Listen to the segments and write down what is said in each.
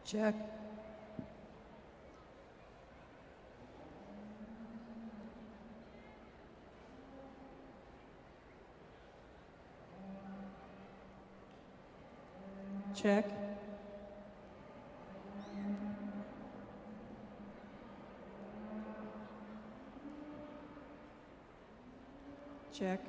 Check. Check. Check.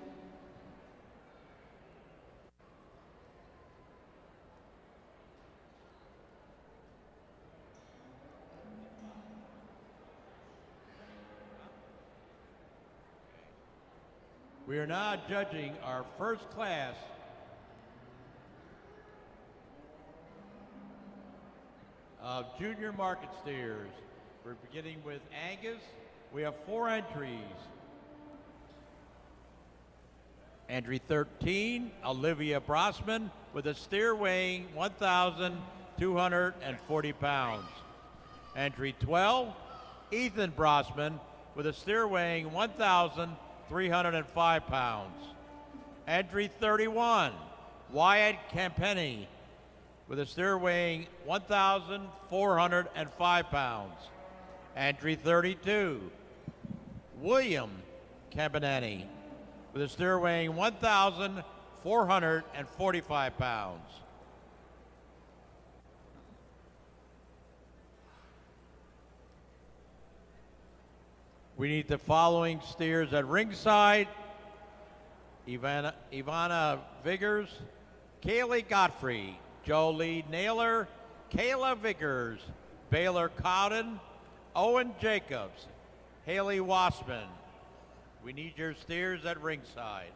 We are now judging our first class of junior market steers. We're beginning with Angus. We have 4 entries. Entry 13, Olivia Brosman, with a steer weighing 1,240 pounds. Entry 12, Ethan Brosman, with a steer weighing 1,305 pounds. Entry 31, Wyatt Campenny, with a steer weighing 1,405 pounds. Entry 32, William Campanelli, with a steer weighing 1,445 pounds. We need the following steers at ringside: Ivana Viggers, Kaylee Godfrey, Jolie Naylor, Kayla Vickers, Baylor Cowden, Owen Jacobs, Haley Wassman. We need your steers at ringside.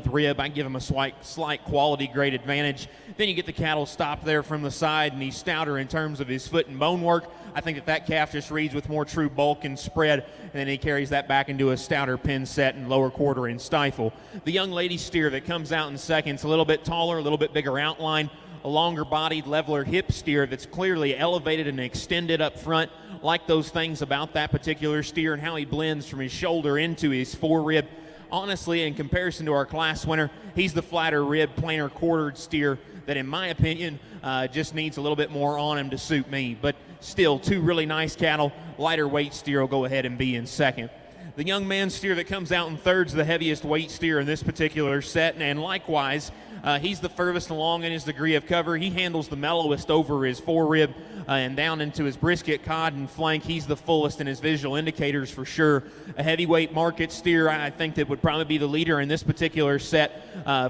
Rib, I give him a slight quality grade advantage. Then you get the cattle stopped there from the side, and he's stouter in terms of his foot and bone work. I think that calf just reads with more true bulk and spread, and then he carries that back into a stouter pin set and lower quarter and stifle. The young lady steer that comes out in second, a little bit taller, a little bit bigger outline, a longer bodied, leveler hip steer that's clearly elevated and extended up front. Like those things about that particular steer and how he blends from his shoulder into his forerib. Honestly, in comparison to our class winner, he's the flatter rib, plainer quartered steer that, in my opinion, just needs a little bit more on him to suit me. But still, two really nice cattle. Lighter weight steer will go ahead and be in second. The young man steer that comes out in third's the heaviest weight steer in this particular set, and likewise, he's the furthest along in his degree of cover. He handles the mellowest over his forerib and down into his brisket, cod, and flank. He's the fullest in his visual indicators for sure. A heavyweight market steer, I think, that would probably be the leader in this particular set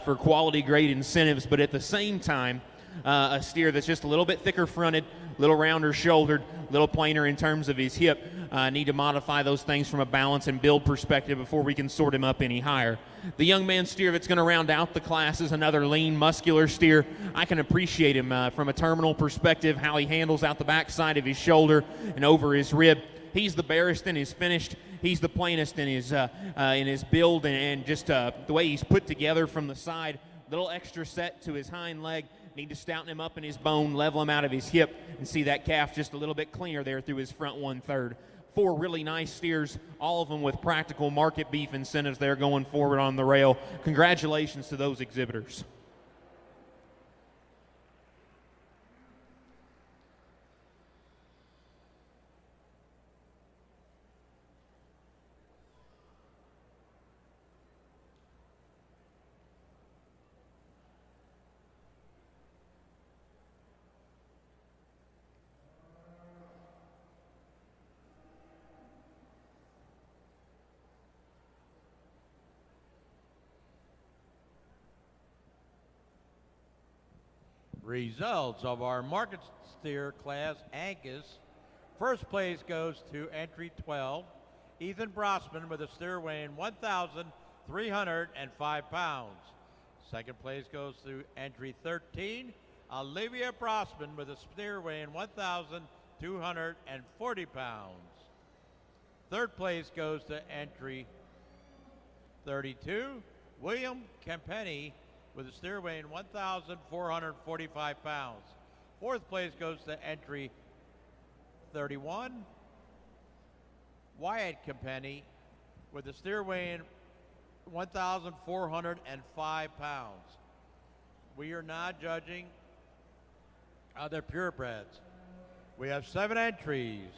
for quality grade incentives, but at the same time, a steer that's just a little bit thicker fronted, a little rounder shouldered, a little plainer in terms of his hip. Need to modify those things from a balance and build perspective before we can sort him up any higher. The young man steer that's going to round out the class is another lean, muscular steer. I can appreciate him from a terminal perspective, how he handles out the backside of his shoulder and over his rib. He's the barest in his finished. He's the plainest in his build and just the way he's put together from the side. Little extra set to his hind leg. Need to stouten him up in his bone, level him out of his hip, and see that calf just a little bit cleaner there through his front 1/3. Four really nice steers, all of them with practical market beef incentives there going forward on the rail. Congratulations to those exhibitors. Results of our market steer class, Angus. First place goes to entry 12, Ethan Brossman with a steer weighing 1,305 pounds. Second place goes to entry 13, Olivia Brossman with a steer weighing 1,240 pounds. Third place goes to entry 32, William Campenny with a steer weighing 1,445 pounds. Fourth place goes to entry 31, Wyatt Campenny with a steer weighing 1,405 pounds. We are not judging other purebreds. We have 7 entries.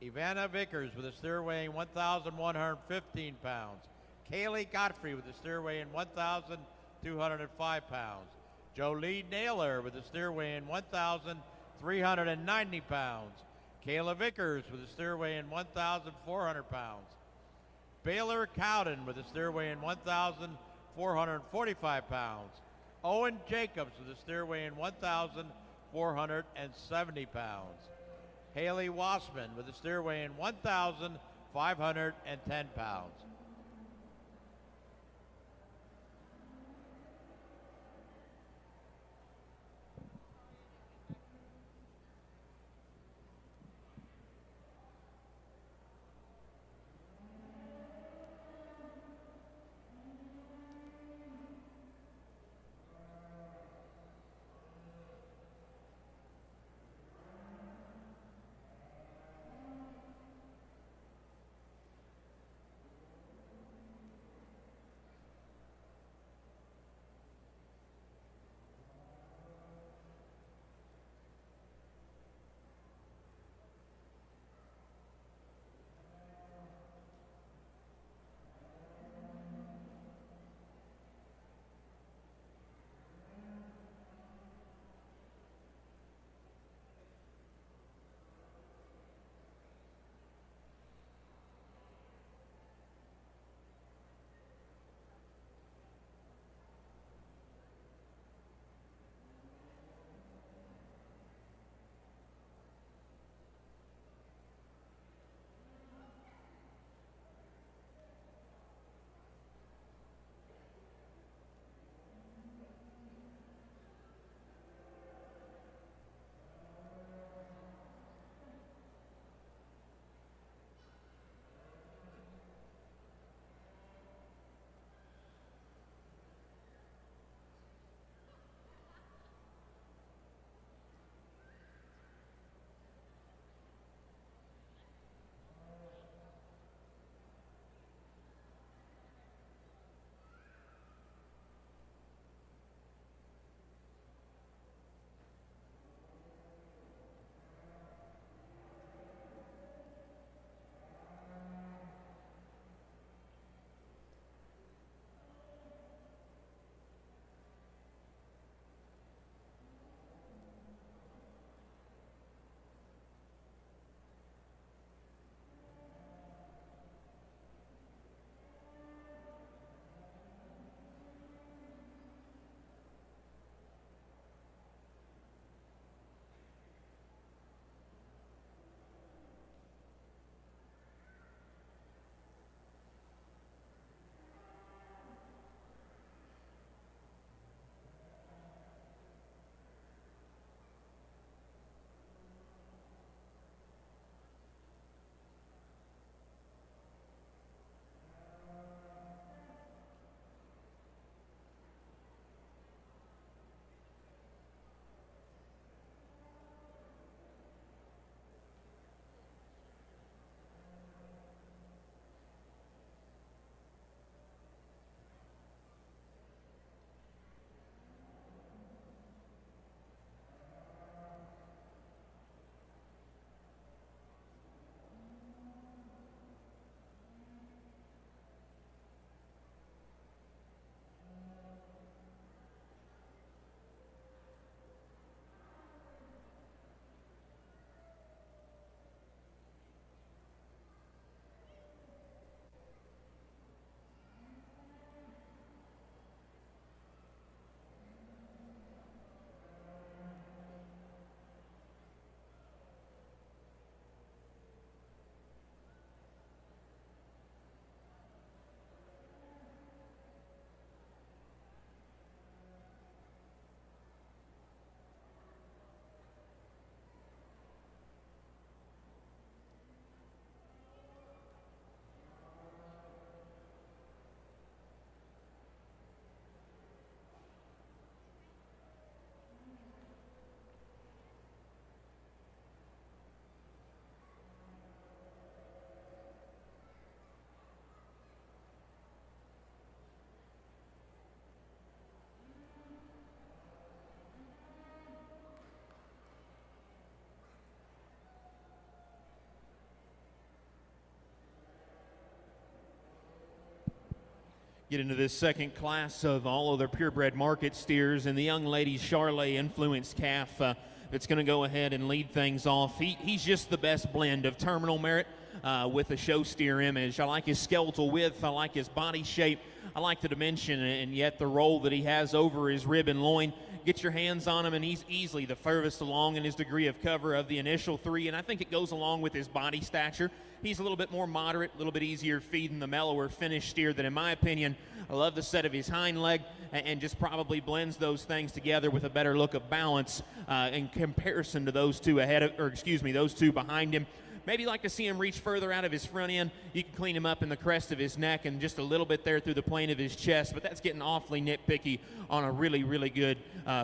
Ivana Vickers with a steer weighing 1,115 pounds. Kaylee Godfrey with a steer weighing 1,205 pounds. Jolie Naylor with a steer weighing 1,390 pounds. Kayla Vickers with a steer weighing 1,400 pounds. Baylor Cowden with a steer weighing 1,445 pounds. Owen Jacobs with a steer weighing 1,470 pounds. Haley Wassman with a steer weighing 1,510 pounds. Get into this second class of all other purebred market steers, and the young lady's Charlet influenced calf that's going to go ahead and lead things off. He's just the best blend of terminal merit with a show steer image. I like his skeletal width. I like his body shape. I like the dimension and yet the roll that he has over his rib and loin. Get your hands on him, and he's easily the furthest along in his degree of cover of the initial three, and I think it goes along with his body stature. He's a little bit more moderate, a little bit easier feeding, the mellower finished steer that, in my opinion, I love the set of his hind leg and just probably blends those things together with a better look of balance in comparison to those two those two behind him. Maybe like to see him reach further out of his front end. You can clean him up in the crest of his neck and just a little bit there through the plane of his chest, but that's getting awfully nitpicky on a really, really good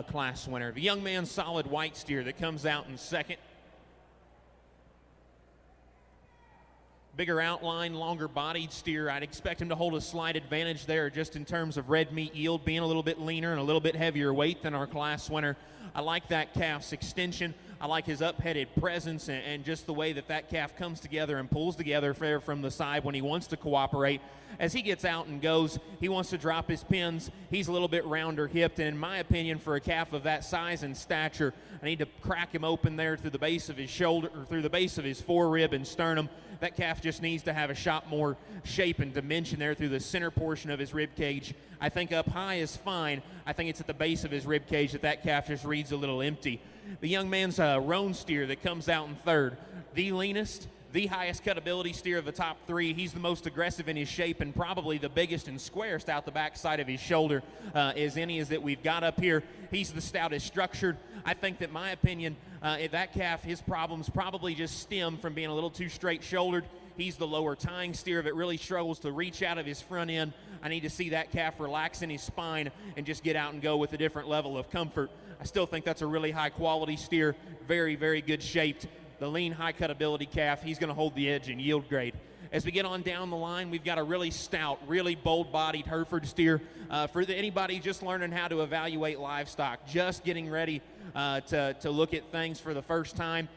class winner. The young man's solid white steer that comes out in second. Bigger outline, longer bodied steer. I'd expect him to hold a slight advantage there just in terms of red meat yield, being a little bit leaner and a little bit heavier weight than our class winner. I like that calf's extension. I like his up-headed presence and just the way that calf comes together and pulls together fair from the side when he wants to cooperate. As he gets out and goes, he wants to drop his pins. He's a little bit rounder hipped, and in my opinion, for a calf of that size and stature, I need to crack him open there through the base of his shoulder, or through the base of his forerib and sternum. That calf just needs to have a shot more shape and dimension there through the center portion of his rib cage. I think up high is fine. I think it's at the base of his rib cage that calf just reads a little empty. The young man's roan steer that comes out in third, the leanest, the highest cutability steer of the top three. He's the most aggressive in his shape and probably the biggest and squarest out the back side of his shoulder as any as that we've got up here. He's the stoutest structured. I think that, my opinion, that calf, his problems probably just stem from being a little too straight shouldered. He's the lower tying steer that really struggles to reach out of his front end. I need to see that calf relax in his spine and just get out and go with a different level of comfort. I still think that's a really high quality steer, very, very good shaped. The lean, high cutability calf, he's going to hold the edge in yield grade. As we get on down the line, we've got a really stout, really bold-bodied Hereford steer. Anybody just learning how to evaluate livestock, just getting ready to look at things for the first time,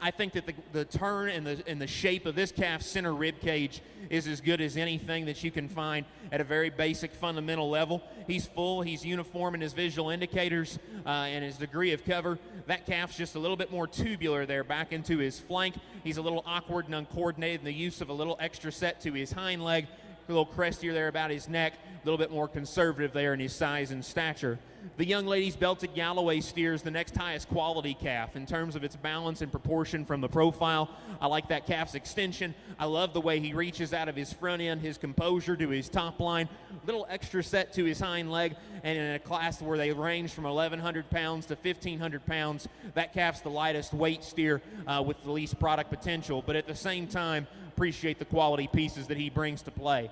I think that the turn and the shape of this calf's center rib cage is as good as anything that you can find at a very basic fundamental level. He's full, he's uniform in his visual indicators and his degree of cover. That calf's just a little bit more tubular there back into his flank. He's a little awkward and uncoordinated in the use of a little extra set to his hind leg, a little crestier there about his neck, a little bit more conservative there in his size and stature. The young lady's belted Galloway steer is the next highest quality calf in terms of its balance and proportion from the profile. I like that calf's extension. I love the way he reaches out of his front end, his composure to his top line, little extra set to his hind leg, and in a class where they range from 1,100 pounds to 1,500 pounds, that calf's the lightest weight steer with the least product potential, but at the same time, appreciate the quality pieces that he brings to play.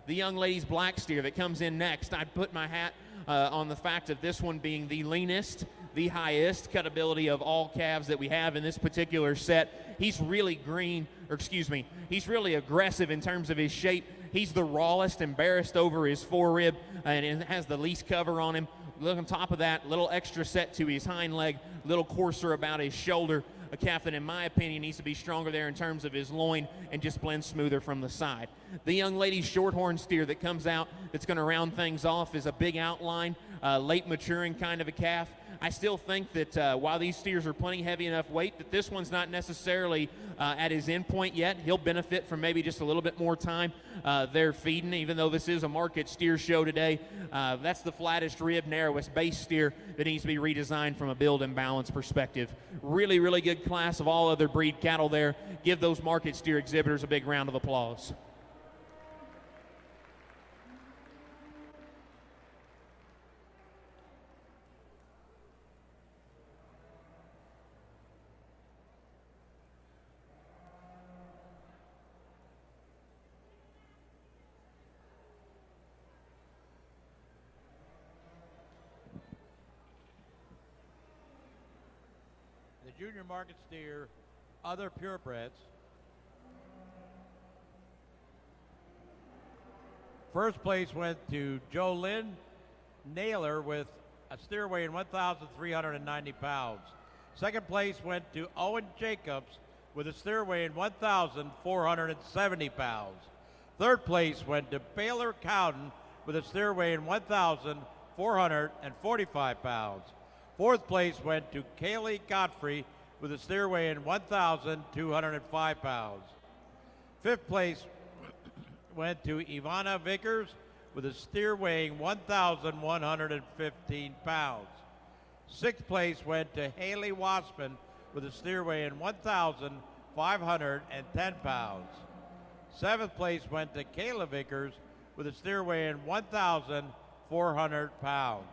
The young lady's black steer that comes in next, I'd put my hat on the fact of this one being the leanest, the highest cutability of all calves that we have in this particular set. He's really he's really aggressive in terms of his shape. He's the rawest, embarrassed over his forerib, and it has the least cover on him. Look on top of that, little extra set to his hind leg, little coarser about his shoulder. A calf that, in my opinion, needs to be stronger there in terms of his loin and just blend smoother from the side. The young lady's shorthorn steer that comes out that's going to round things off is a big outline, late maturing kind of a calf. I still think that while these steers are plenty heavy enough weight, that this one's not necessarily at his end point yet. He'll benefit from maybe just a little bit more time there feeding, even though this is a market steer show today. That's the flattest rib, narrowest base steer that needs to be redesigned from a build and balance perspective. Really, really good class of all other breed cattle there. Give those market steer exhibitors a big round of applause. Junior market steer, other purebreds. First place went to Jolynn Naylor with a steer weighing 1,390 pounds. Second place went to Owen Jacobs with a steer weighing 1,470 pounds. Third place went to Baylor Cowden with a steer weighing 1,445 pounds. Fourth place went to Kaylee Godfrey with a steer weighing 1,205 pounds. Fifth place went to Ivana Vickers with a steer weighing 1,115 pounds. Sixth place went to Haley Wassman with a steer weighing 1,510 pounds. Seventh place went to Kayla Vickers with a steer weighing 1,400 pounds.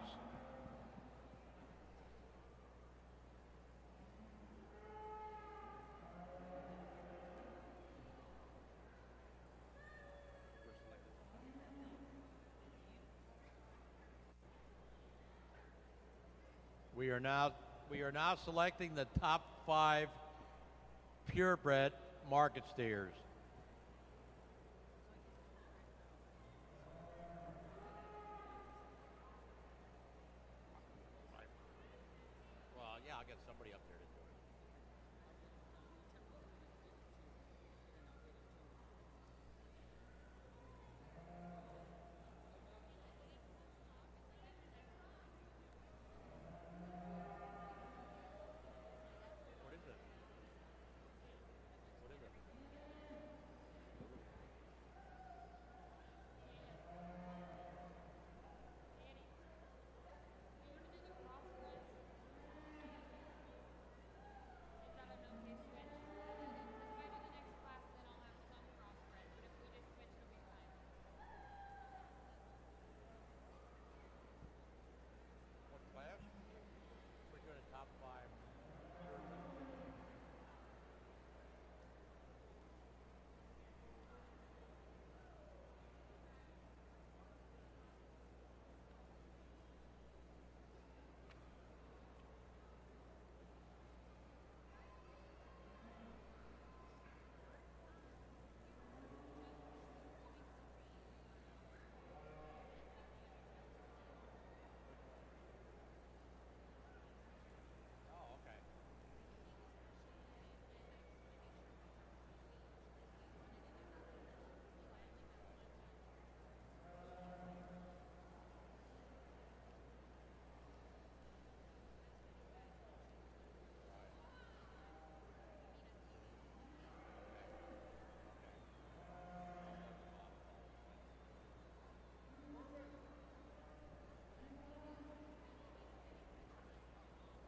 We are now selecting the top 5 purebred market steers. Well, yeah, I'll get somebody up there to do it. What is it? What is it? What class? We're doing a top 5. Oh, okay.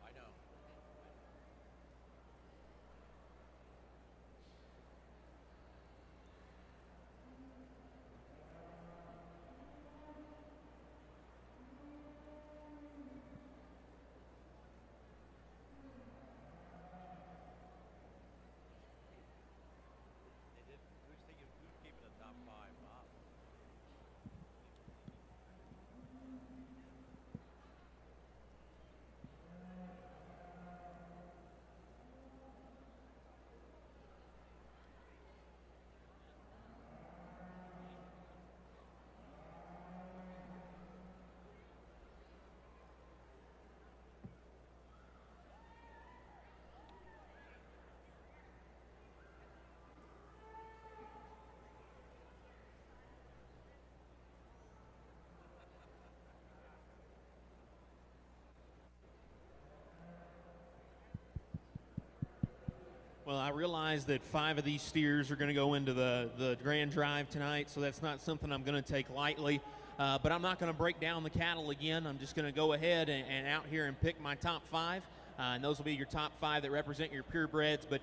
I know. They did. Who's keeping the top 5? Bob. Well, I realize that 5 of these steers are going to go into the grand drive tonight, so that's not something I'm going to take lightly. But I'm not going to break down the cattle again. I'm just going to go ahead and out here and pick my top 5. And those will be your top 5 that represent your purebreds. But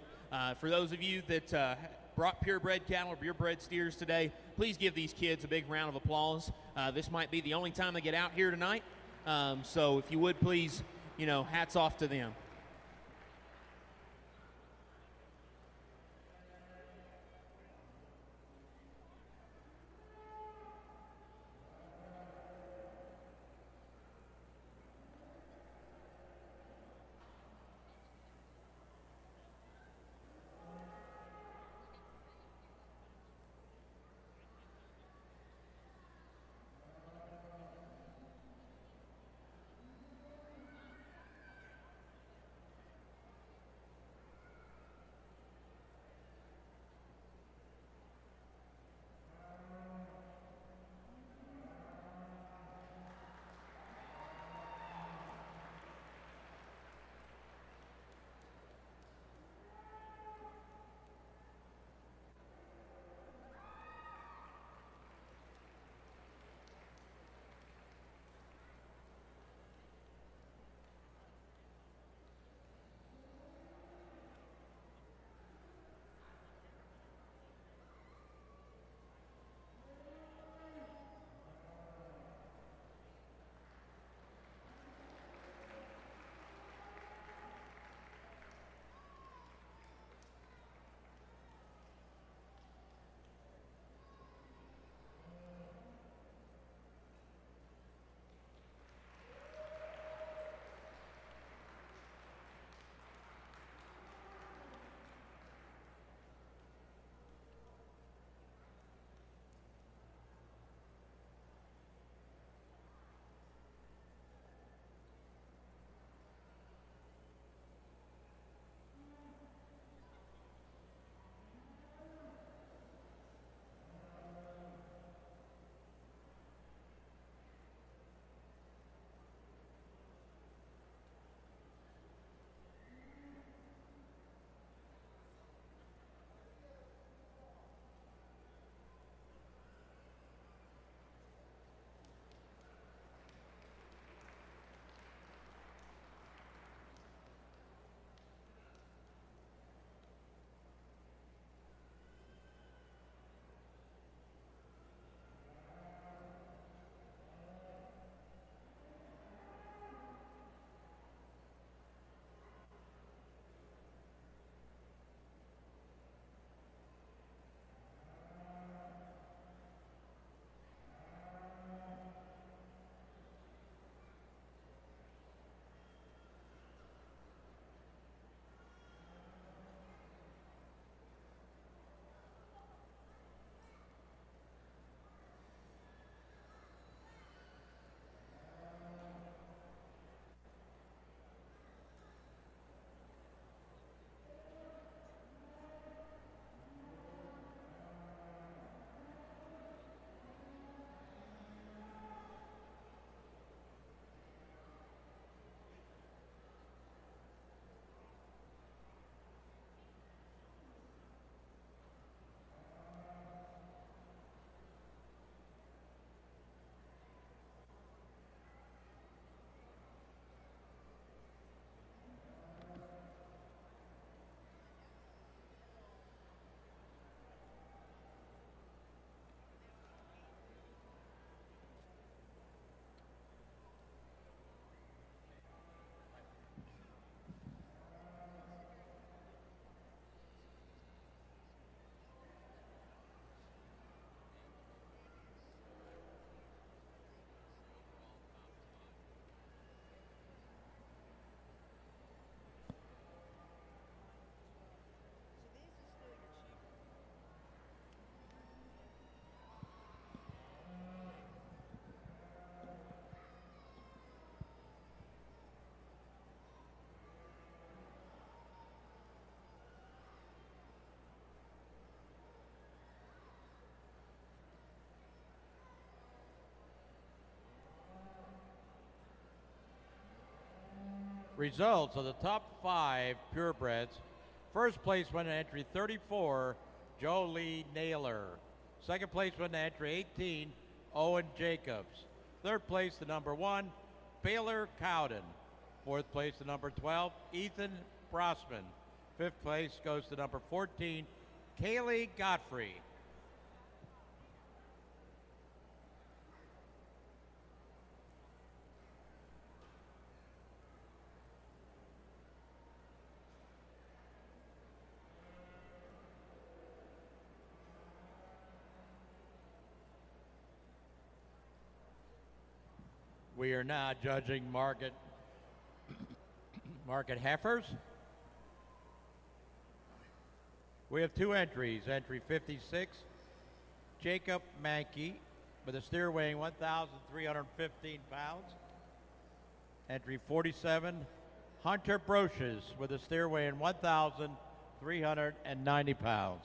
for those of you that brought purebred cattle or purebred steers today, please give these kids a big round of applause. This might be the only time they get out here tonight. So if you would please, hats off to them. Results of the top 5 purebreds. First place went to entry 34, Jolie Naylor. Second place went to entry 18, Owen Jacobs. Third place, the number 1, Baylor Cowden. Fourth place, the number 12, Ethan Brosman. Fifth place goes to number 14, Kaylee Godfrey. We are now judging market heifers. We have 2 entries. Entry 56, Jacob Mankey, with a steer weighing 1,315 pounds. Entry 47, Hunter Broches, with a steer weighing 1,390 pounds.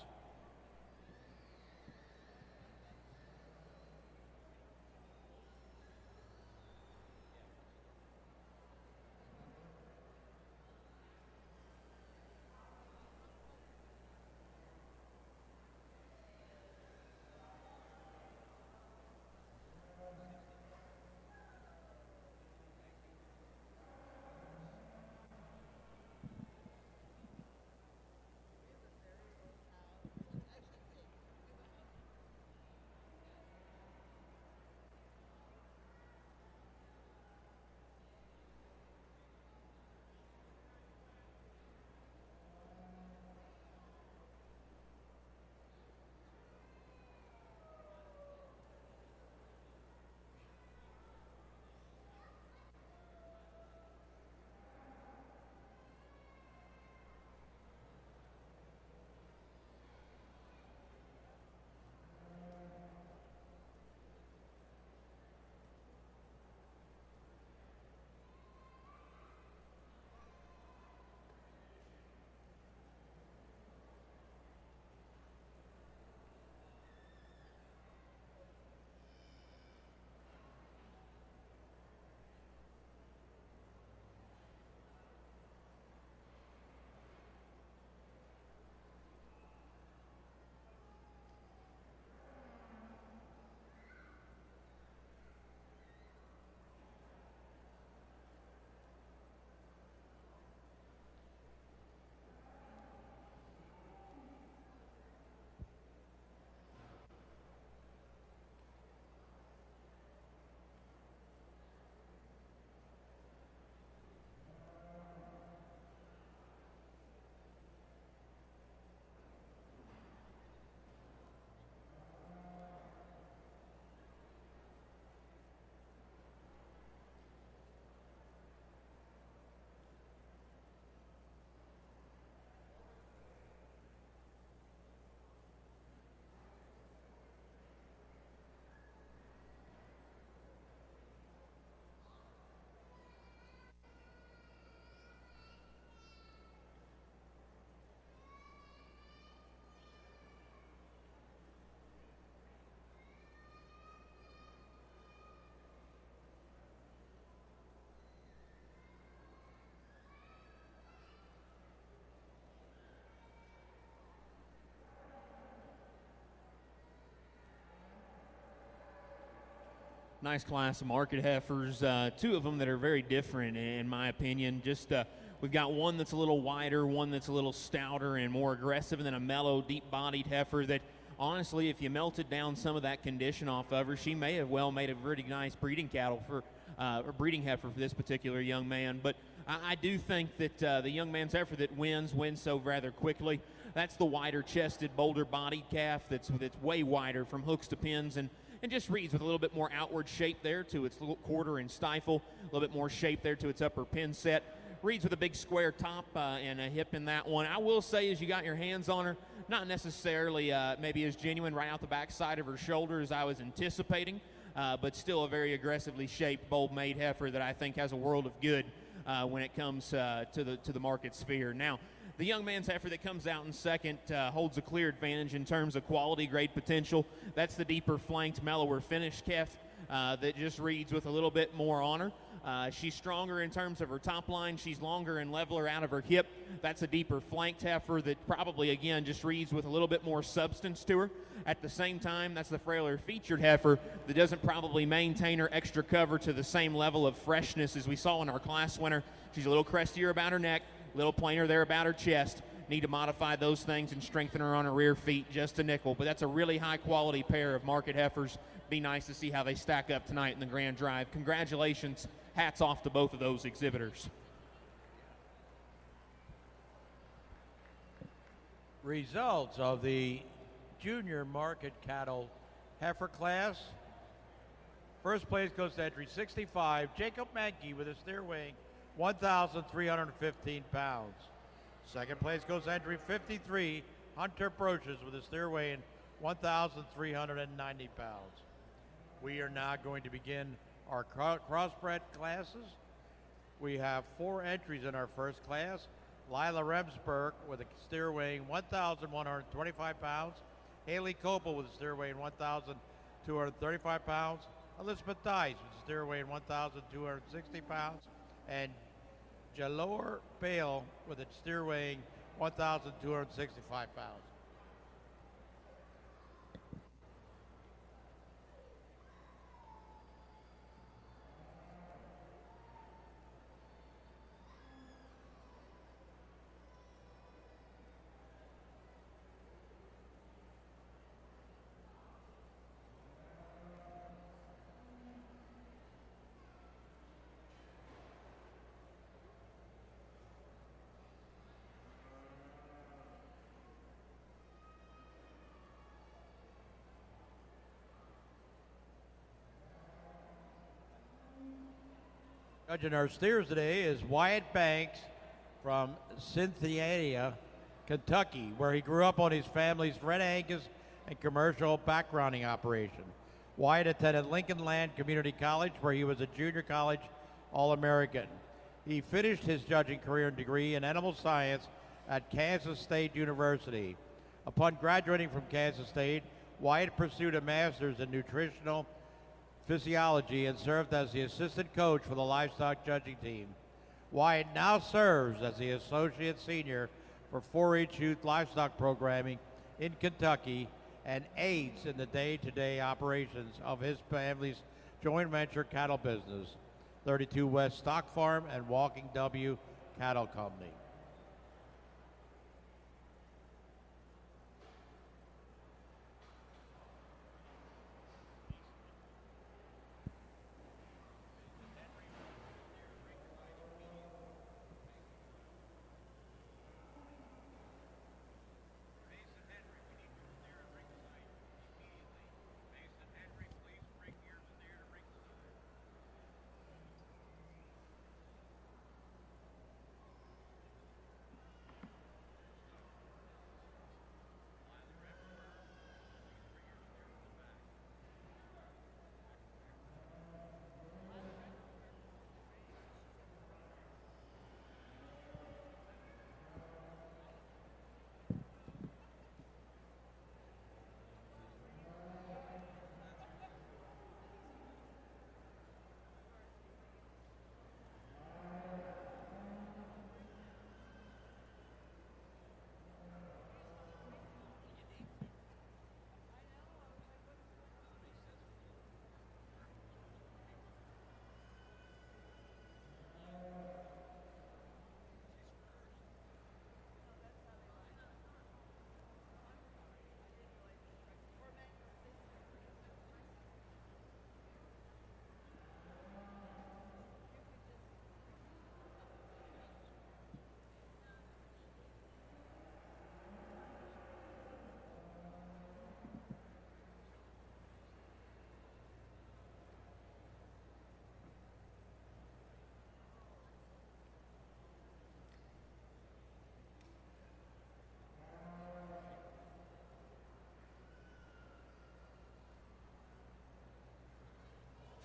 Nice class of market heifers. 2 of them that are very different in my opinion. We've got one that's a little wider, one that's a little stouter and more aggressive, and then a mellow, deep-bodied heifer that, honestly, if you melted down some of that condition off of her, she may have well made a pretty nice breeding cattle for, or breeding heifer for this particular young man. But I do think that the young man's heifer that wins so rather quickly. That's the wider-chested, bolder-bodied calf that's way wider from hooks to pins and just reads with a little bit more outward shape there to its little quarter and stifle, a little bit more shape there to its upper pin set. Reads with a big square top and a hip in that one. I will say, as you got your hands on her, not necessarily maybe as genuine right out the back side of her shoulder as I was anticipating, but still a very aggressively shaped, bold-made heifer that I think has a world of good when it comes to the market sphere. Now, the young man's heifer that comes out in second holds a clear advantage in terms of quality, grade potential. That's the deeper flanked, mellower finished calf that just reads with a little bit more honor. She's stronger in terms of her top line. She's longer and leveler out of her hip. That's a deeper flanked heifer that probably, again, just reads with a little bit more substance to her. At the same time, that's the frailer featured heifer that doesn't probably maintain her extra cover to the same level of freshness as we saw in our class winner. She's a little crestier about her neck, a little plainer there about her chest. Need to modify those things and strengthen her on her rear feet just a nickel. But that's a really high-quality pair of market heifers. Be nice to see how they stack up tonight in the Grand Drive. Congratulations. Hats off to both of those exhibitors. Results of the junior market cattle heifer class. First place goes to entry 65, Jacob Mankey with a steer weighing 1,315 pounds. Second place goes to entry 53, Hunter Brochus with a steer weighing 1,390 pounds. We are now going to begin our crossbred classes. We have 4 entries in our first class. Lila Remsburg with a steer weighing 1,125 pounds. Haley Copel with a steer weighing 1,235 pounds. Elizabeth Dice with a steer weighing 1,260 pounds. And Jalor Bale with a steer weighing 1,265 pounds. Judging our steers today is Wyatt Banks from Cincinnati, Kentucky, where he grew up on his family's red Angus and commercial backgrounding operation. Wyatt attended Lincoln Land Community College, where he was a junior college All-American. He finished his judging career and degree in animal science at Kansas State University. Upon graduating from Kansas State, Wyatt pursued a master's in nutritional physiology and served as the assistant coach for the livestock judging team. Wyatt now serves as the associate senior for 4-H youth livestock programming in Kentucky and aids in the day-to-day operations of his family's joint venture cattle business, 32 West Stock Farm and Walking W Cattle Company.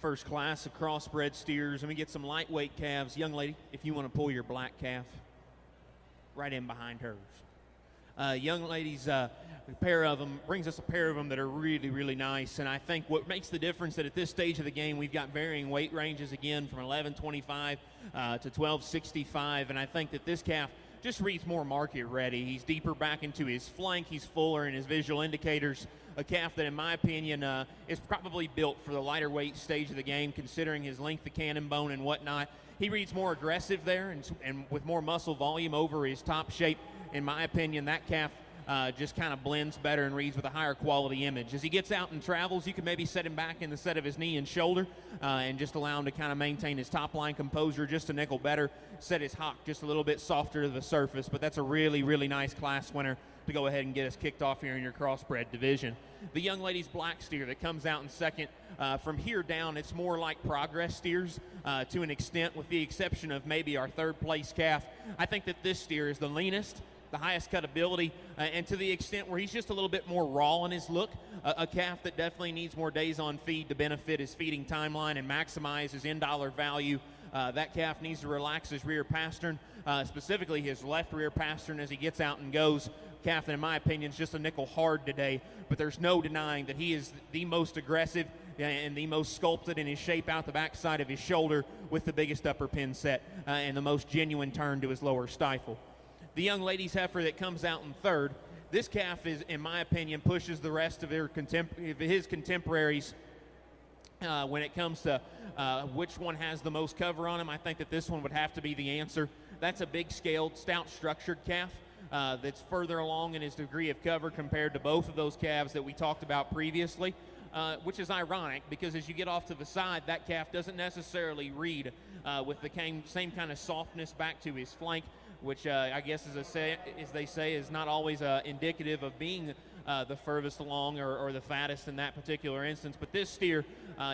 First class of crossbred steers. Let me get some lightweight calves. Young lady, if you want to pull your black calf right in behind hers. Young ladies, a pair of them, brings us a pair of them that are really, really nice. And I think what makes the difference that at this stage of the game, we've got varying weight ranges again from 11.25 to 12.65. And I think that this calf just reads more market ready. He's deeper back into his flank. He's fuller in his visual indicators. A calf that, in my opinion, is probably built for the lighter weight stage of the game, considering his length of cannon bone and whatnot. He reads more aggressive there and with more muscle volume over his top shape. In my opinion, that calf just kind of blends better and reads with a higher quality image. As he gets out and travels, you can maybe set him back in the set of his knee and shoulder and just allow him to kind of maintain his top line composure just a nickel better, set his hock just a little bit softer to the surface. But that's a really, really nice class winner to go ahead and get us kicked off here in your crossbred division. The young lady's black steer that comes out in second. From here down, it's more like progress steers to an extent, with the exception of maybe our third place calf. I think that this steer is the leanest, the highest cutability, and to the extent where he's just a little bit more raw in his look, a calf that definitely needs more days on feed to benefit his feeding timeline and maximize his in-dollar value. That calf needs to relax his rear pastern, specifically his left rear pastern as he gets out and goes. Calf that, in my opinion, is just a nickel hard today, but there's no denying that he is the most aggressive and the most sculpted in his shape out the backside of his shoulder, with the biggest upper pin set and the most genuine turn to his lower stifle. The young lady's heifer that comes out in third, this calf is, in my opinion, pushes the rest of his contemporaries when it comes to which one has the most cover on him. I think that this one would have to be the answer. That's a big scaled, stout structured calf that's further along in his degree of cover compared to both of those calves that we talked about previously, which is ironic because as you get off to the side, that calf doesn't necessarily read with the same kind of softness back to his flank, which I guess, as they say, is not always indicative of being the furthest along or the fattest in that particular instance. But this steer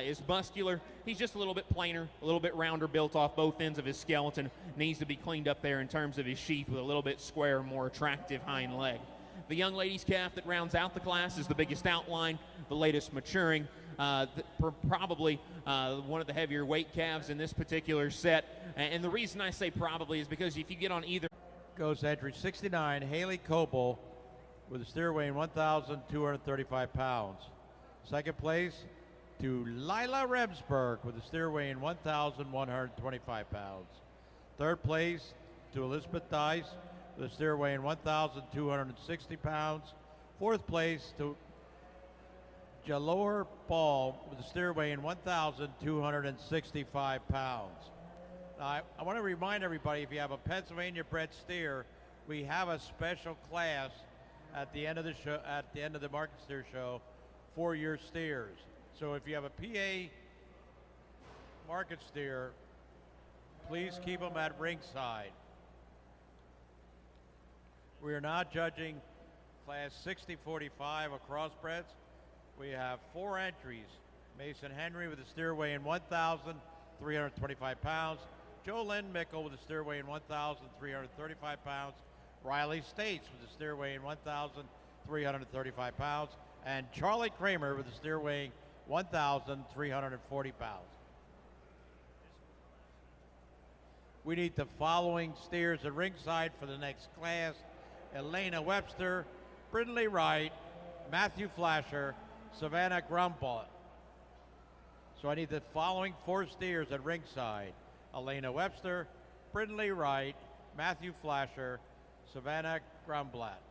is muscular. He's just a little bit plainer, a little bit rounder built off both ends of his skeleton. Needs to be cleaned up there in terms of his sheath with a little bit square, more attractive hind leg. The young lady's calf that rounds out the class is the biggest outline, the latest maturing, probably one of the heavier weight calves in this particular set. And the reason I say probably is because if you get on either... Goes to entry 69, Haley Coble, with a steer weighing 1,235 pounds. Second place to Lila Rebsberg with a steer weighing 1,125 pounds. Third place to Elizabeth Dice with a steer weighing 1,260 pounds. Fourth place to Jalor Ball with a steer weighing 1,265 pounds. Now, I want to remind everybody, if you have a Pennsylvania bred steer, we have a special class at the end of the show, at the end of the market steer show, for your steers. So if you have a PA market steer, please keep them at ringside. We are now judging class 60-45 of crossbreds. We have 4 entries. Mason Henry with a steer weighing 1,325 pounds. Joe Lynn Mickle with a steer weighing 1,335 pounds. Riley States with a steer weighing 1,335 pounds. And Charlie Kramer with a steer weighing 1,340 pounds. We need the following steers at ringside for the next class: Elena Webster, Brindley Wright, Matthew Flasher, Savannah Grumbot. So I need the following 4 steers at ringside: Elena Webster, Brindley Wright, Matthew Flasher, Savannah Grumblatt.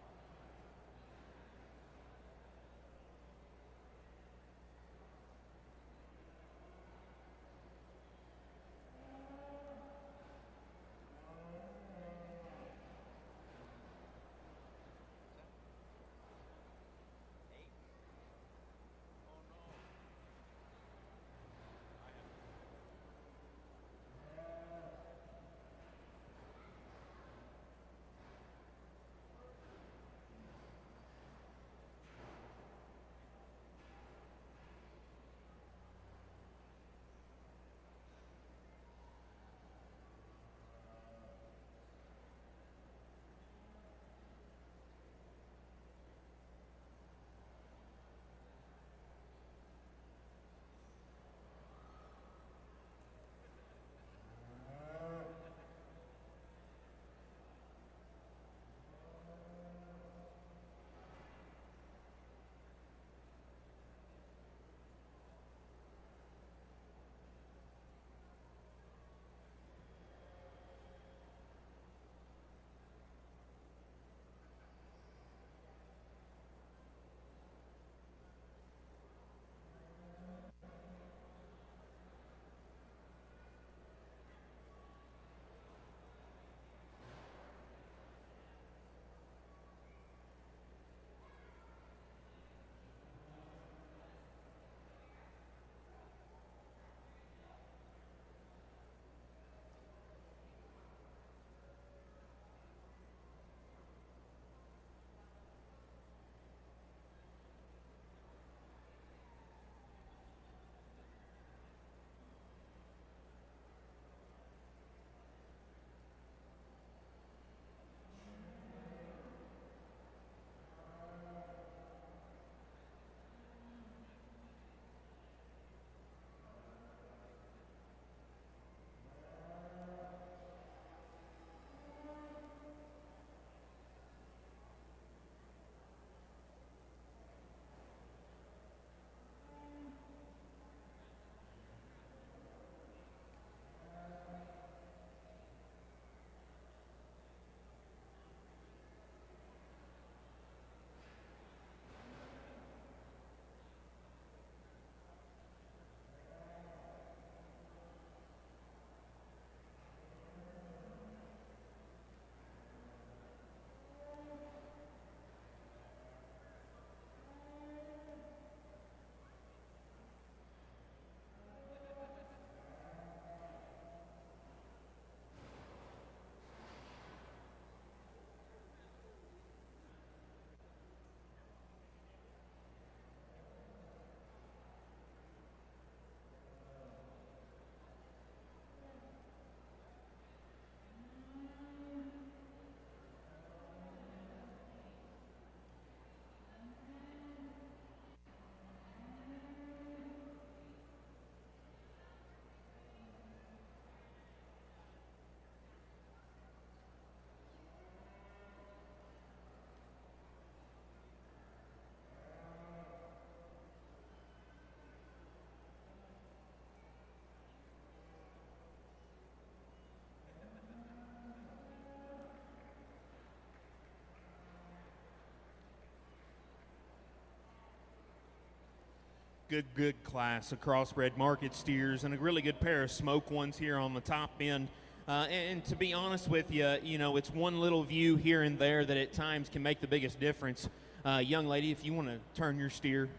Good class of crossbred market steers and a really good pair of smoke ones here on the top end. And to be honest with you, you know, it's one little view here and there that at times can make the biggest difference. Young lady, if you want to turn your steer.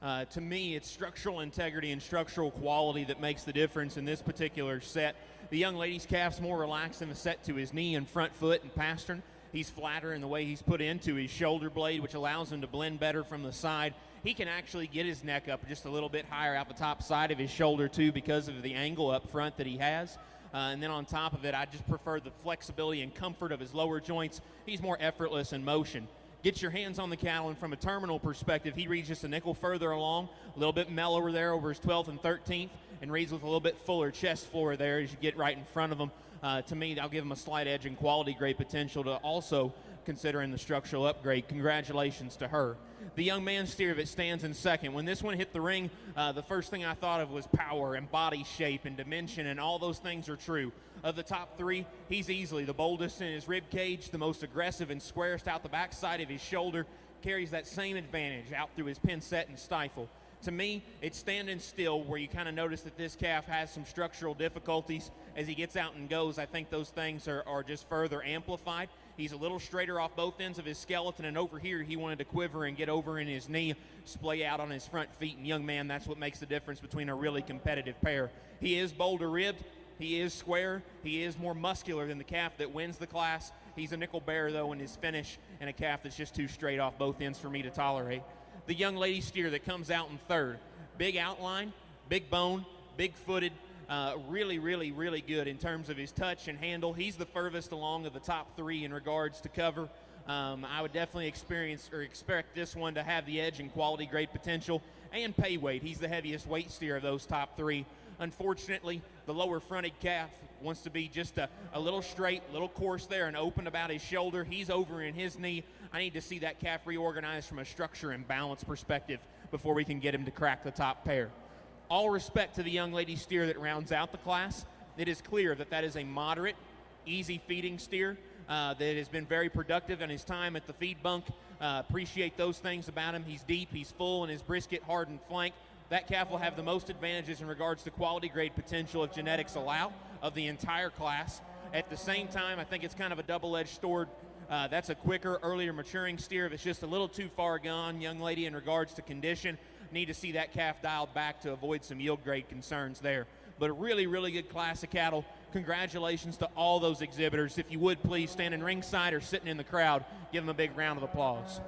To me, it's structural integrity and structural quality that makes the difference in this particular set. The young lady's calf's more relaxed in the set to his knee and front foot and pastern. He's flatter in the way he's put into his shoulder blade, which allows him to blend better from the side. He can actually get his neck up just a little bit higher out the top side of his shoulder, too, because of the angle up front that he has. And then on top of it, I just prefer the flexibility and comfort of his lower joints. He's more effortless in motion. Get your hands on the cattle, and from a terminal perspective, he reads just a nickel further along, a little bit mellower there over his 12th and 13th, and reads with a little bit fuller chest floor there as you get right in front of him. To me, I'll give him a slight edge in quality grade potential to also considering the structural upgrade. Congratulations to her. The young man steer that stands in second. When this one hit the ring, the first thing I thought of was power and body shape and dimension, and all those things are true. Of the top three, he's easily the boldest in his rib cage, the most aggressive and squarest out the backside of his shoulder, carries that same advantage out through his pincet and stifle. To me, it's standing still where you kind of notice that this calf has some structural difficulties. As he gets out and goes, I think those things are just further amplified. He's a little straighter off both ends of his skeleton, and over here he wanted to quiver and get over in his knee, splay out on his front feet, and young man, that's what makes the difference between a really competitive pair. He is boulder ribbed, he is square, he is more muscular than the calf that wins the class. He's a nickel bearer, though, in his finish, and a calf that's just too straight off both ends for me to tolerate. The young lady steer that comes out in third. Big outline, big bone, big-footed, really good in terms of his touch and handle. He's the furthest along of the top three in regards to cover. I would definitely expect this one to have the edge in quality grade potential and pay weight. He's the heaviest weight steer of those top three. Unfortunately, the lower fronted calf wants to be just a little straight, little coarse there and open about his shoulder. He's over in his knee. I need to see that calf reorganized from a structure and balance perspective before we can get him to crack the top pair. All respect to the young lady steer that rounds out the class. It is clear that that is a moderate, easy feeding steer that has been very productive in his time at the feed bunk. Appreciate those things about him. He's deep, he's full, and his brisket hardened flank. That calf will have the most advantages in regards to quality grade potential if genetics allow of the entire class. At the same time, I think it's kind of a double-edged sword. That's a quicker, earlier maturing steer. If it's just a little too far gone, young lady, in regards to condition, need to see that calf dialed back to avoid some yield grade concerns there. But a really good class of cattle. Congratulations to all those exhibitors. If you would please stand in ringside or sitting in the crowd, give them a big round of applause.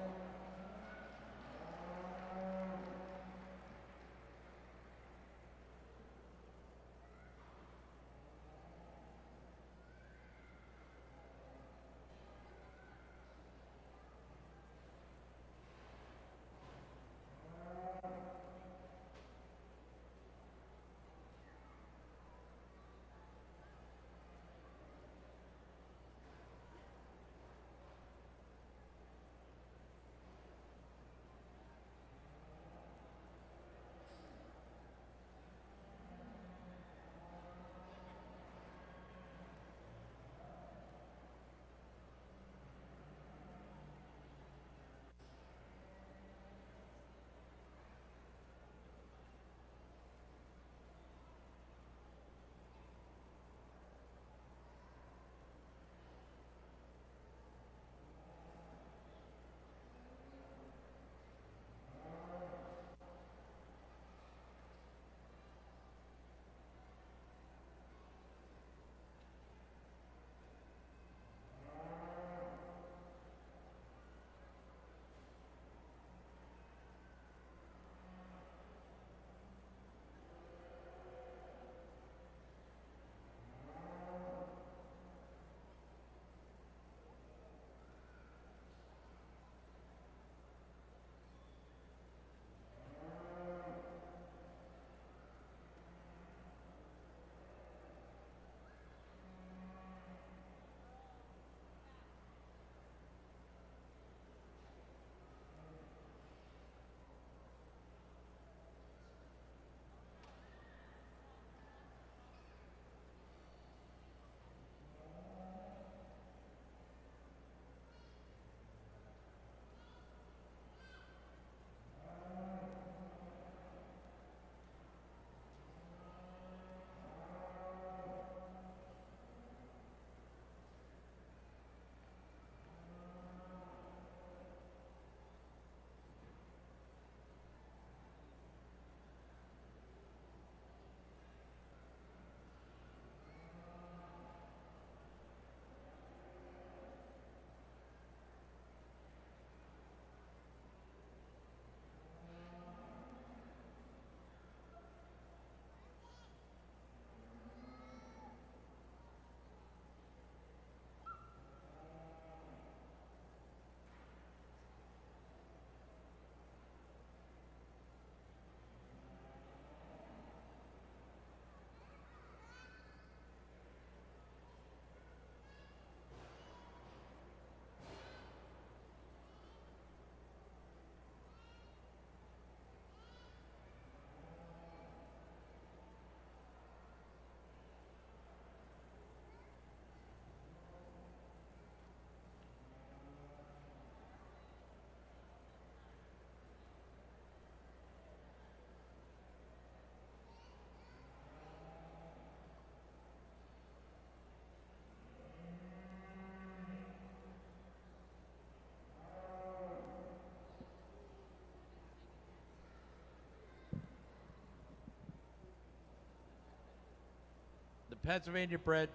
Pennsylvania bred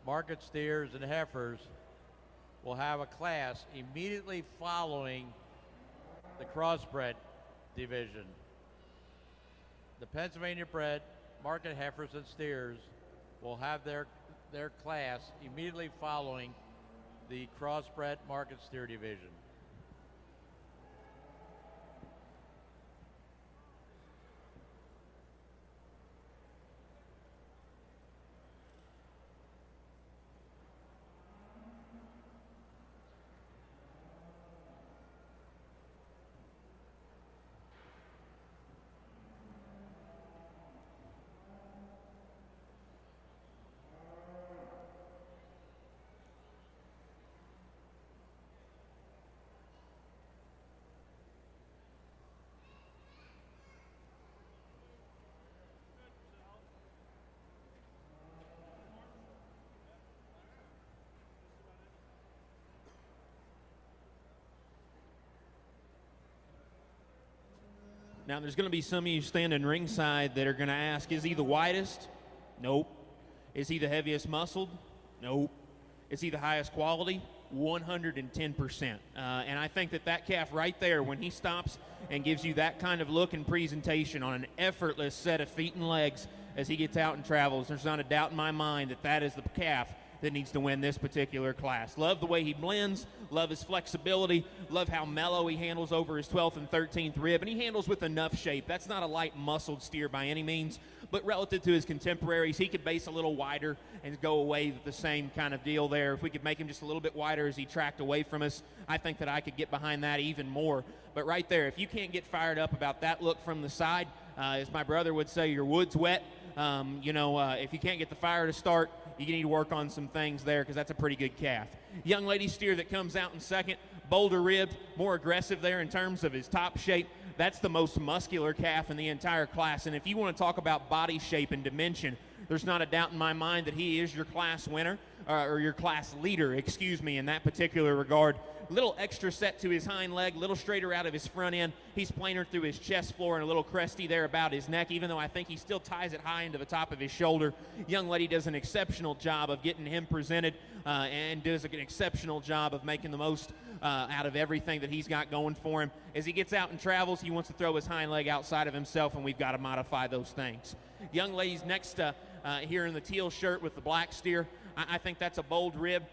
market steers and heifers will have a class immediately following the crossbred division. The Pennsylvania bred market heifers and steers will have their class immediately following the crossbred market steer division. Now, there's going to be some of you standing ringside that are going to ask, is he the widest? Nope. Is he the heaviest muscled? Nope. Is he the highest quality? 110%. And I think that calf right there, when he stops and gives you that kind of look and presentation on an effortless set of feet and legs as he gets out and travels, there's not a doubt in my mind that is the calf that needs to win this particular class. Love the way he blends, love his flexibility, love how mellow he handles over his 12th and 13th rib, and he handles with enough shape. That's not a light muscled steer by any means, but relative to his contemporaries, he could base a little wider and go away with the same kind of deal there. If we could make him just a little bit wider as he tracked away from us, I think that I could get behind that even more. But right there, if you can't get fired up about that look from the side, as my brother would say, your wood's wet. If you can't get the fire to start, you need to work on some things there, because that's a pretty good calf. Young lady steer that comes out in second, bolder ribbed, more aggressive there in terms of his top shape. That's the most muscular calf in the entire class. And if you want to talk about body shape and dimension, there's not a doubt in my mind that he is your class winner, or your class leader, in that particular regard. Little extra set to his hind leg, little straighter out of his front end. He's plainer through his chest floor and a little cresty there about his neck, even though I think he still ties it high into the top of his shoulder. Young lady does an exceptional job of getting him presented and does an exceptional job of making the most out of everything that he's got going for him. As he gets out and travels, he wants to throw his hind leg outside of himself, and we've got to modify those things. Young lady's next here in the teal shirt with the black steer. I think that's a bold rib,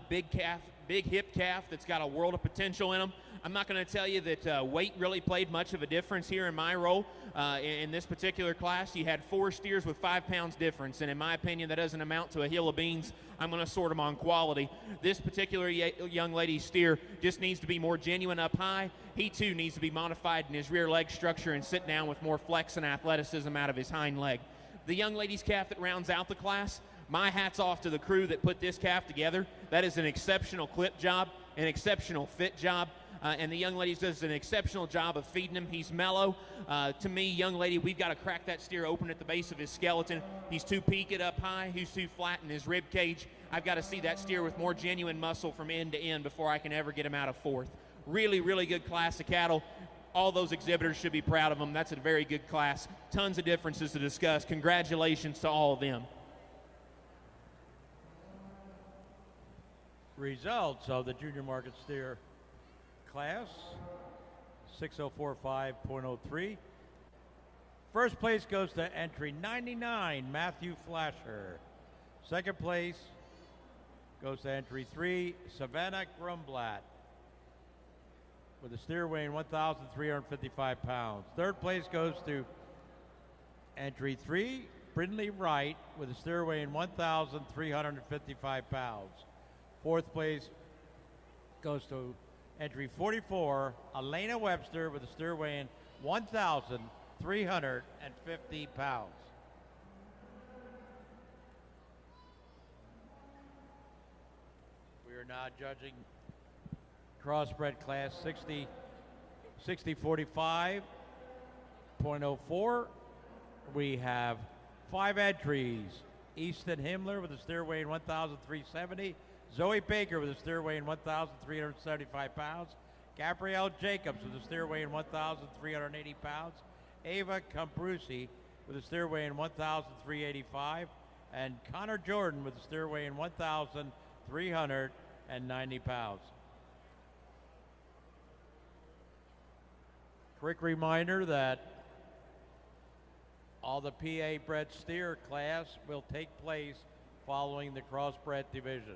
big calf, big hip calf that's got a world of potential in him. I'm not going to tell you that weight really played much of a difference here in my role. In this particular class, you had 4 steers with 5 pounds difference, and in my opinion, that doesn't amount to a hill of beans. I'm going to sort them on quality. This particular young lady's steer just needs to be more genuine up high. He, too, needs to be modified in his rear leg structure and sit down with more flex and athleticism out of his hind leg. The young lady's calf that rounds out the class, my hat's off to the crew that put this calf together. That is an exceptional clip job, an exceptional fit job, and the young lady does an exceptional job of feeding him. He's mellow. To me, young lady, we've got to crack that steer open at the base of his skeleton. He's too peaked up high. He's too flat in his rib cage. I've got to see that steer with more genuine muscle from end to end before I can ever get him out of fourth. Really, really good class of cattle. All those exhibitors should be proud of them. That's a very good class. Tons of differences to discuss. Congratulations to all of them. Results of the junior market steer class, 6045.03. First place goes to entry 99, Matthew Flasher. Second place goes to entry 3, Savannah Grumblatt, with a steer weighing 1,355 pounds. Third place goes to entry 3, Brindley Wright, with a steer weighing 1,355 pounds. Fourth place goes to entry 44, Elena Webster, with a steer weighing 1,350 pounds. We are now judging crossbred class 6045.04. We have 5 entries. Easton Himmler with a steer weighing 1,370. Zoe Baker with a steer weighing 1,375 pounds. Gabrielle Jacobs with a steer weighing 1,380 pounds. Ava Cambrusi with a steer weighing 1,385, and Connor Jordan with a steer weighing 1,390 pounds. Quick reminder that all the PA bred steer class will take place following the crossbred division.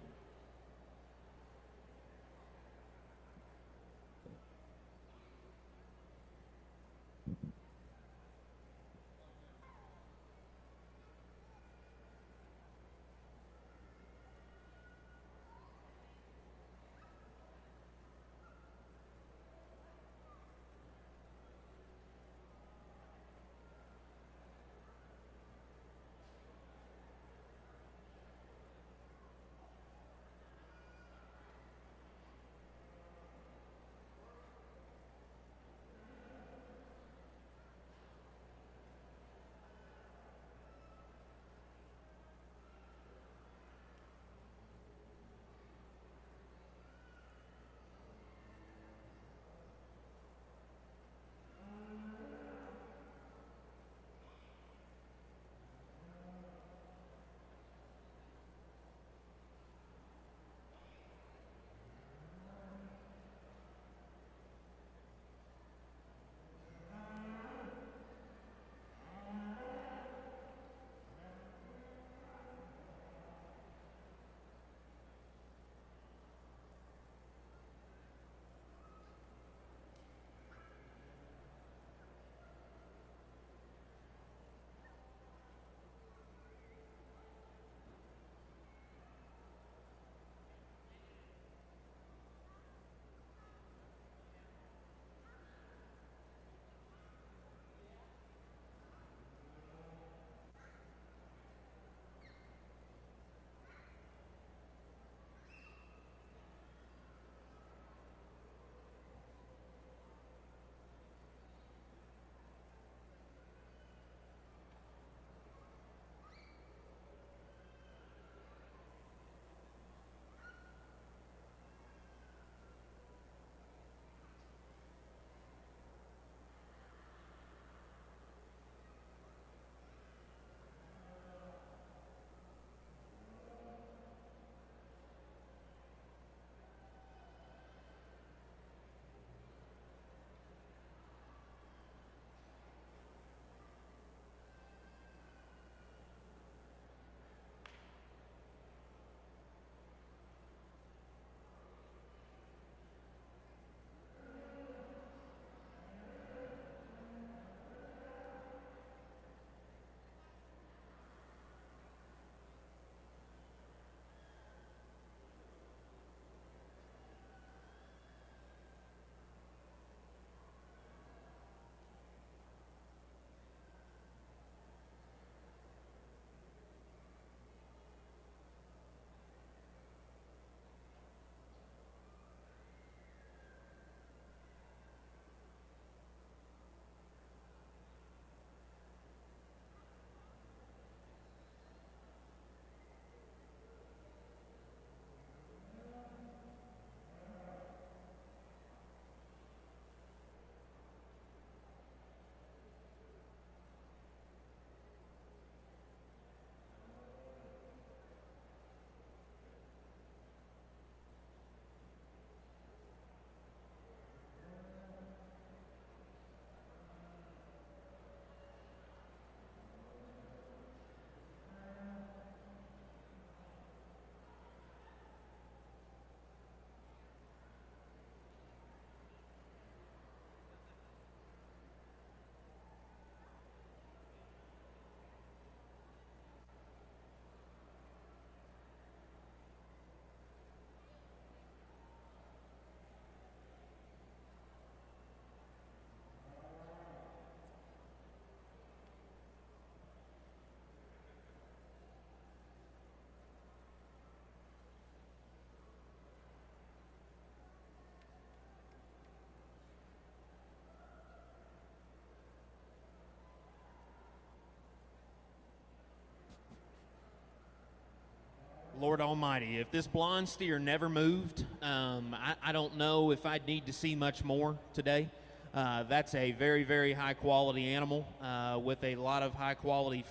Lord Almighty, if this blonde steer never moved, I don't know if I'd need to see much more today. That's a very, very high quality animal with a lot of high quality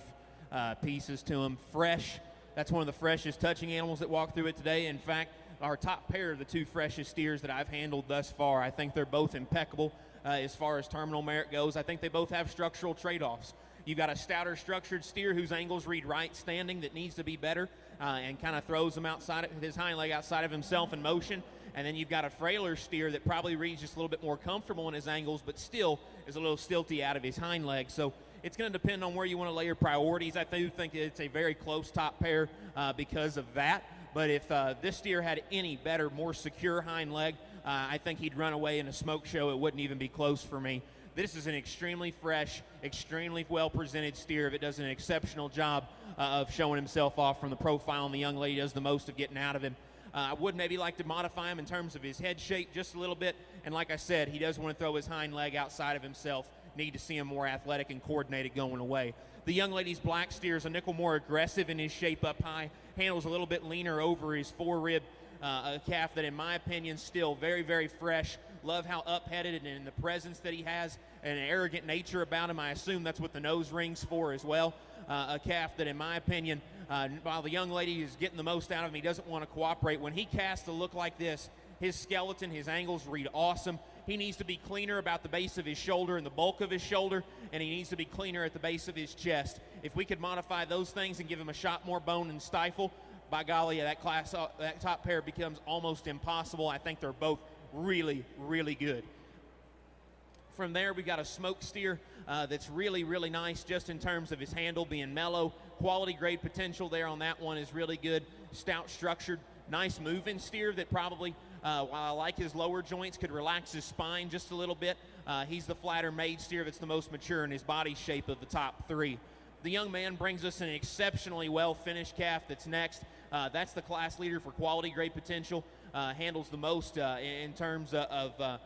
pieces to him. Fresh. That's one of the freshest touching animals that walked through it today. In fact, our top pair of the two freshest steers that I've handled thus far. I think they're both impeccable as far as terminal merit goes. I think they both have structural trade-offs. You've got a stouter structured steer whose angles read right standing that needs to be better and kind of throws him outside of his hind leg outside of himself in motion. And then you've got a frailer steer that probably reads just a little bit more comfortable in his angles, but still is a little stilty out of his hind leg. So it's going to depend on where you want to lay your priorities. I do think it's a very close top pair because of that. But if this steer had any better, more secure hind leg, I think he'd run away in a smoke show. It wouldn't even be close for me. This is an extremely fresh, extremely well-presented steer that does an exceptional job of showing himself off from the profile, and the young lady does the most of getting out of him. I would maybe like to modify him in terms of his head shape just a little bit, and like I said, he does want to throw his hind leg outside of himself. Need to see him more athletic and coordinated going away. The young lady's black steer is a nickel more aggressive in his shape up high, handles a little bit leaner over his forerib, a calf that in my opinion still very, very fresh. Love how up-headed and in the presence that he has and an arrogant nature about him. I assume that's what the nose ring's for as well. A calf that in my opinion, while the young lady is getting the most out of him, he doesn't want to cooperate. When he casts a look like this, his skeleton, his angles read awesome. He needs to be cleaner about the base of his shoulder and the bulk of his shoulder, and he needs to be cleaner at the base of his chest. If we could modify those things and give him a shot more bone and stifle, by golly, that top pair becomes almost impossible. I think they're both really, really good. From there, we got a smoke steer that's really, really nice just in terms of his handle being mellow. Quality grade potential there on that one is really good. Stout structured, nice moving steer that probably, while I like his lower joints, could relax his spine just a little bit. He's the flatter made steer that's the most mature in his body shape of the top three. The young man brings us an exceptionally well-finished calf that's next. That's the class leader for quality grade potential. Handles the most in terms of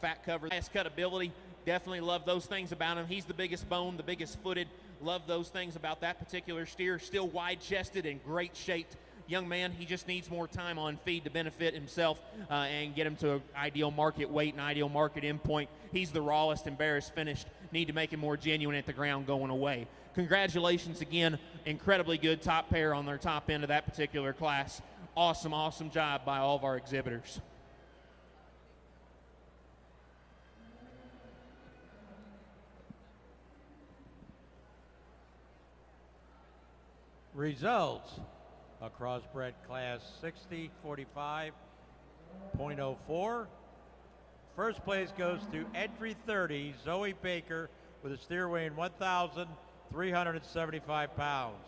fat cover. Highest cut ability. Definitely love those things about him. He's the biggest bone, the biggest footed. Love those things about that particular steer. Still wide-chested and great-shaped young man. He just needs more time on feed to benefit himself and get him to an ideal market weight and ideal market endpoint. He's the rawest and barest finished. Need to make him more genuine at the ground going away. Congratulations again. Incredibly good top pair on their top end of that particular class. Awesome, awesome job by all of our exhibitors. Results. A crossbred class 60-45.04. First place goes to entry 30, Zoe Baker, with a steer weighing 1,375 pounds.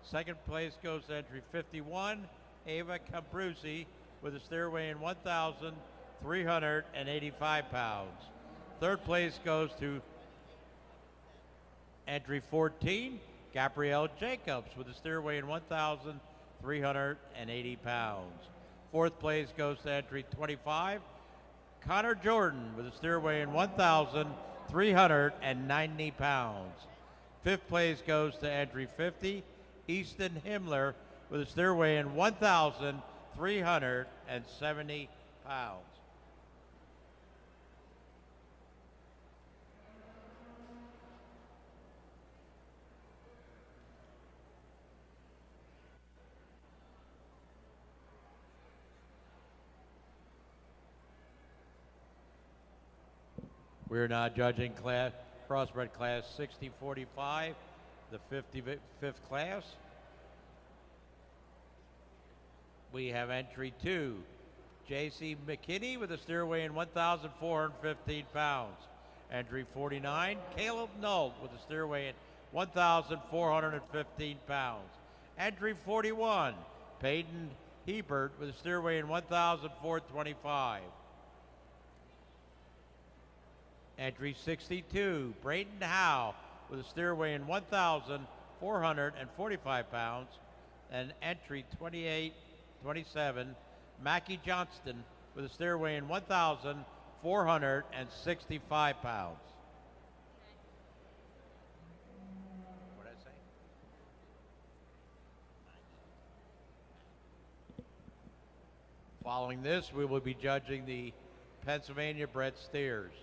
Second place goes to entry 51, Ava Cambruzzi, with a steer weighing 1,385 pounds. Third place goes to entry 14, Gabrielle Jacobs, with a steer weighing 1,380 pounds. Fourth place goes to entry 25, Connor Jordan, with a steer weighing 1,390 pounds. Fifth place goes to entry 50, Easton Himmler, with a steer weighing 1,370 pounds. We are now judging crossbred class 60-45, the 55th class. We have entry 2, J.C. McKinney, with a steer weighing 1,415 pounds. Entry 49, Caleb Null, with a steer weighing 1,415 pounds. Entry 41, Peyton Hebert, with a steer weighing 1,425. Entry 62, Braden Howe, with a steer weighing 1,445 pounds. And entry 27, Mackie Johnston, with a steer weighing 1,465 pounds. What did I say? Following this, we will be judging the Pennsylvania bred steers.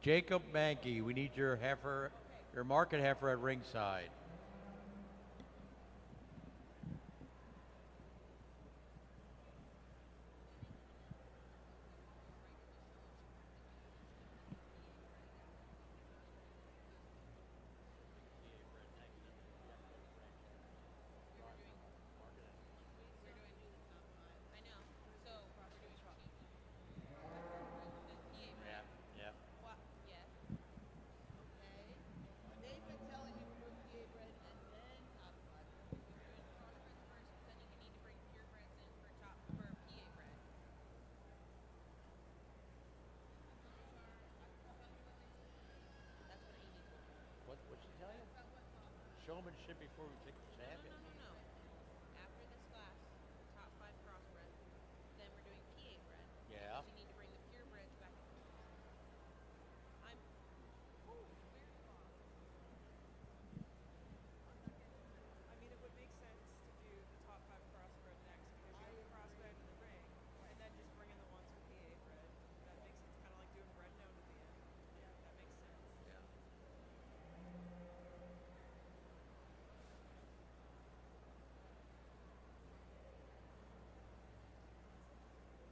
Jacob Mankey. We need your heifer, your market heifer at ringside. What'd she tell you? Showmanship before we take the champion. No. After this class, top 5 crossbred, then we're doing PA bred. Yeah. So you need to bring the purebreds back. I'm. Oh, very long. I mean, it would make sense to do the top 5 crossbred next because you have the crossbred in the ring, and then just bring in the ones with PA bred. That makes sense. Kind of like doing bred known at the end. Yeah, that makes sense. Yeah.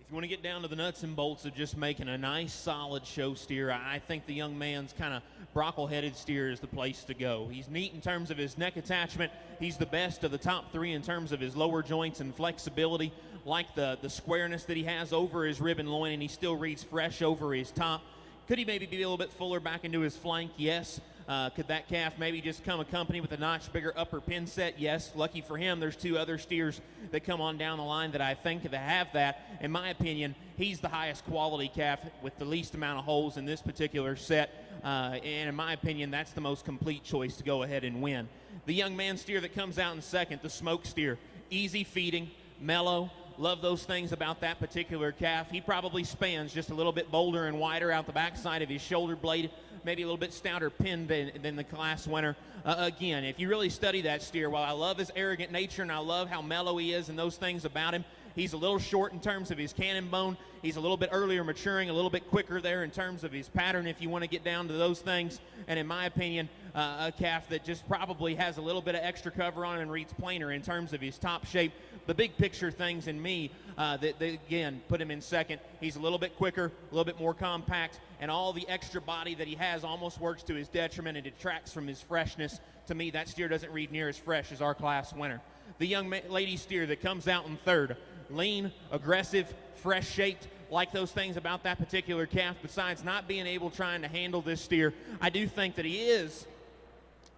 If you want to get down to the nuts and bolts of just making a nice solid show steer, I think the young man's kind of brockle-headed steer is the place to go. He's neat in terms of his neck attachment. He's the best of the top 3 in terms of his lower joints and flexibility, like the squareness that he has over his rib and loin, and he still reads fresh over his top. Could he maybe be a little bit fuller back into his flank? Yes. Could that calf maybe just come accompanied with a notch bigger upper pin set? Yes. Lucky for him, there's 2 other steers that come on down the line that I think that have that. In my opinion, he's the highest quality calf with the least amount of holes in this particular set. And in my opinion, that's the most complete choice to go ahead and win. The young man steer that comes out in second, the smoke steer. Easy feeding, mellow. Love those things about that particular calf. He probably spans just a little bit bolder and wider out the backside of his shoulder blade, maybe a little bit stouter pin than the class winner. Again, if you really study that steer, while I love his arrogant nature and I love how mellow he is and those things about him, he's a little short in terms of his cannon bone. He's a little bit earlier maturing, a little bit quicker there in terms of his pattern if you want to get down to those things. And in my opinion, a calf that just probably has a little bit of extra cover on and reads plainer in terms of his top shape. The big picture things in me that again put him in second. He's a little bit quicker, a little bit more compact, and all the extra body that he has almost works to his detriment and detracts from his freshness. To me, that steer doesn't read near as fresh as our class winner. The young lady steer that comes out in third, lean, aggressive, fresh shaped. Like those things about that particular calf, besides not being able trying to handle this steer, I do think that he is,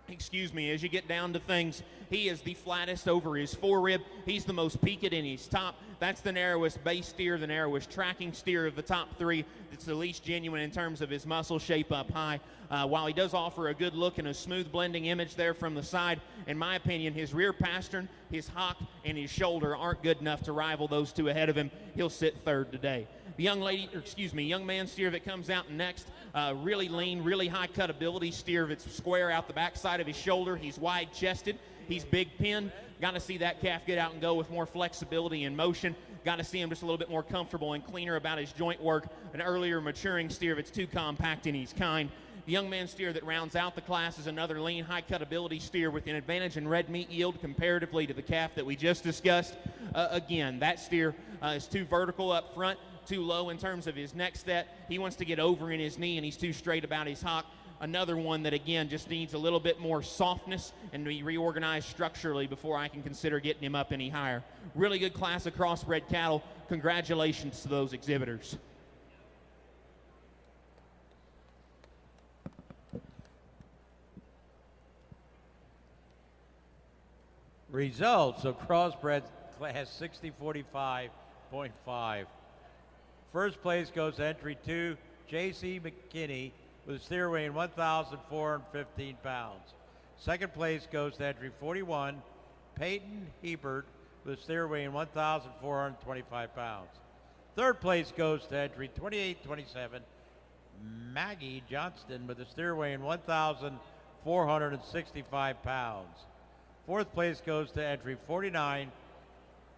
as you get down to things, he is the flattest over his forerib. He's the most peaked in his top. That's the narrowest base steer, the narrowest tracking steer of the top 3. It's the least genuine in terms of his muscle shape up high. While he does offer a good look and a smooth blending image there from the side, in my opinion, his rear pastern, his hock, and his shoulder aren't good enough to rival those 2 ahead of him. He'll sit third today. The young man steer that comes out next, really lean, really high cut ability steer that's square out the backside of his shoulder. He's wide chested. He's big pinned. Got to see that calf get out and go with more flexibility and motion. Got to see him just a little bit more comfortable and cleaner about his joint work. An earlier maturing steer that's too compact in his kind. The young man steer that rounds out the class is another lean, high cut ability steer with an advantage in red meat yield comparatively to the calf that we just discussed. Again, that steer is too vertical up front, too low in terms of his neck set. He wants to get over in his knee, and he's too straight about his hock. Another one that, again, just needs a little bit more softness and be reorganized structurally before I can consider getting him up any higher. Really good class of crossbred cattle. Congratulations to those exhibitors. Results of Crossbred class 6045.5. First place goes to entry 2, J.C. McKinney, with a steer weighing 1,415 pounds. Second place goes to entry 41, Peyton Hebert, with a steer weighing 1,425 pounds. Third place goes to entry 2827, Maggie Johnston, with a steer weighing 1,465 pounds. Fourth place goes to entry 49,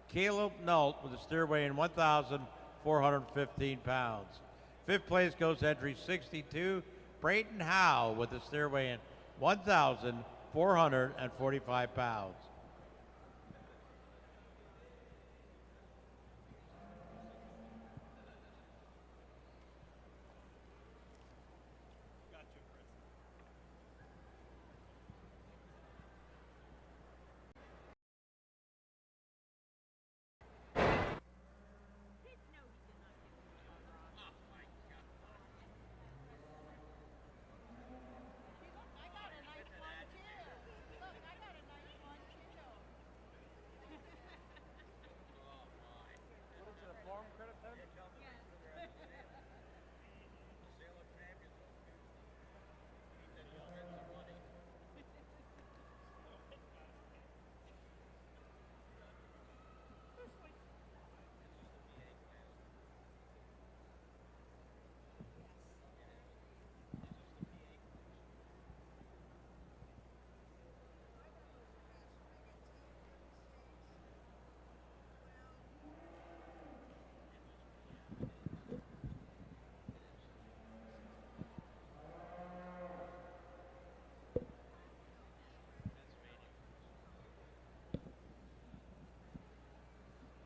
Caleb Nault, with a steer weighing 1,415 pounds. Fifth place goes to entry 62, Brayton Howe with a steer weighing 1,445 pounds.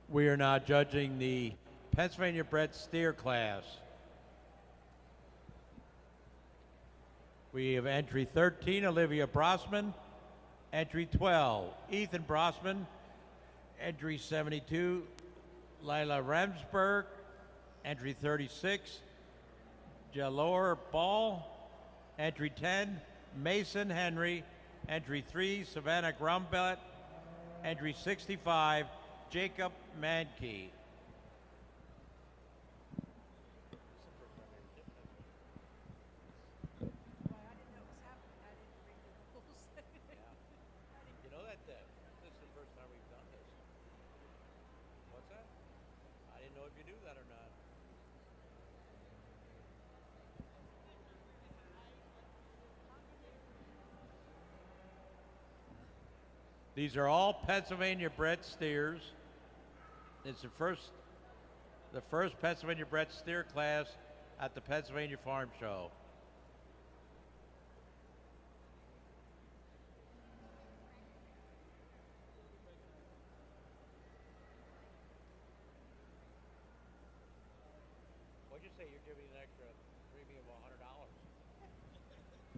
We are now judging the Pennsylvania bred steer class. We have entry 13, Olivia Brosman. Entry 12, Ethan Brosman. Entry 72, Lila Remsburg. Entry 36, Jalor Ball. Entry 10, Mason Henry. Entry 3, Savannah Grumbett. Entry 65, Jacob Mankey. You know that this is the first time we've done this. What's that? I didn't know if you knew that or not. These are all Pennsylvania bred steers. It's the first Pennsylvania bred steer class at the Pennsylvania Farm Show. What'd you say? You're giving an extra premium of $100.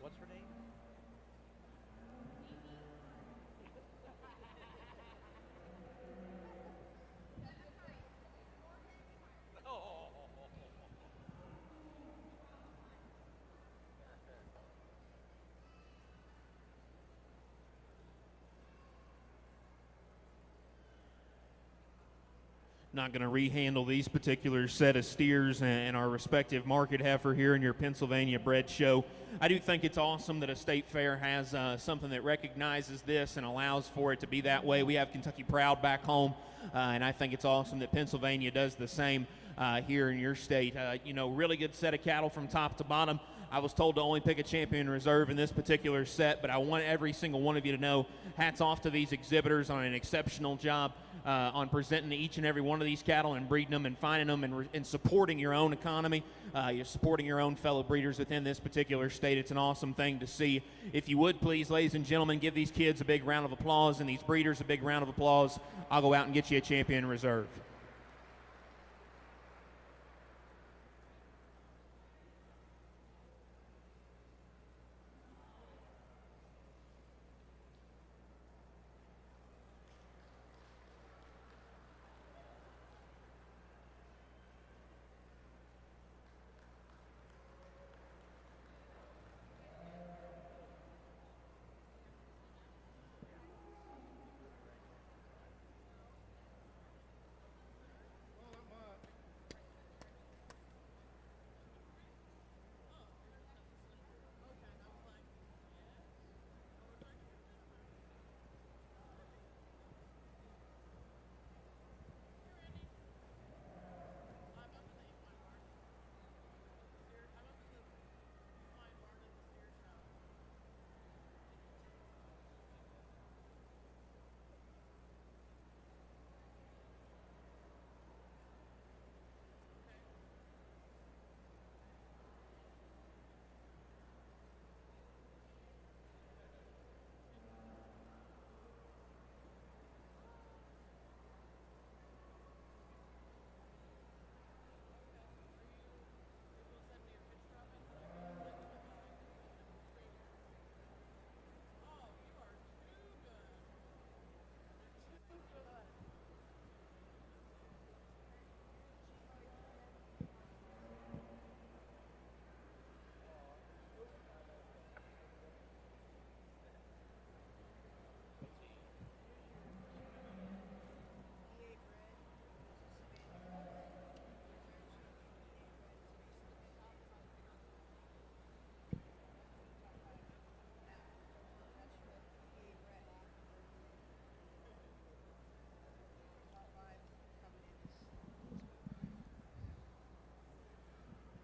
What's her name? Not going to rehandle these particular set of steers and our respective market heifer here in your Pennsylvania bred show. I do think it's awesome that a state fair has something that recognizes this and allows for it to be that way. We have Kentucky Proud back home, and I think it's awesome that Pennsylvania does the same here in your state. Really good set of cattle from top to bottom. I was told to only pick a champion reserve in this particular set, but I want every single one of you to know hats off to these exhibitors on an exceptional job on presenting each and every one of these cattle and breeding them and finding them and supporting your own economy. You're supporting your own fellow breeders within this particular state. It's an awesome thing to see. If you would, please, ladies and gentlemen, give these kids a big round of applause and these breeders a big round of applause. I'll go out and get you a champion reserve.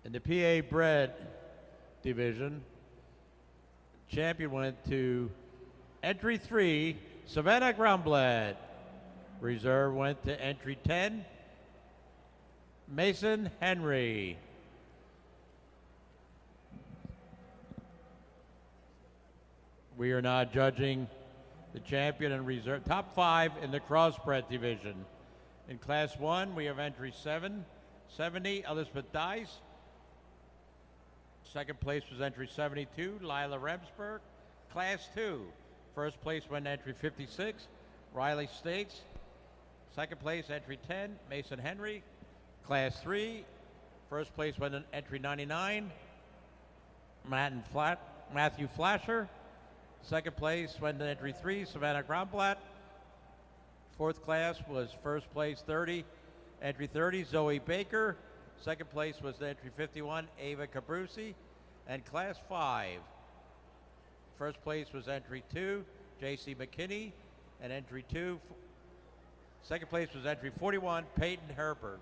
In the PA bred division, champion went to entry 3, Savannah Groundbled. Reserve went to entry 10, Mason Henry. We are now judging the champion and reserve, top 5 in the crossbred division. In class 1, we have entry 70, Elizabeth Dice. Second place was entry 72, Lila Remsburg. Class 2, first place went entry 56, Riley States. Second place, entry 10, Mason Henry. Class 3, first place went in entry 99, Matthew Flasher. Second place went in entry 3, Savannah Groundblatt. Fourth class was first place 30, entry 30, Zoe Baker. Second place was entry 51, Ava Cabrusi. And class 5, first place was entry 2, J.C. McKinney. And entry 2, second place was entry 41, Peyton Herbert.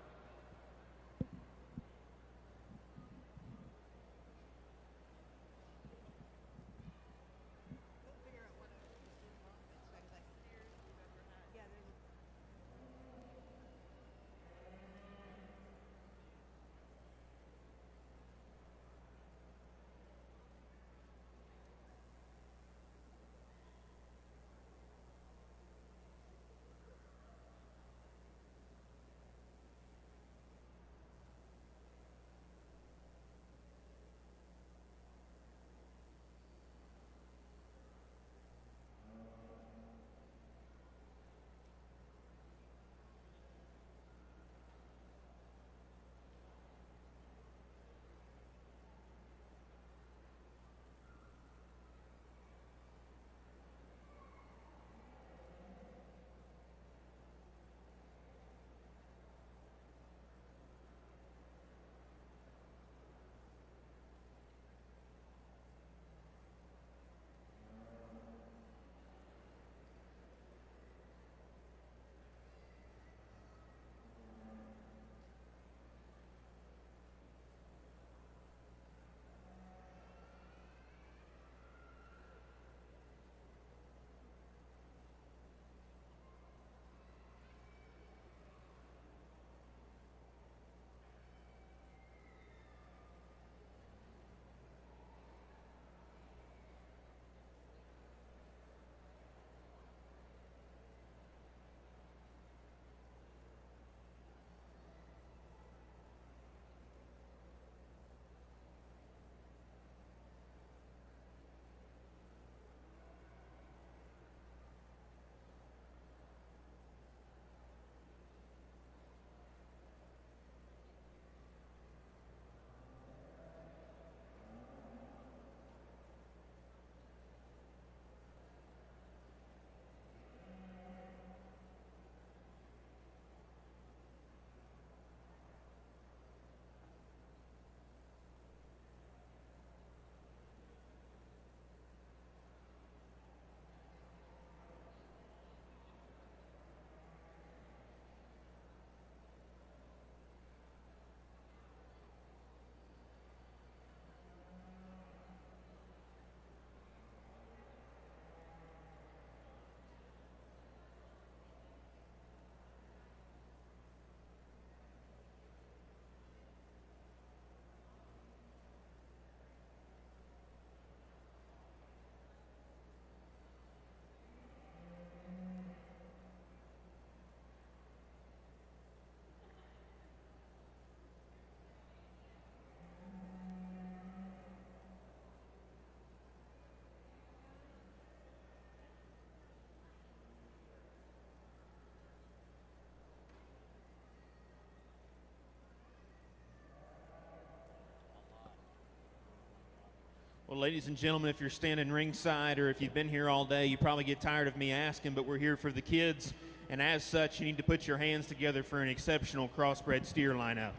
Well, ladies and gentlemen, if you're standing ringside or if you've been here all day, you probably get tired of me asking, but we're here for the kids, and as such, you need to put your hands together for an exceptional crossbred steer lineup.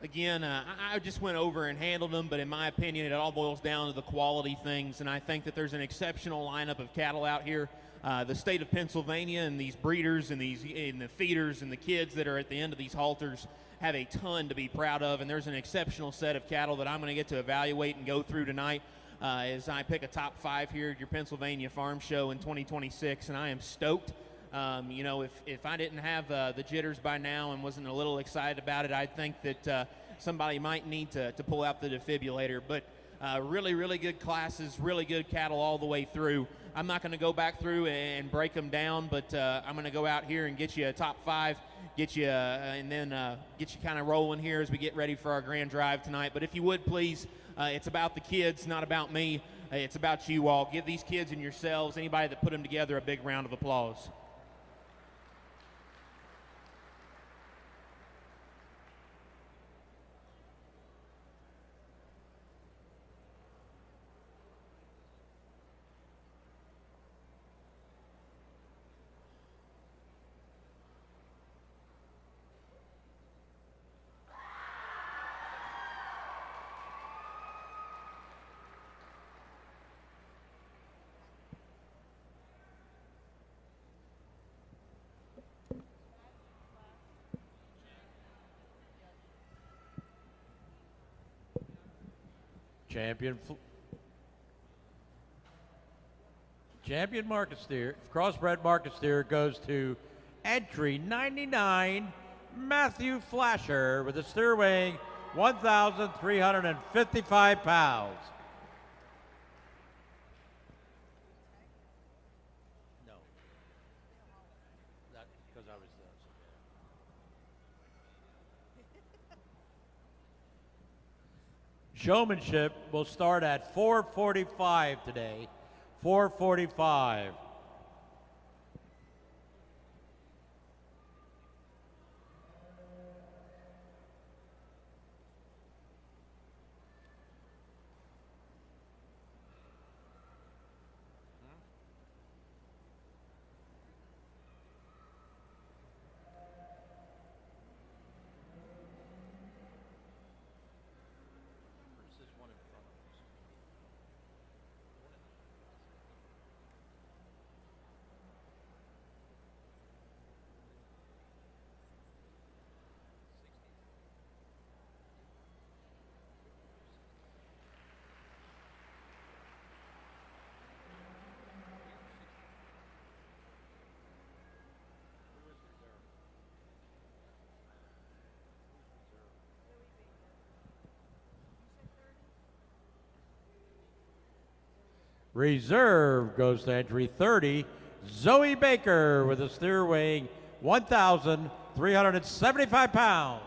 Again, I just went over and handled them, but in my opinion, it all boils down to the quality things, and I think that there's an exceptional lineup of cattle out here. The state of Pennsylvania and these breeders and the feeders and the kids that are at the end of these halters have a ton to be proud of, and there's an exceptional set of cattle that I'm going to get to evaluate and go through tonight as I pick a top 5 here at your Pennsylvania Farm Show in 2026, and I am stoked. You know, if I didn't have the jitters by now and wasn't a little excited about it, I think that somebody might need to pull out the defibrillator. But really, really good classes, really good cattle all the way through. I'm not going to go back through and break them down, but I'm going to go out here and get you a top 5, get you and then get you kind of rolling here as we get ready for our grand drive tonight. But if you would, please, it's about the kids, not about me. It's about you all. Give these kids and yourselves, anybody that put them together, a big round of applause. Champion market steer, crossbred market steer goes to entry 99, Matthew Flasher, with a steer weighing 1,355 pounds. No, not because I was Showmanship will start at 4:45 today. 4:45. Reserve goes to entry 30, Zoe Baker, with a steer weighing 1,375 pounds.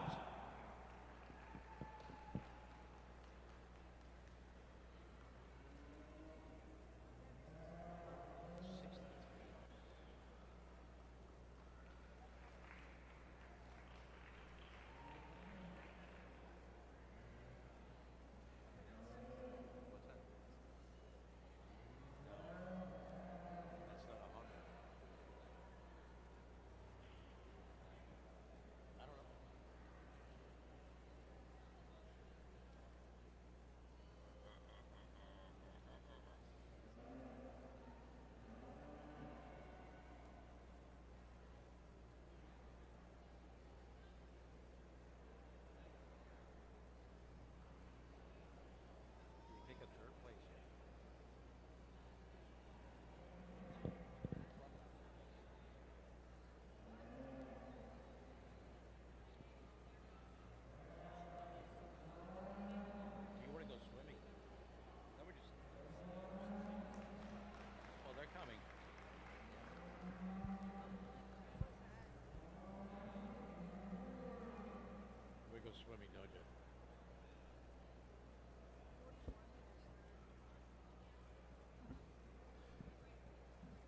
Swimming, don't you?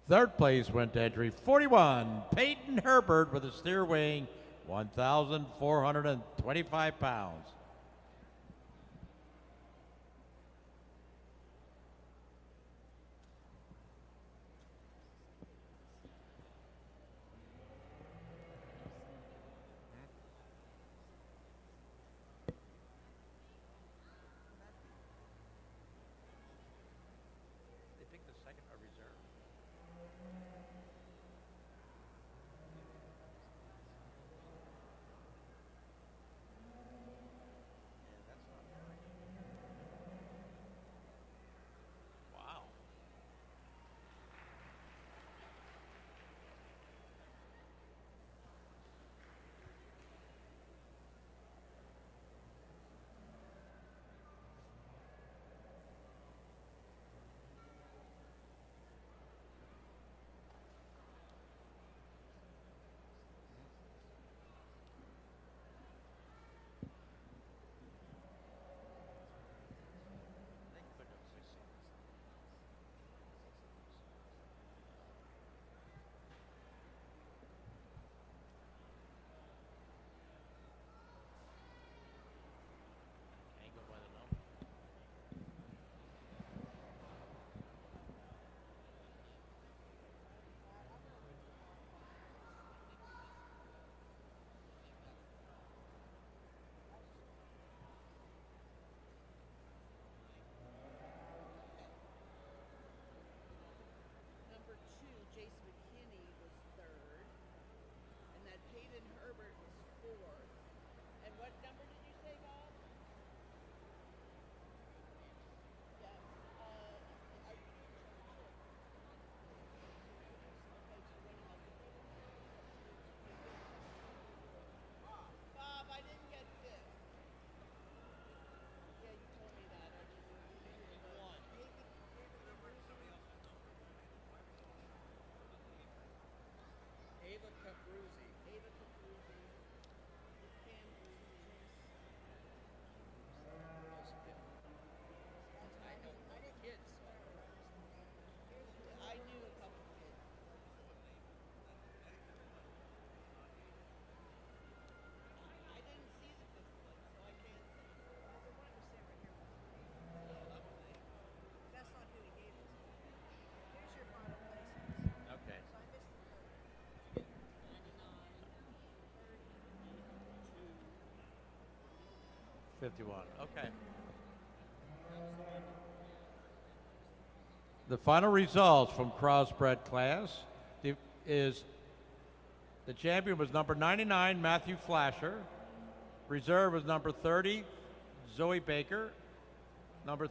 Third place went to entry 41, Peyton Herbert, with a steer weighing 1,425 pounds. 51. Okay. The final results from Crossbred class is the champion was number 99, Matthew Flasher. Reserve was number 30, Zoe Baker. Number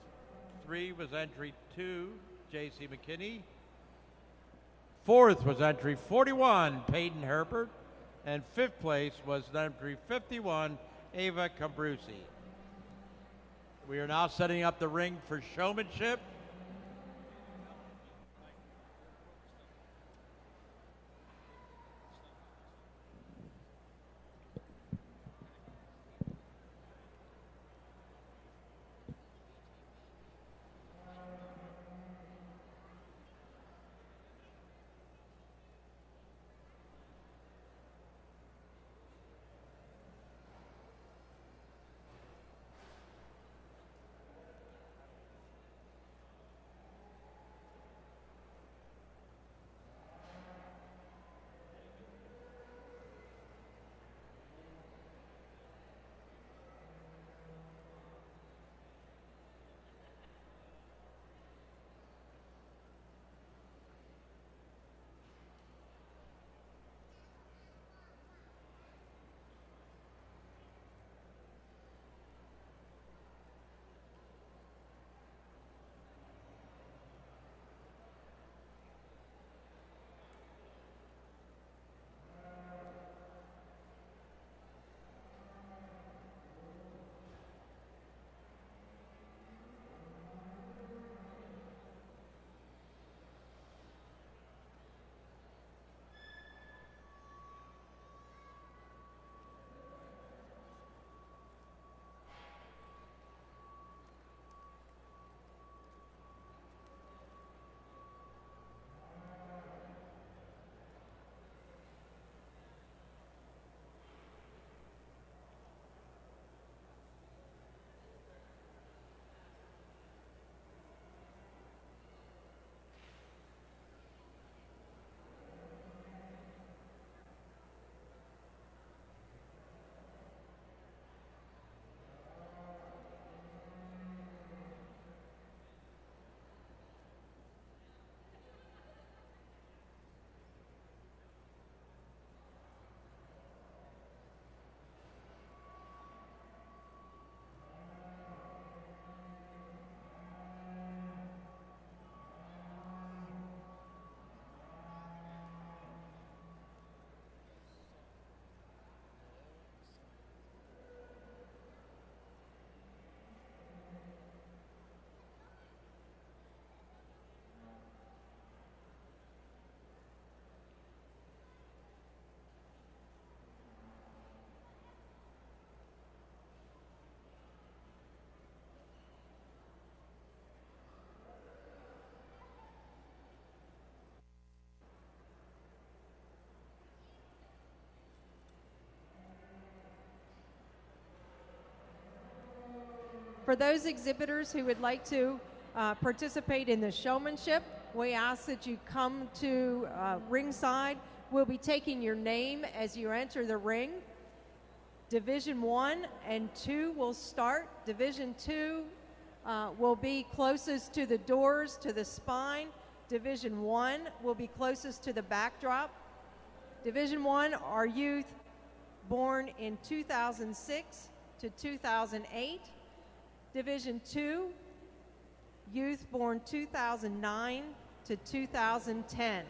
3 was entry 2, J.C. McKinney. 4th was entry 41, Peyton Herbert. And 5th place was entry 51, Ava Cambrusi. We are now setting up the ring for showmanship. For those exhibitors who would like to participate in the showmanship, we ask that you come to ringside. We'll be taking your name as you enter the ring. Division 1 and 2 will start. Division 2 will be closest to the doors, to the spine. Division 1 will be closest to the backdrop. Division 1 are youth born in 2006 to 2008. Division 2, youth born 2009 to 2010.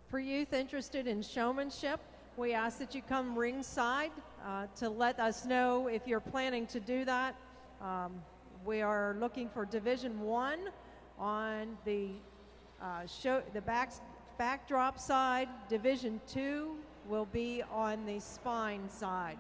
For youth interested in showmanship, we ask that you come ringside to let us know if you're planning to do that. We are looking for Division 1 on the backdrop side. Division 2 will be on the spine side.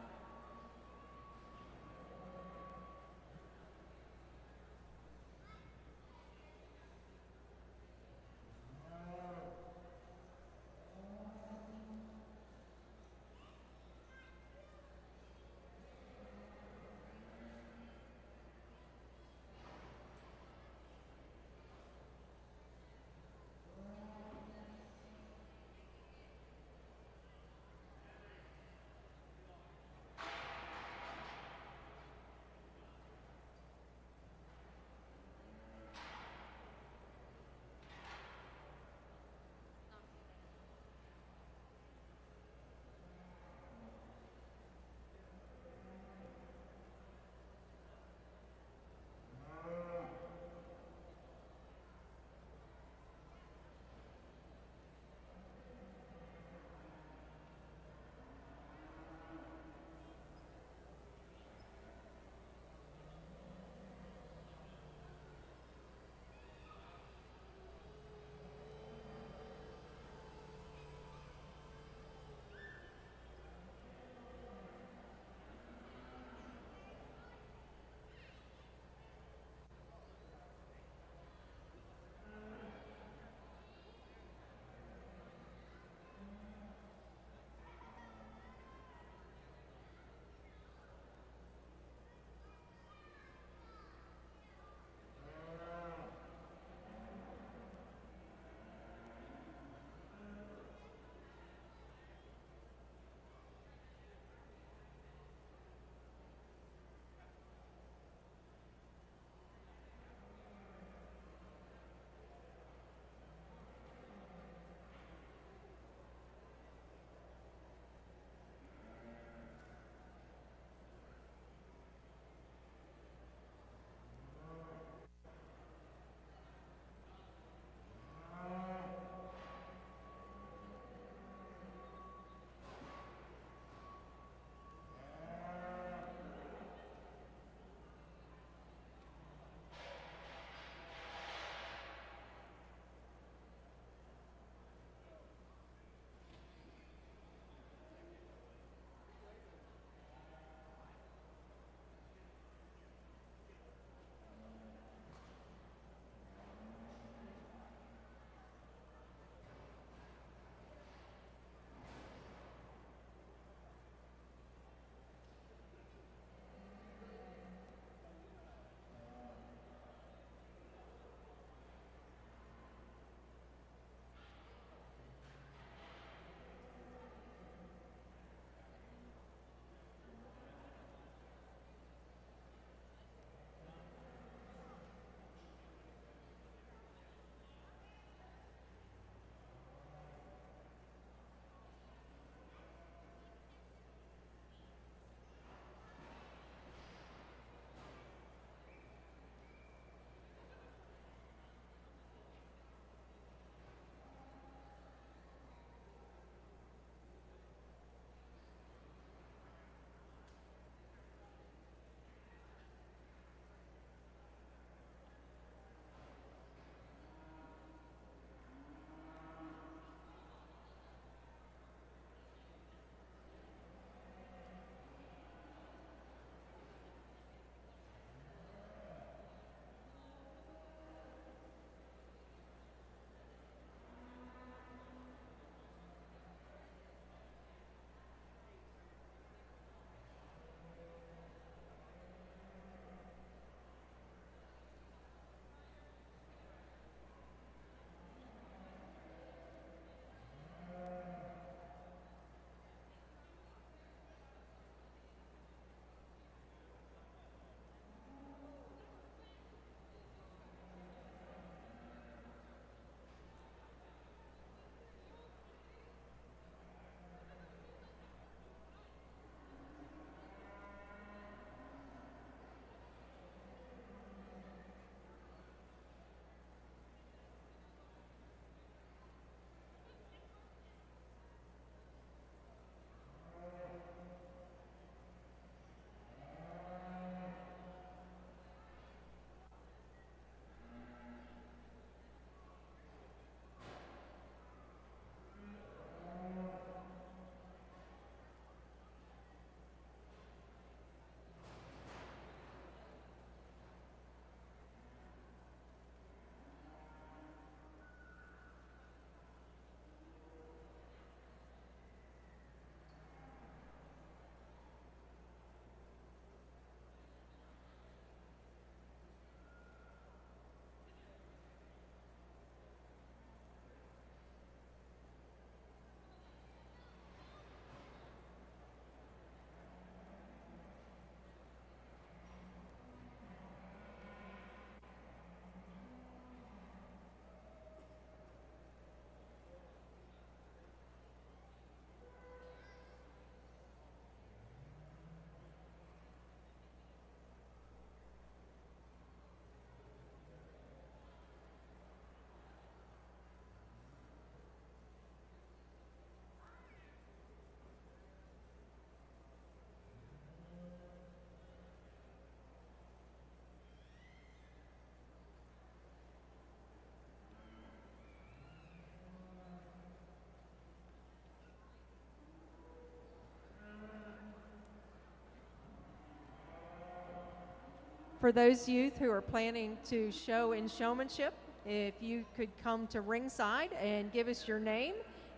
For those youth who are planning to show in showmanship, if you could come to ringside and give us your name,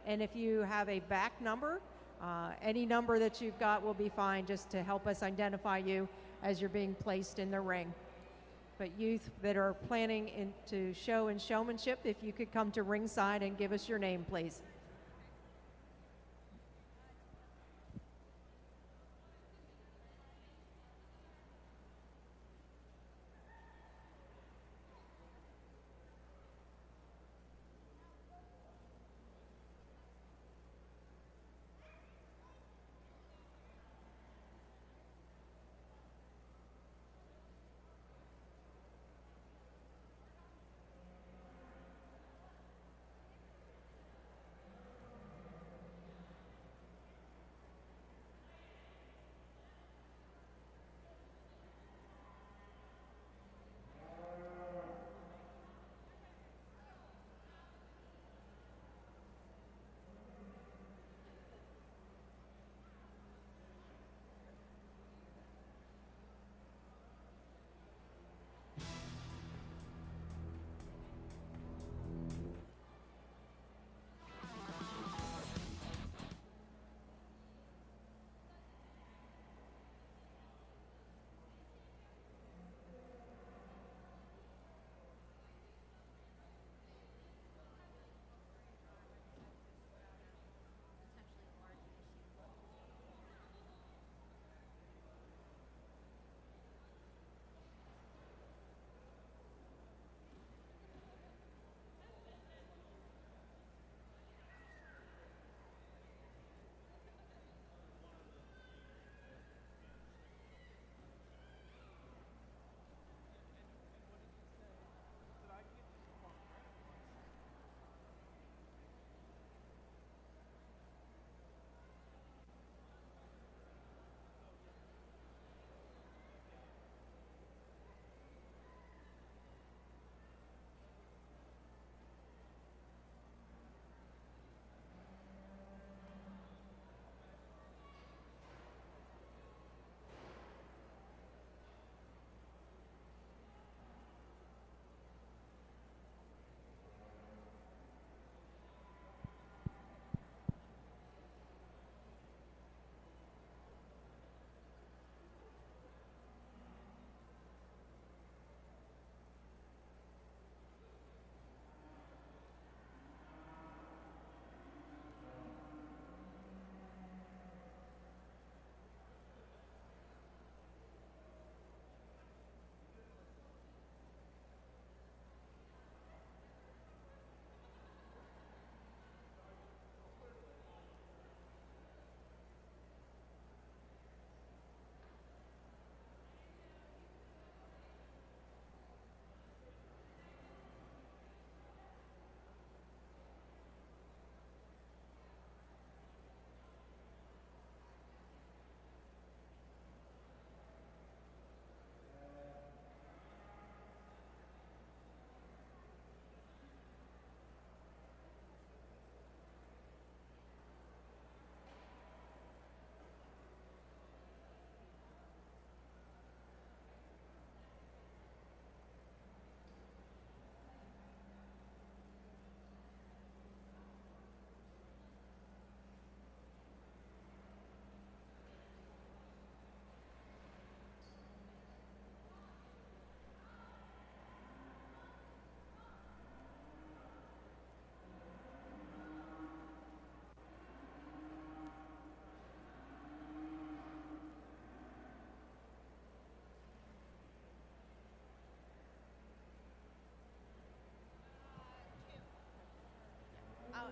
and if you have a back number, any number that you've got will be fine, just to help us identify you as you're being placed in the ring. But youth that are planning to show in showmanship, if you could come to ringside and give us your name, please.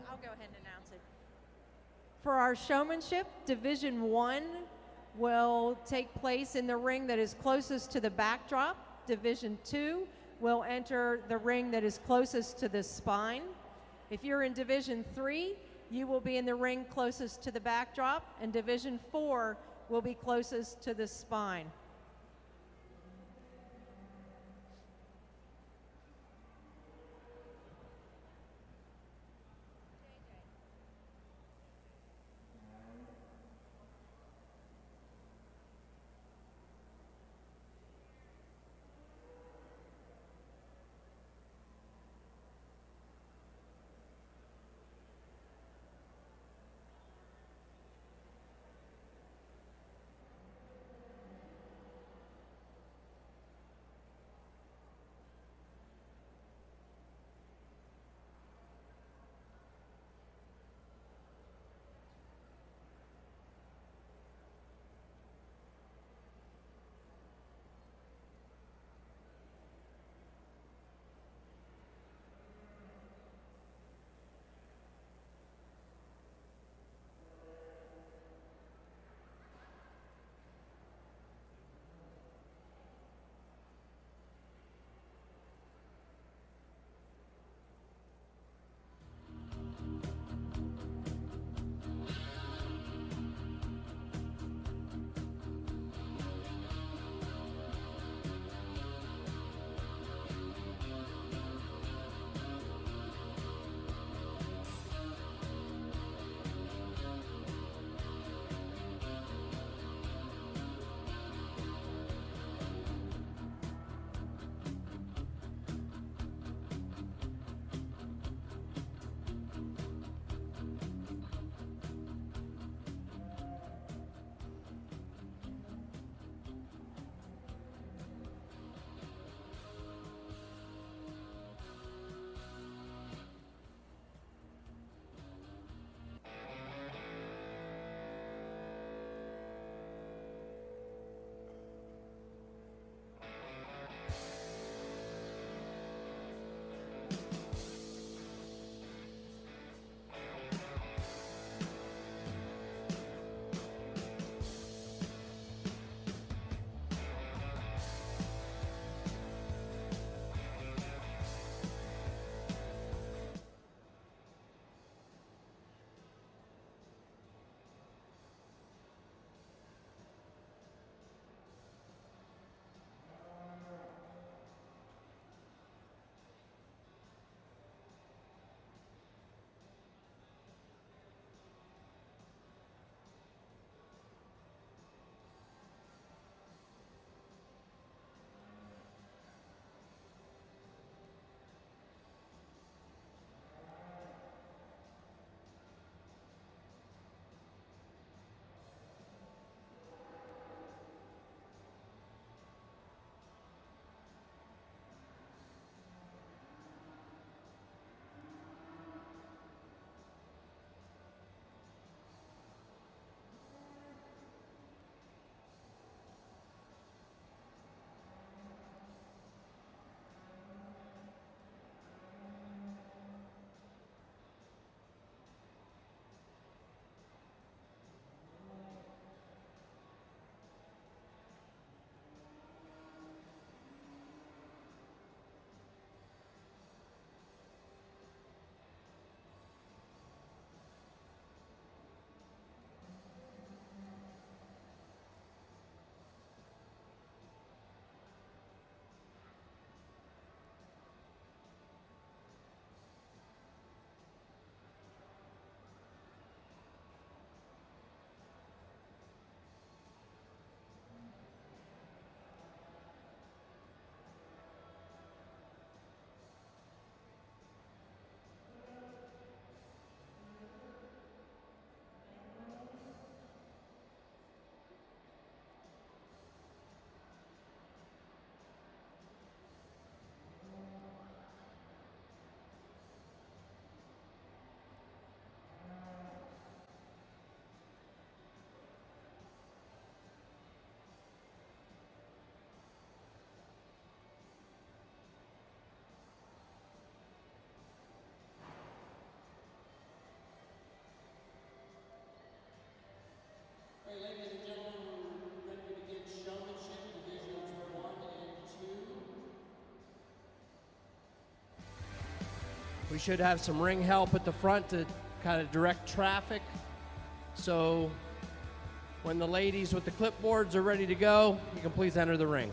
I'll go ahead and announce it. For our showmanship, Division 1 will take place in the ring that is closest to the backdrop. Division 2 will enter the ring that is closest to the spine. If you're in Division 3, you will be in the ring closest to the backdrop, and Division 4 will be closest to the spine. We should have some ring help at the front to kind of direct traffic. So when the ladies with the clipboards are ready to go, you can please enter the ring.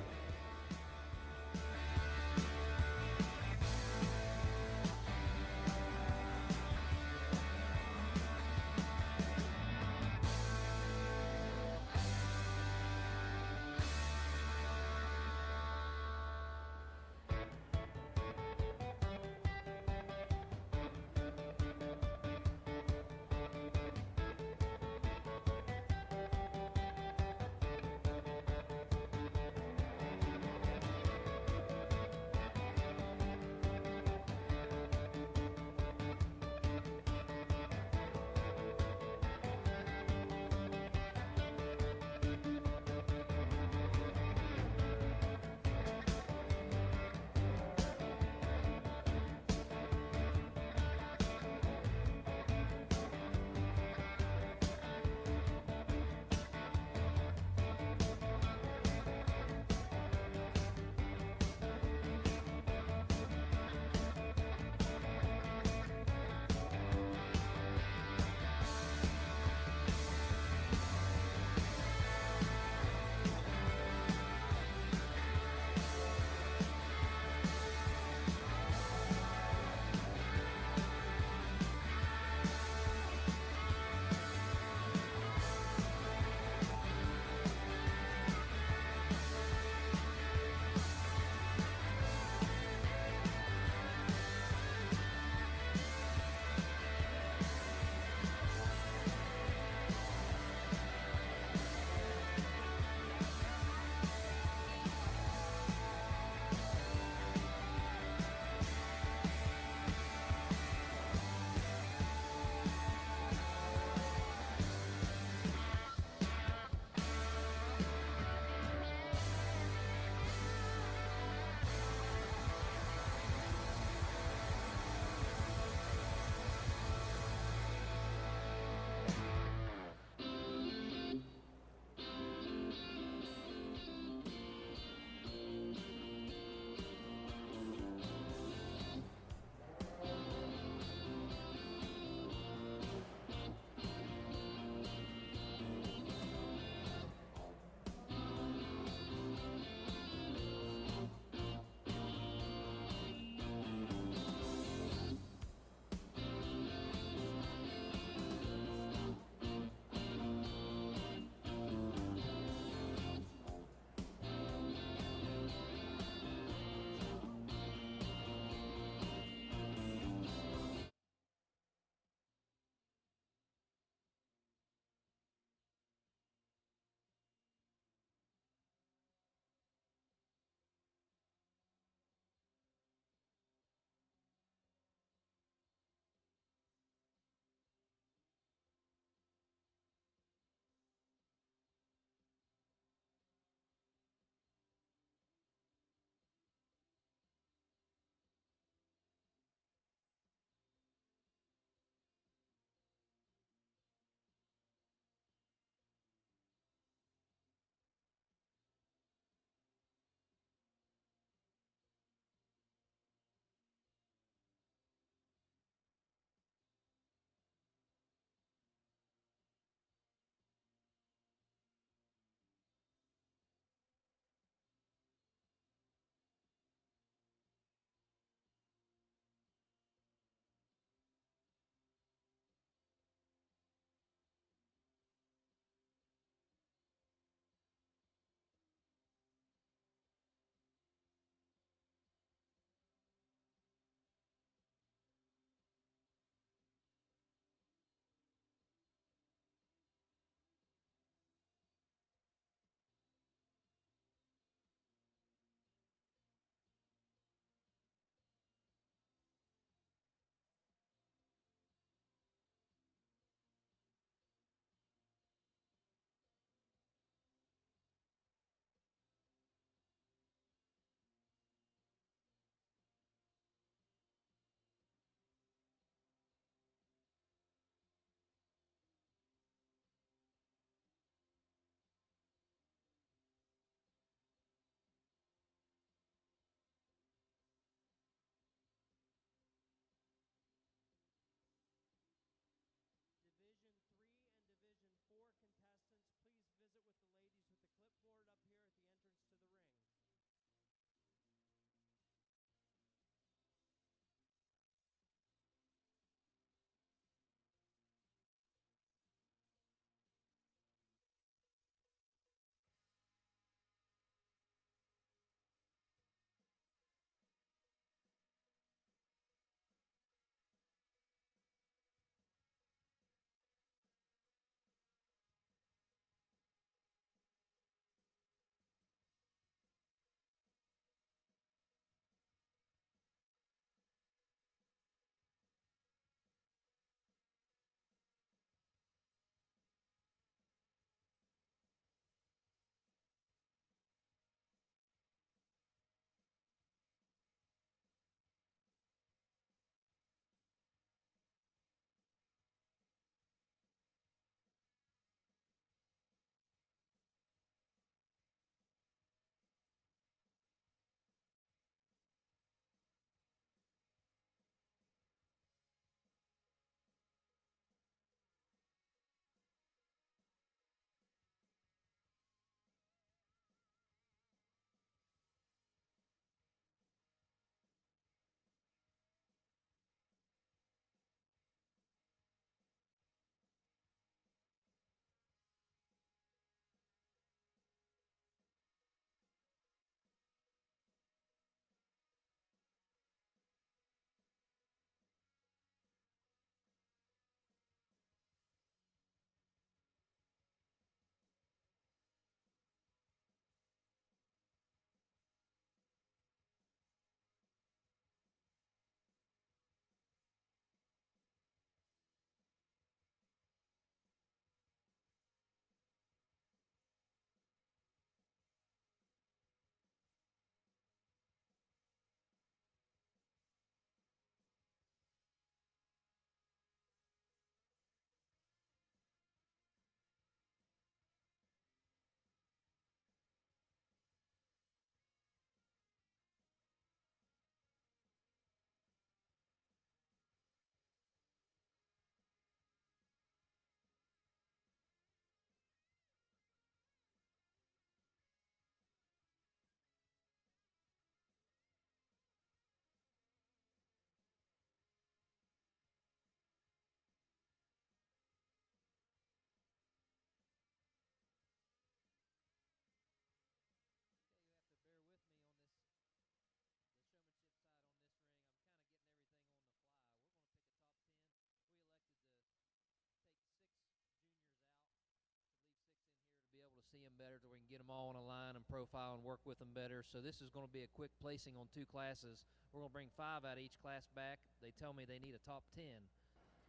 see them better, so we can get them all on a line and profile and work with them better. So this is going to be a quick placing on 2 classes. We're going to bring 5 out of each class back. They tell me they need a top 10.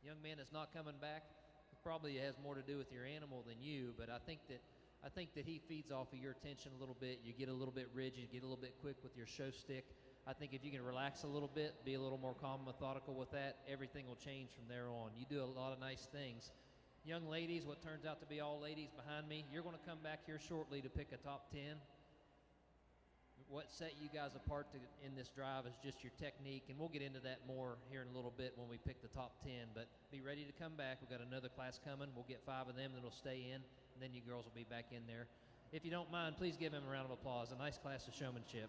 Young man that's not coming back, it probably has more to do with your animal than you, but I think that he feeds off of your attention a little bit. You get a little bit rigid, get a little bit quick with your show stick. I think if you can relax a little bit, be a little more calm and methodical with that, everything will change from there on. You do a lot of nice things. Young ladies, what turns out to be all ladies behind me, you're going to come back here shortly to pick a top 10. What set you guys apart in this drive is just your technique, and we'll get into that more here in a little bit when we pick the top 10. But be ready to come back. We've got another class coming. We'll get 5 of them that'll stay in, and then you girls will be back in there. If you don't mind, please give him a round of applause. A nice class of showmanship.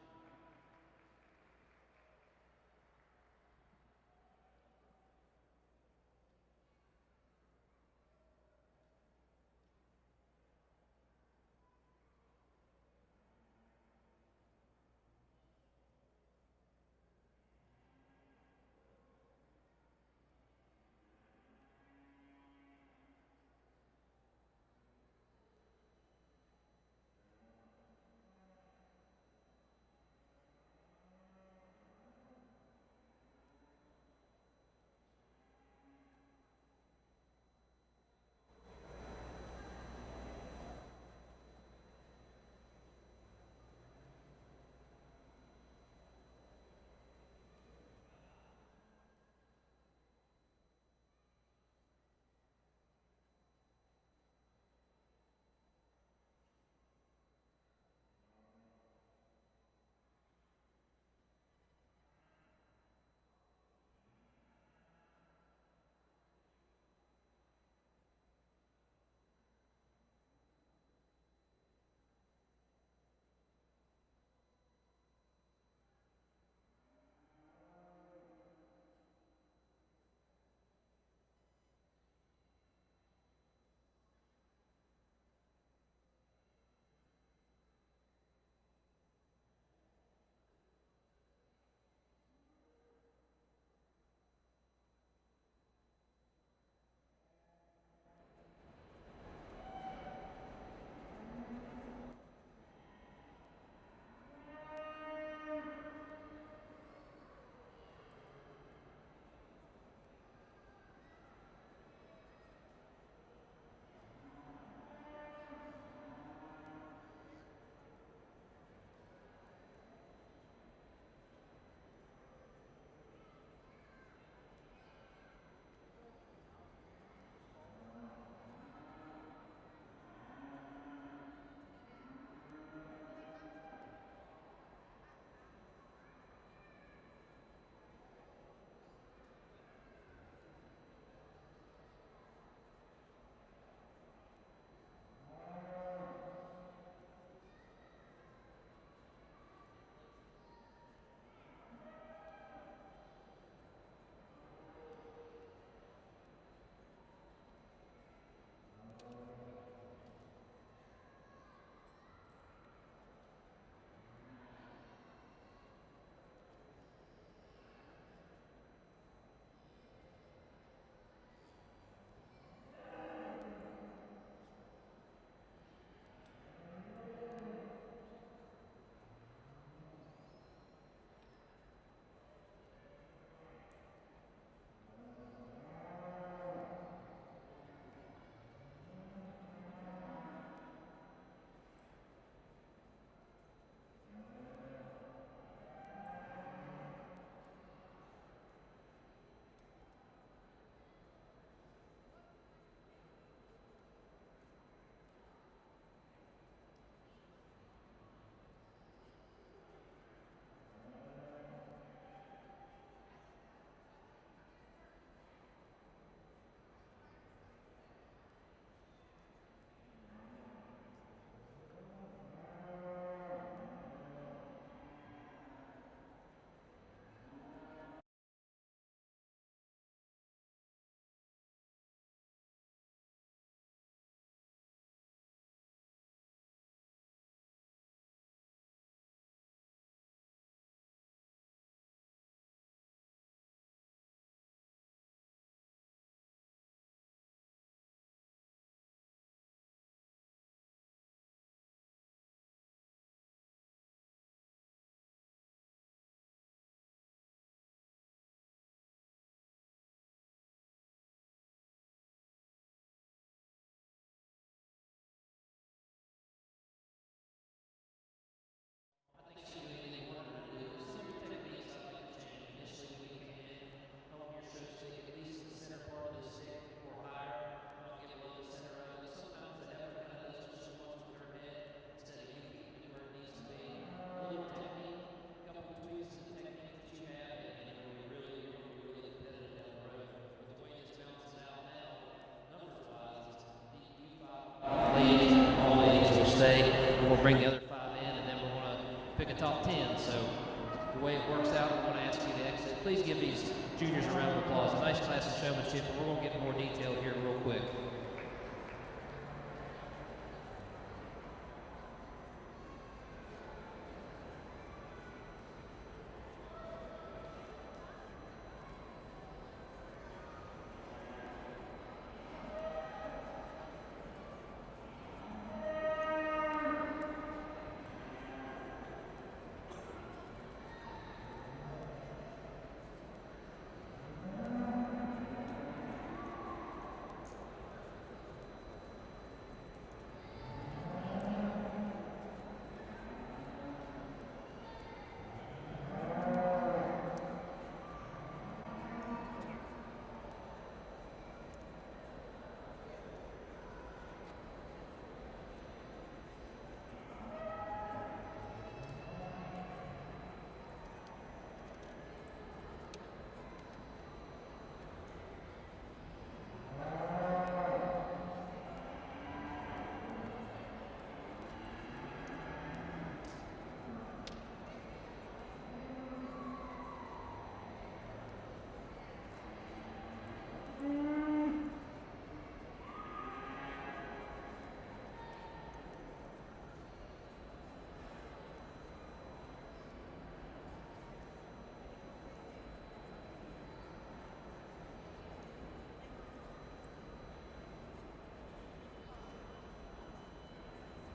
way it works out, we want to ask you to exit. Please give these juniors a round of applause. A nice class of showmanship, and we're going to get more detail here real quick.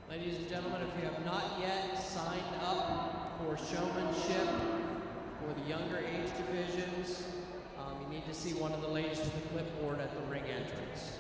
Ladies and gentlemen, if you have not yet signed up for showmanship for the younger age divisions, you need to see one of the ladies with the clipboard at the ring entrance.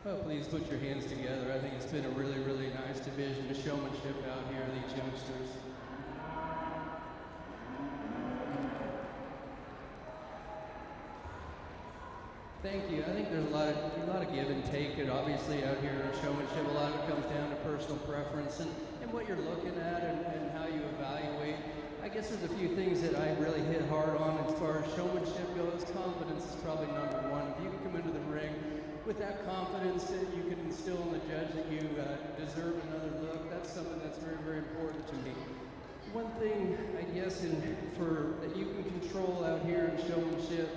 Well, please put your hands together. I think it's been a really, really nice division of showmanship out here, these youngsters. Thank you. I think there's a lot of give and take, and obviously out here in showmanship, a lot of it comes down to personal preference and what you're looking at and how you evaluate. I guess there's a few things that I really hit hard on as far as showmanship goes. Confidence is probably number one. If you can come into the ring with that confidence that you can instill in the judge that you deserve another look, that's something that's very, very important to me. One thing, I guess, that you can control out here in showmanship,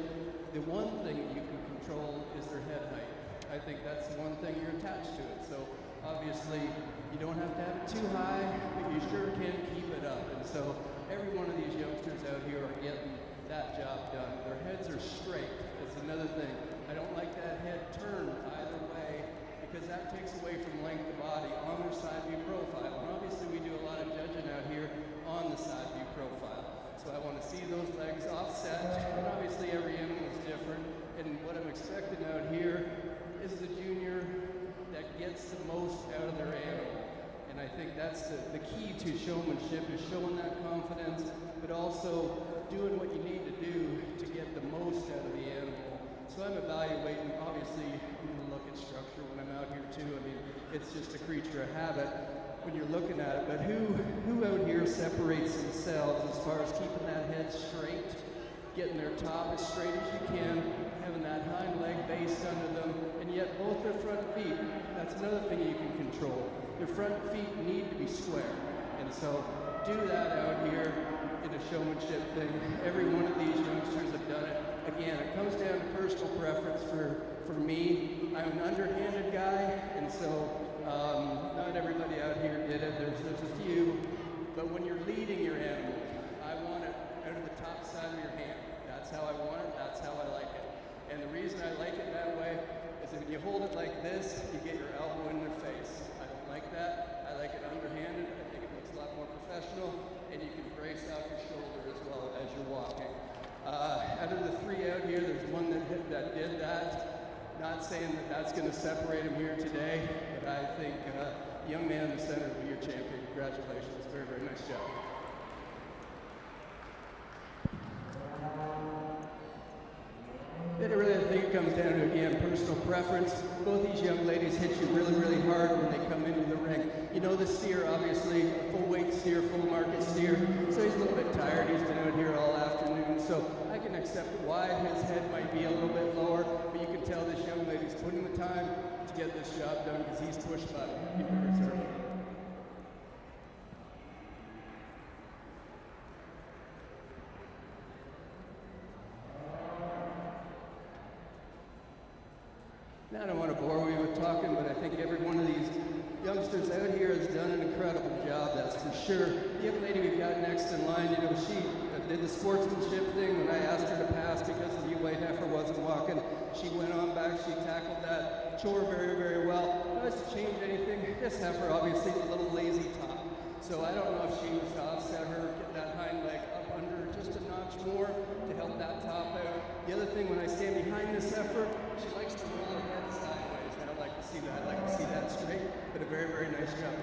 the one thing that you can control is their head height. I think that's the one thing you're attached to it. So obviously, you don't have to have it too high, but you sure can keep it up. And so every one of these youngsters out here are getting that job done. Their heads are straight. That's another thing. I don't like that head turn either way because that takes away from length of body on their side view profile. And obviously we do a lot of judging out here on the side view profile. So I want to see those legs offset, and obviously every animal is different. And what I'm expecting out here is the junior that gets the most out of their animal. And I think that's the key to showmanship, is showing that confidence, but also doing what you need to do to get It's just a creature of habit when you're looking at it. But who out here separates themselves as far as keeping that head straight, getting their top as straight as you can, having that hind leg based under them, and yet both their front feet, that's another thing you can control. Their front feet need to be square. And so do that out here in a showmanship thing. Every one of these youngsters have done it. Again, it comes down to personal preference for me. I'm an underhanded guy, and so not everybody out here did it. There's a few, but when you're leading your animal, I want it out of the top side of your hand. That's how I want it, that's how I like it. And the reason I like it that way is if you hold it like this, you get your elbow in their face. I don't like that. I like it underhanded. I think it looks a lot more professional, and you can brace out your shoulder as well as you're walking. Out of the three out here, there's one that did that. Not saying that that's going to separate him here today, but I think the young man in the center will be your champion. Congratulations. Very, very nice job. And really, I think it comes down to, again, personal preference. Both these young ladies hit you really, really hard when they come into the ring. You know the steer, obviously, a full weight steer, full market steer, so he's a little bit tired. He's been out here all afternoon, so I can accept why his head might be a little bit lower, but you can tell this young lady's putting the time to get this job done because he's pushed by you reserve. Now, I don't want to bore you with talking, but I think every one of these youngsters out here has done an incredible job, that's for sure. The young lady we've got next in line, you know, she did the sportsmanship thing when I asked her to pass because the white heifer wasn't walking. She went on back, she tackled that chore very, very well. If I was to change anything, this heifer obviously is a little lazy top. So I don't know if she was to offset her, get that hind leg up under just a notch more to help that top out. The other thing, when I stand behind this heifer, she likes to roll her head sideways. I don't like to see that. I like to see that straight, but a very, very nice job.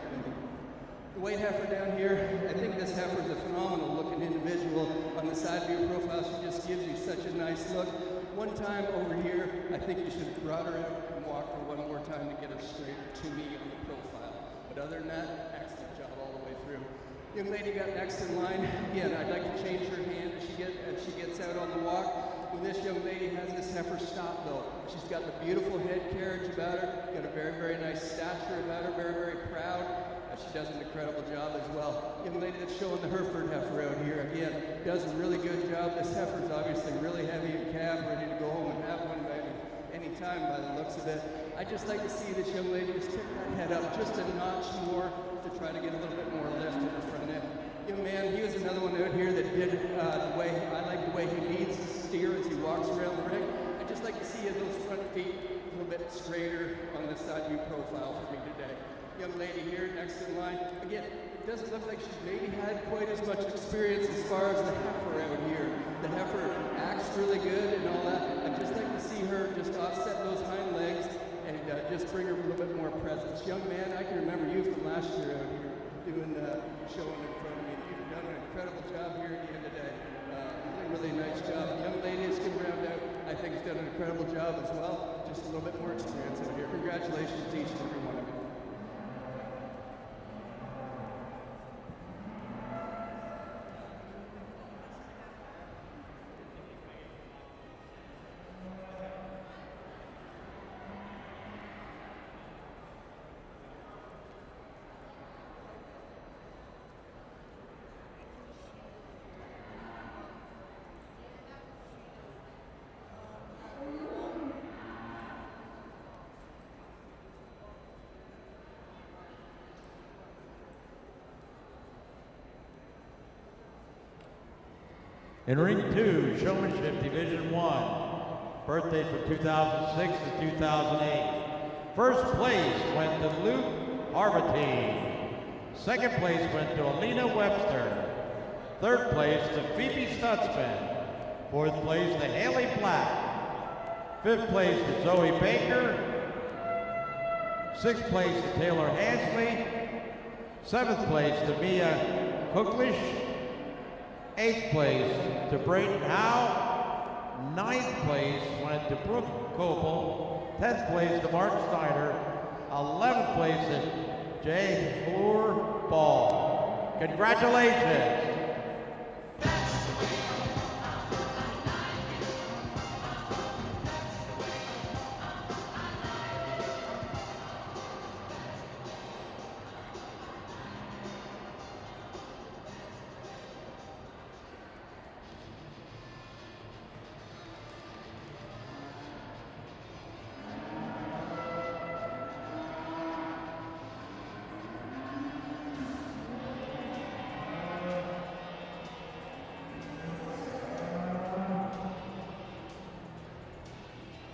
The white heifer down here, I think this heifer is a phenomenal looking individual. On the side view profile, she just gives you such a nice look. One time over here, I think you should have brought her out and walked her one more time to get her straighter to me on the profile. But other than that, excellent job all the way through. Young lady got next in line. Again, I'd like to change her hand as she gets out on the walk. When this young lady has this heifer stop though, she's got the beautiful head carriage about her, got a very, very nice stature about her, very, very proud. She does an incredible job as well. Young lady that's showing the Hereford heifer out here, again, does a really good job. This heifer's obviously really heavy in calf, ready to go home and have one maybe any time by the looks of it. I just like to see this young lady just pick that head up just a notch more to try to get a little bit more lift in the front end. Young man, he was another one out here that did the way, I like the way he leads the steer as he walks around the ring. I just like to see those front feet a little bit straighter on the side view profile for me today. Young lady here next in line. Again, it doesn't look like she's maybe had quite as much experience as far as the heifer out here. The heifer acts really good and all that. I'd just like to see her just offset those hind legs and just bring her a little bit more presence. Young man, I can remember you from last year out here doing showing in front of me. You've done an incredible job here at the end of the day. Really nice job. The young lady is going to round out. I think has done an incredible job as well. Just a little bit more experience out here. Congratulations to each and every one of you. In ring 2, Showmanship Division 1, birthday from 2006 to 2008. First place went to Luke Harvatine. Second place went to Alina Webster. Third place to Phoebe Stutzman. Fourth place to Haley Black. Fifth place to Zoe Baker. Sixth place to Taylor Hansley. Seventh place to Mia Cooklish. Eighth place to Brayden Howe. Ninth place went to Brooke Copel. 10th place to Mark Snyder. 11th place is Jay Moore Ball. Congratulations.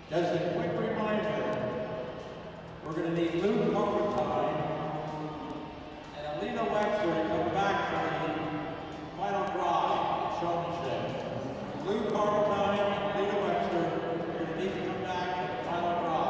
Just a quick reminder, we're going to need Luke Harventine and Alina Webster to come back for the final drive, showmanship. Luke Harventine and Alina Webster are going to need to come back for the final drive.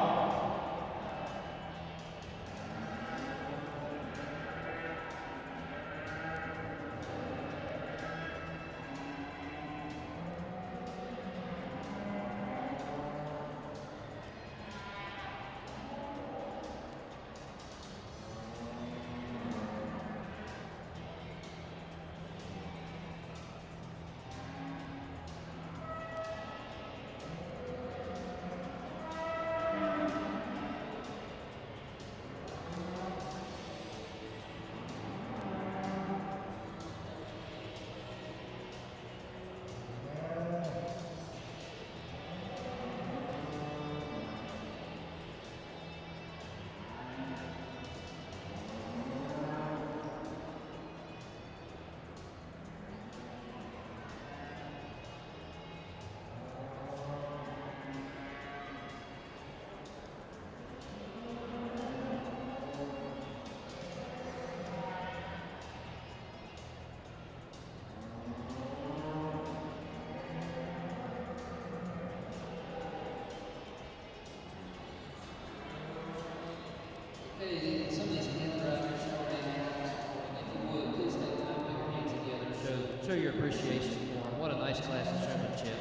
Hey, some of these hands are out here showing hands. If you would, please take time to put your hands together. Show your appreciation for them. What a nice class of showmanship.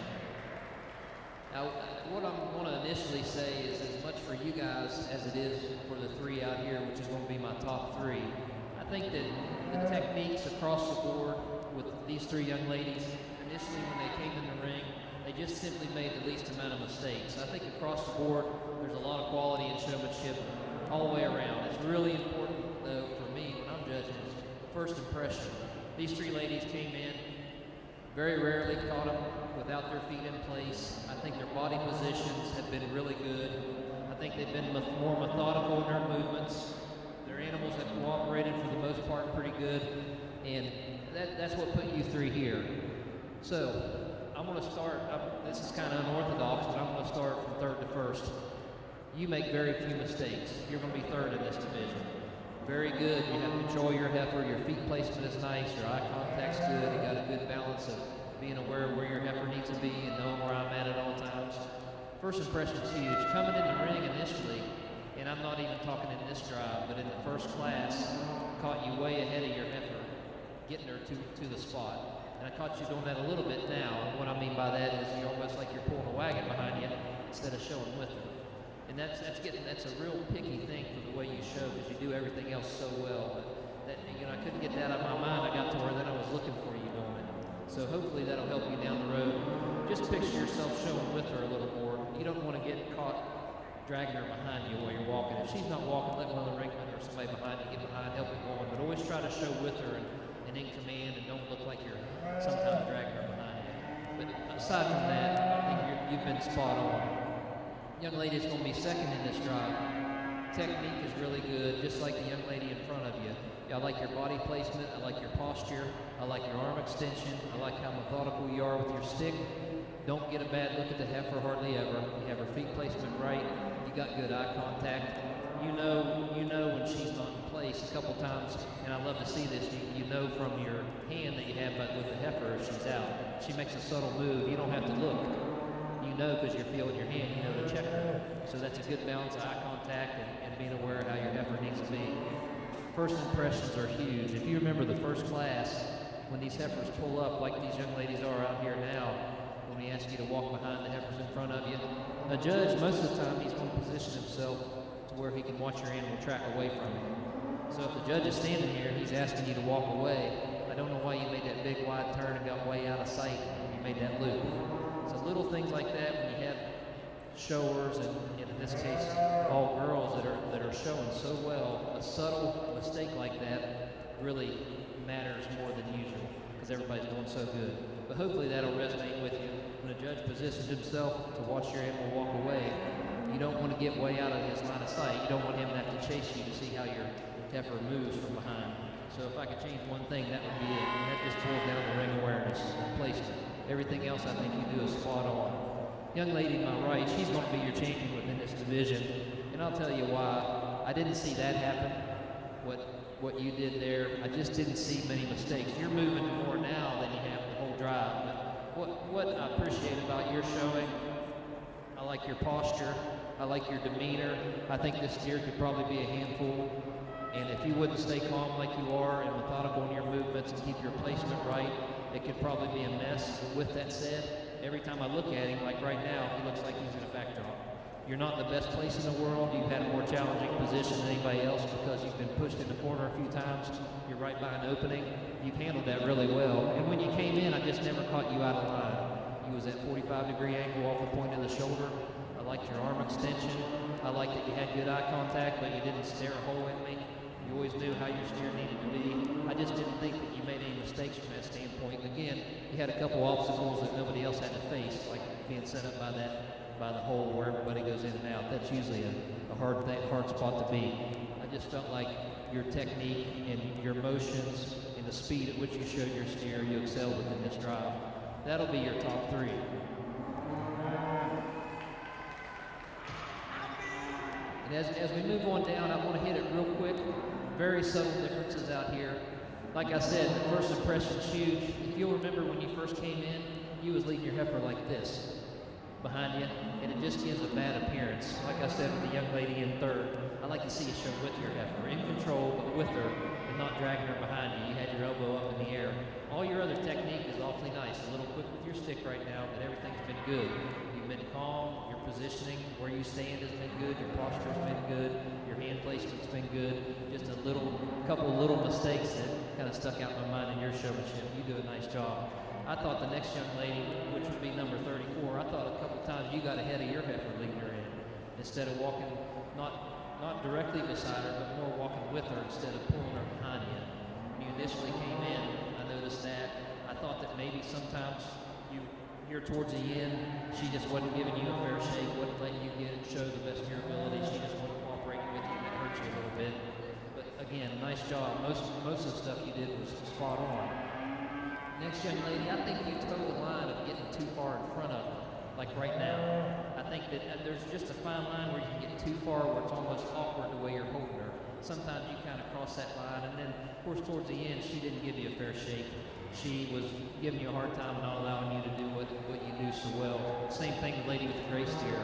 Now, what I'm going to initially say is as much for you guys as it is for the three out here, which is going to be my top three. I think that the techniques across the board with these three young ladies, initially when they came in the ring, they just simply made the least amount of mistakes. I think across the board, there's a lot of quality in showmanship all the way around. It's really important, though, for me when I'm judging is first impression. These three ladies came in, very rarely caught them without their feet in place. I think their body positions have been really good. I think they've been more methodical in their movements. Their animals have cooperated for the most part pretty good, and that's what put you three here. So I'm going to start, this is kind of unorthodox, but I'm going to start from third to first. You make very few mistakes. You're going to be third in this division. Very good. You have control of your heifer. Your feet placement is nice. Your eye contact's good. You got a good balance of being aware of where your heifer needs to be and knowing where I'm at all times. First impression's huge. Coming in the ring initially, and I'm not even talking in this drive, but in the first class, caught you way ahead of your heifer, getting her to the spot. And I caught you doing that a little bit now. What I mean by that is you're almost like you're pulling a wagon behind you instead of showing with her. And that's a real picky thing for the way you show, because you do everything else so well. But I couldn't get that out of my mind. I got to where then I was looking for you doing it. So hopefully that'll help you down the road. Just picture yourself showing with her a little more. You don't want to get caught dragging her behind you while you're walking. If she's not walking, let one of the ringmen or somebody behind you get behind, help her going. But always try to show with her and in command, and don't look like you're sometimes dragging her behind you. But aside from that, I think you've been spot on. Young lady is going to be second in this drive. Technique is really good, just like the young lady in front of you. I like your body placement. I like your posture. I like your arm extension. I like how methodical you are with your stick. Don't get a bad look at the heifer hardly ever. You have her feet placement right. You got good eye contact. You know when she's not in place a couple times, and I love to see this. You know from your hand that you have with the heifer if she's out. She makes a subtle move. You don't have to look. You know because you're feeling your hand, you know to check her. So that's a good balance of eye contact and being aware of how your heifer needs to be. First impressions are huge. If you remember the first class, when these heifers pull up like these young ladies are out here now, when we ask you to walk behind the heifers in front of you, a judge, most of the time, he's going to position himself to to where he can watch your animal track away from him. So if the judge is standing here and he's asking you to walk away, I don't know why you made that big wide turn and got way out of sight when you made that loop. So little things like that when you have showers, and in this case all girls that are showing so well, a subtle mistake like that really matters more than usual because everybody's doing so good. But hopefully that'll resonate with you. When a judge positions himself to watch your animal walk away, you don't want to get way out of his line of sight. You don't want him to have to chase you to see how your heifer moves from behind. So if I could change one thing, that would be it. And that just boils down to ring awareness and placement. Everything else I think you do is spot on. Young lady to my right, she's going to be your champion within this division. And I'll tell you why. I didn't see that happen, what you did there. I just didn't see many mistakes. You're moving more now than you have the whole drive. But what I appreciate about your showing, I like your posture. I like your demeanor. I think this steer could probably be a handful. And if you wouldn't stay calm like you are and methodical in your movements and keep your placement right, it could probably be a mess. But with that said, every time I look at him, like right now, he looks like he's in a backdrop. You're not in the best place in the world. You've had a more challenging position than anybody else because you've been pushed in the corner a few times. You're right by an opening. You've handled that really well. And when you came in, I just never caught you out of line. You was at 45-degree angle off the point of the shoulder. I liked your arm extension. I liked that you had good eye contact, but you didn't stare a hole at me. You always knew how your steer needed to be. I just didn't think that you made any mistakes from that standpoint. And again, you had a couple obstacles that nobody else had to face, like being set up by the hole where everybody goes in and out. That's usually a hard spot to be. I just felt like your technique and your motions and the speed at which you showed your steer, you excelled within this drive. That'll be your top three. And as we move on down, I want to hit it real quick. Very subtle differences out here. Like I said, the first impression's huge. If you'll remember when you first came in, you was leading your heifer like this behind you, and it just gives a bad appearance. Like I said with the young lady in third, I like to see you show with your heifer, in control, but with her, and not dragging her behind you. You had your elbow up in the air. All your other technique is awfully nice. A little quick with your stick right now, but everything's been good. You've been calm, your positioning, where you stand has been good, your posture's been good, your hand placement's been good. Just a couple of little mistakes that kind of stuck out in my mind in your showmanship. You do a nice job. I thought the next young lady, which would be number 34, I thought a couple times you got ahead of your heifer leading her in. Instead of walking, not directly beside her, but more walking with her instead of pulling her behind you. When you initially came in, I noticed that. I thought that maybe sometimes here towards the end, she just wasn't giving you a fair shake, wasn't letting you get and show the best of your ability. She just wasn't cooperating with you, and that hurt you a little bit. But again, nice job. Most of the stuff you did was spot on. Next young lady, I think you toe the line of getting too far in front of her, like right now. I think that there's just a fine line where you can get too far where it's almost awkward the way you're holding her. Sometimes you kind of cross that line, and then, of course, towards the end, she didn't give you a fair shake. She was giving you a hard time and not allowing you to do what you do so well. Same thing with lady with the gray steer.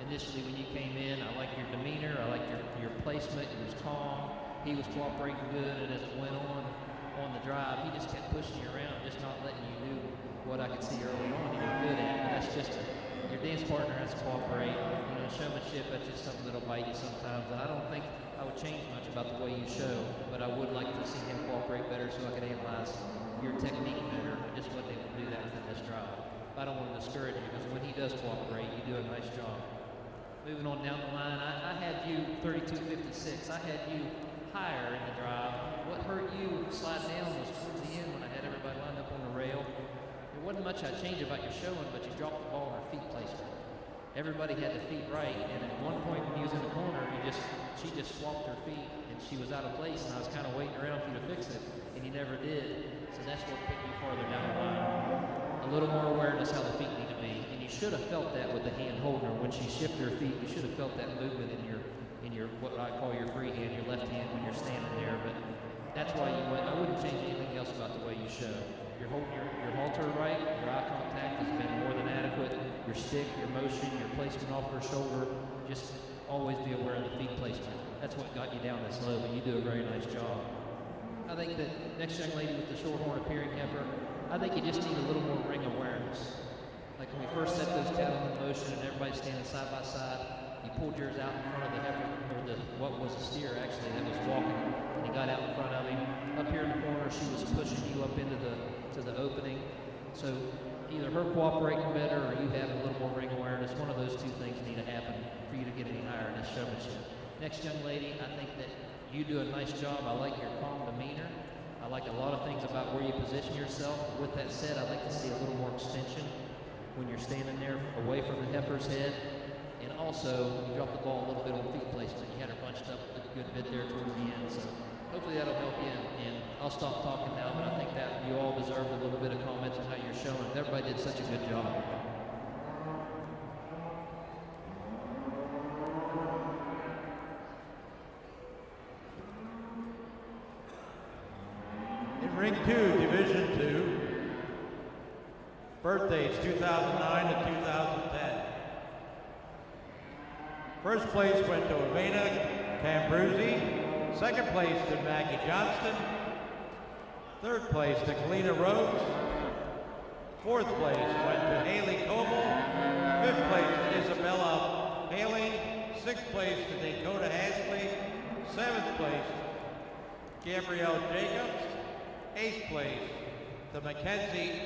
Initially, when you came in, I liked your demeanor, I liked your placement. You was calm. He was cooperating good, and as it went on the drive, he just kept pushing you around, just not letting you do what I could see early on you were good at. And that's just your dance partner has to cooperate. You know, showmanship, that's just something that'll bite you sometimes. And I don't think I would change much about the way you show, but I would like to see him cooperate better so I could analyze your technique better. I just wasn't able to do that within this drive. I don't want to discourage you because when he does cooperate, you do a nice job. Moving on down the line, I had you 32.56. I had you higher in the drive. What hurt you slide down was towards the end when I had everybody lined up on the rail. There wasn't much I'd change about your showing, but you dropped the ball on her feet placement. Everybody had the feet right, and at one point when you was in the corner, she just swapped her feet, and she was out of place, and I was kind of waiting around for you to fix it, and you never did. So that's what put you farther down the line. A little more awareness how the feet need to be, and you should have felt that with the hand holding her. When she shifted her feet, you should have felt that movement in your what I call your free hand, your left hand when you're standing there. But that's why you went. I wouldn't change anything else about the way you show. You're holding your halter right. Your eye contact has been more than adequate. Your stick, your motion, your placement off her shoulder. Just always be aware of the feet placement. That's what got you down this low, but you do a very nice job. I think that next young lady with the short horn appearing heifer, I think you just need a little more ring awareness. Like when we first set those cattle in motion and everybody's standing side by side, You pulled yours out in front of the heifer, or what was a steer actually that was walking, and you got out in front of him. Up here in the corner, she was pushing you up into the opening. So either her cooperating better or you having a little more ring awareness, one of those two things need to happen for you to get any higher in this showmanship. Next young lady, I think that you do a nice job. I like your calm demeanor. I like a lot of things about where you position yourself. But with that said, I'd like to see a little more extension when you're standing there away from the heifer's head. And also, you dropped the ball a little bit on feet placement. You had her bunched up a good bit there towards the end. So hopefully that'll help you. And I'll stop talking now, but I think that you all deserve a little bit of comments on how you're showing. Everybody did such a good job. In Ring 2, Division 2, birthdays 2009 to 2010. First place went to Avena Cambruzzi. Second place to Maggie Johnston. Third place to Kalina Rhodes. Fourth place went to Haley Coble. Fifth place to Isabella Haley. Sixth place to Dakota Hasley. Seventh place, Gabrielle Jacobs. Eighth place to Mackenzie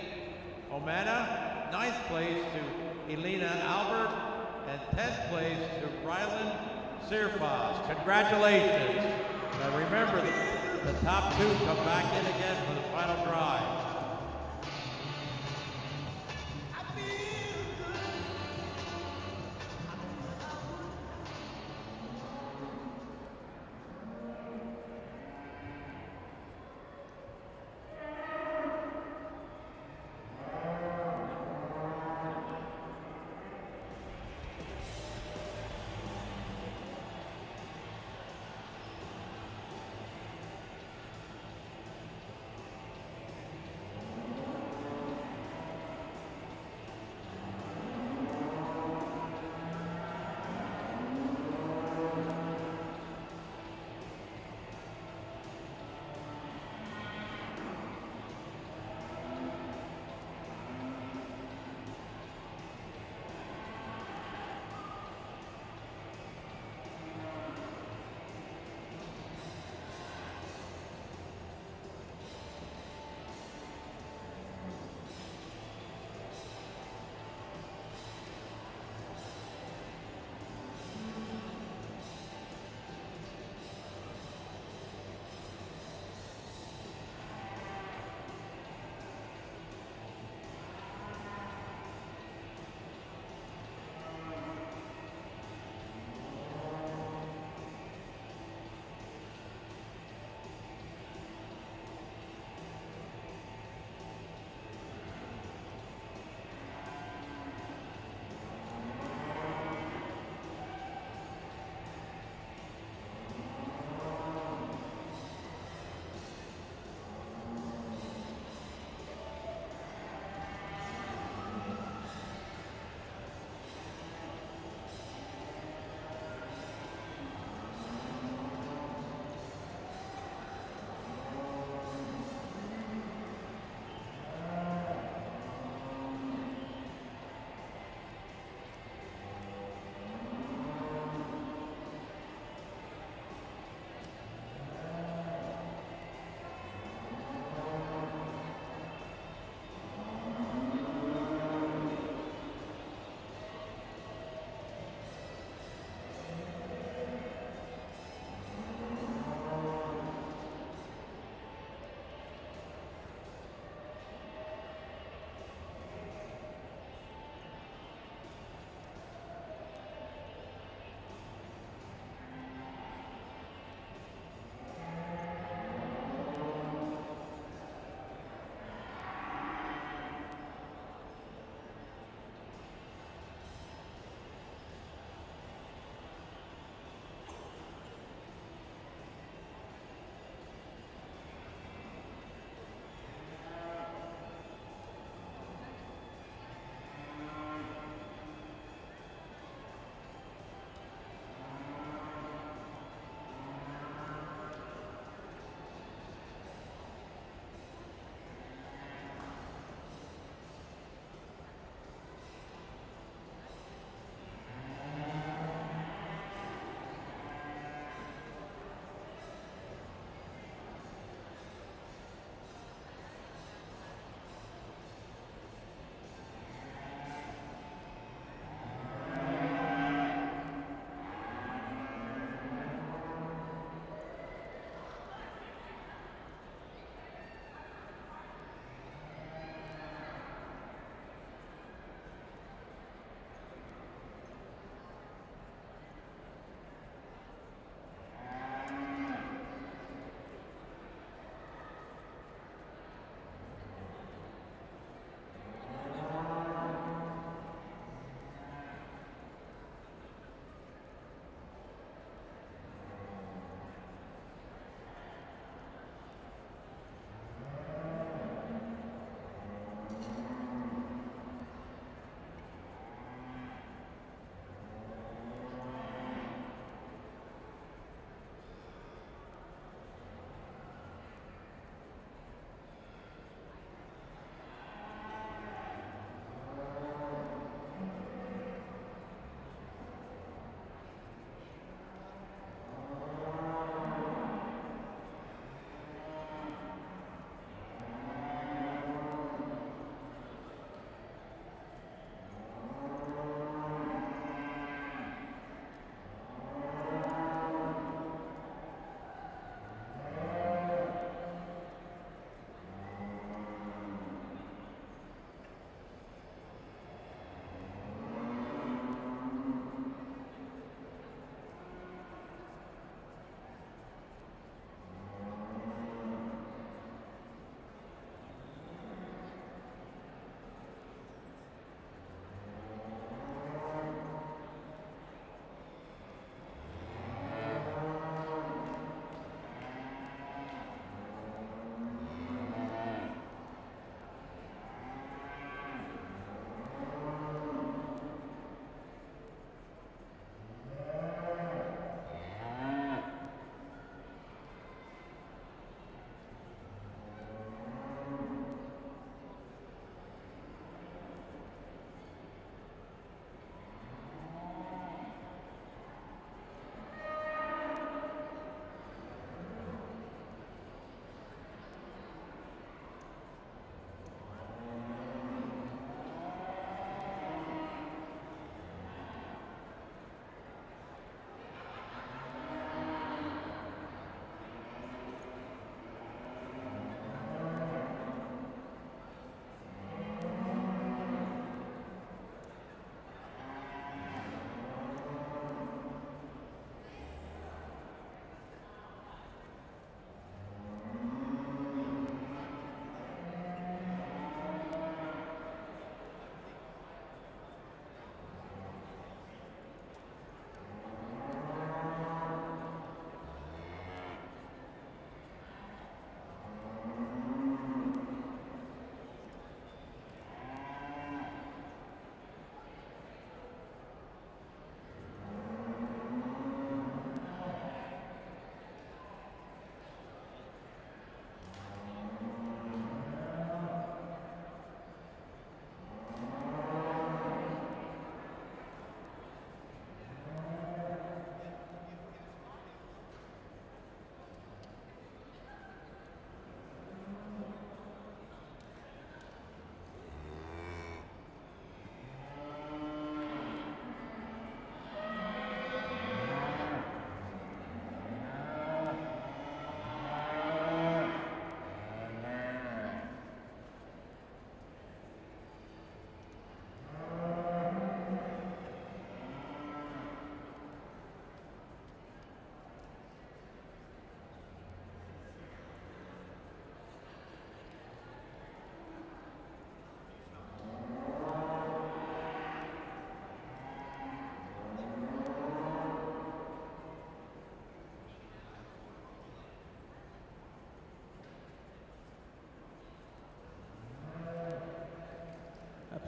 Omana. Ninth place to Elena Albert. And 10th place to Rylan Sirfas. Congratulations. Now remember, the top two come back in again for the final drive.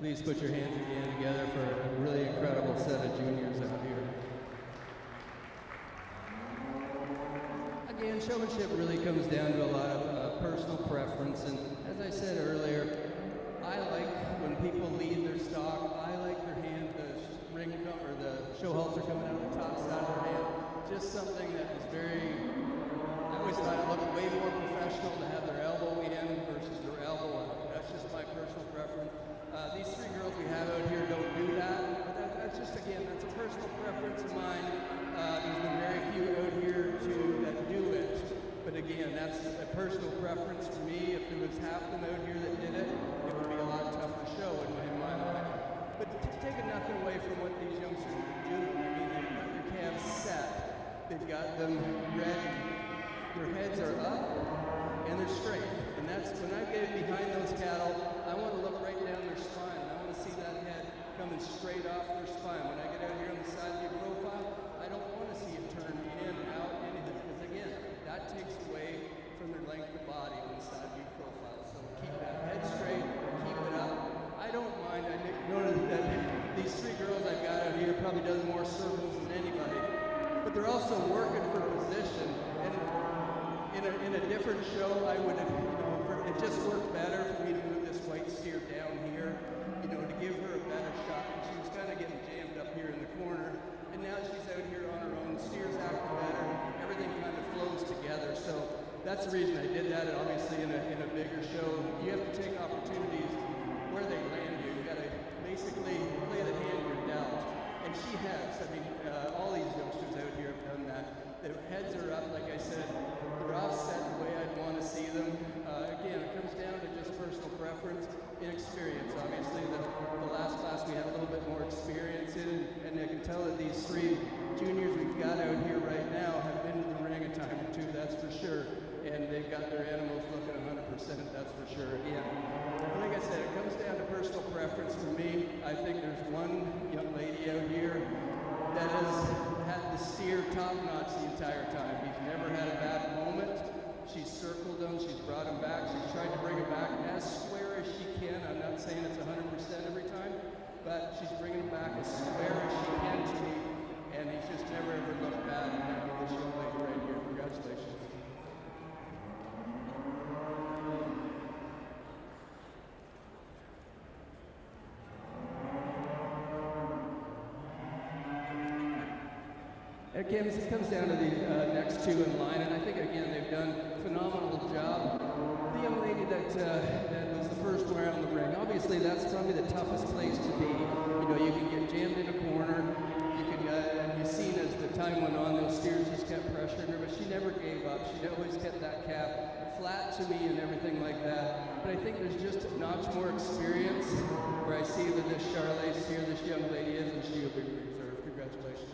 please put your hands again together for a really incredible set of juniors out here. Again, showmanship really comes down to a lot of personal preference, and as I said earlier, I like when people lead their stock. I like their hand, the show halter coming out of the top side of their hand. Just something that is very, I always thought it looked way more professional to have their elbow in versus their elbow out. That's just my personal preference. These three girls we have out here don't do that, but that's just, again, that's a personal preference of mine. There's been very few out here that do it, but again, that's a personal preference for me. If there was half of them out here that did it, it would be a lot tougher show in my mind. But taking nothing away from what these youngsters are doing, I mean, they've got their calves set, they've got them ready, their heads are up, and they're straight. And that's, when I get behind those cattle, I want to look right down their spine. I want to see that head coming straight off their spine. When I get out here on the side view profile, I don't want to see it turn in, out, anything. Because again, that takes away from their length of body on the side view profile. So keep that head straight, keep it up. I don't mind. I noticed that these three girls I've got out here probably does more circles than anybody. But they're also working for position. And in a different show, I would have, it just worked better for me to move this white steer down here, to give her a better shot. And she was kind of getting jammed up here in the corner. And now she's out here on her own. Steer's acting better. Everything kind of flows together. So that's the reason I did that. And obviously, in a bigger show, you have to take opportunities where they land you. You got to basically play the hand you're dealt. And she has. I mean, all these youngsters out here have done that. Their heads are up, like I said. They're offset the way I'd want to see them. Again, it comes down to just personal preference and experience. Obviously, the last class we had a little bit more experience in, and I can tell that these three juniors we've got out here right now have been to the ring a time or two, that's for sure. And they've got their animals looking 100%, that's for sure. Again, like I said, it comes down to personal preference for me. I think there's one young lady out here that has had the steer top-notch the entire time. He's never had a bad moment. She's circled them, she's brought them back, she's tried to bring them back as square as she can. I'm not saying it's 100% every time, but she's bringing them back as square as she can to me, and he's just never ever looked bad. And I mean, this young lady right here, congratulations. It comes down to the next two in line, and I think, again, they've done a phenomenal job. The young lady that was the first one around the ring, obviously that's probably the toughest place to be. You can get jammed in a corner. You can, and you've seen as the time went on, those steers just kept pressuring her, but she never gave up. She always kept that calf flat to me and everything like that. But I think there's just a notch more experience where I see that this Charlotte steer, this young lady is, and she will be reserved. Congratulations.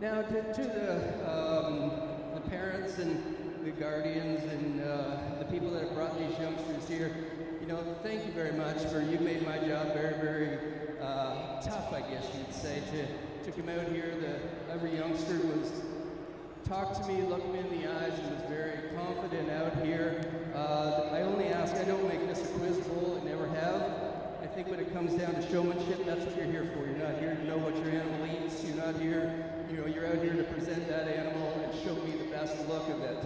Now, to the parents and the guardians and the people that have brought these youngsters here, thank you very much for, you made my job very, very tough, I guess you'd say, to come out here. Every youngster was, talked to me, looked me in the eyes, and was very confident out here. I only ask, I don't make this a quiz bowl, I never have. I think when it comes down to showmanship, that's what you're here for. You're not here to know what your animal eats. You're not here, you're out here to present that animal and show me the best look of it.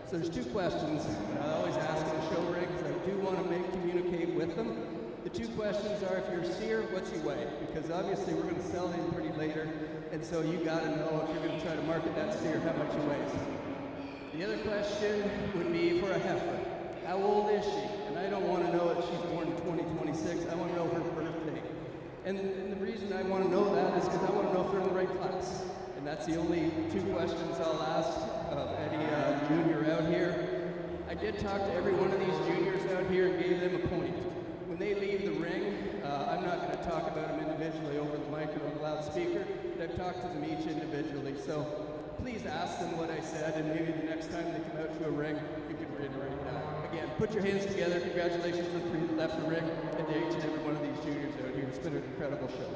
So there's two questions that I always ask in the show ring, because I do want to communicate with them. The two questions are, if you're a steer, what's he weigh? Because obviously we're going to sell him pretty later, and so you got to know, if you're going to try to market that steer, how much he weighs. The other question would be for a heifer. How old is she? And I don't want to know if she's born in 2026. I want to know her birthday. And the reason I want to know that is because I want to know if they're in the right class. And that's the only two questions I'll ask of any junior out here. I did talk to every one of these juniors out here and gave them a point. When they leave the ring, I'm not going to talk about them individually over the mic or on the loudspeaker, but I've talked to them each individually. So please ask them what I said, and maybe the next time they come out to a ring, you can reiterate that. Again, put your hands together. Congratulations to the three that left the ring, and to each and every one of these juniors out here. It's been an incredible show.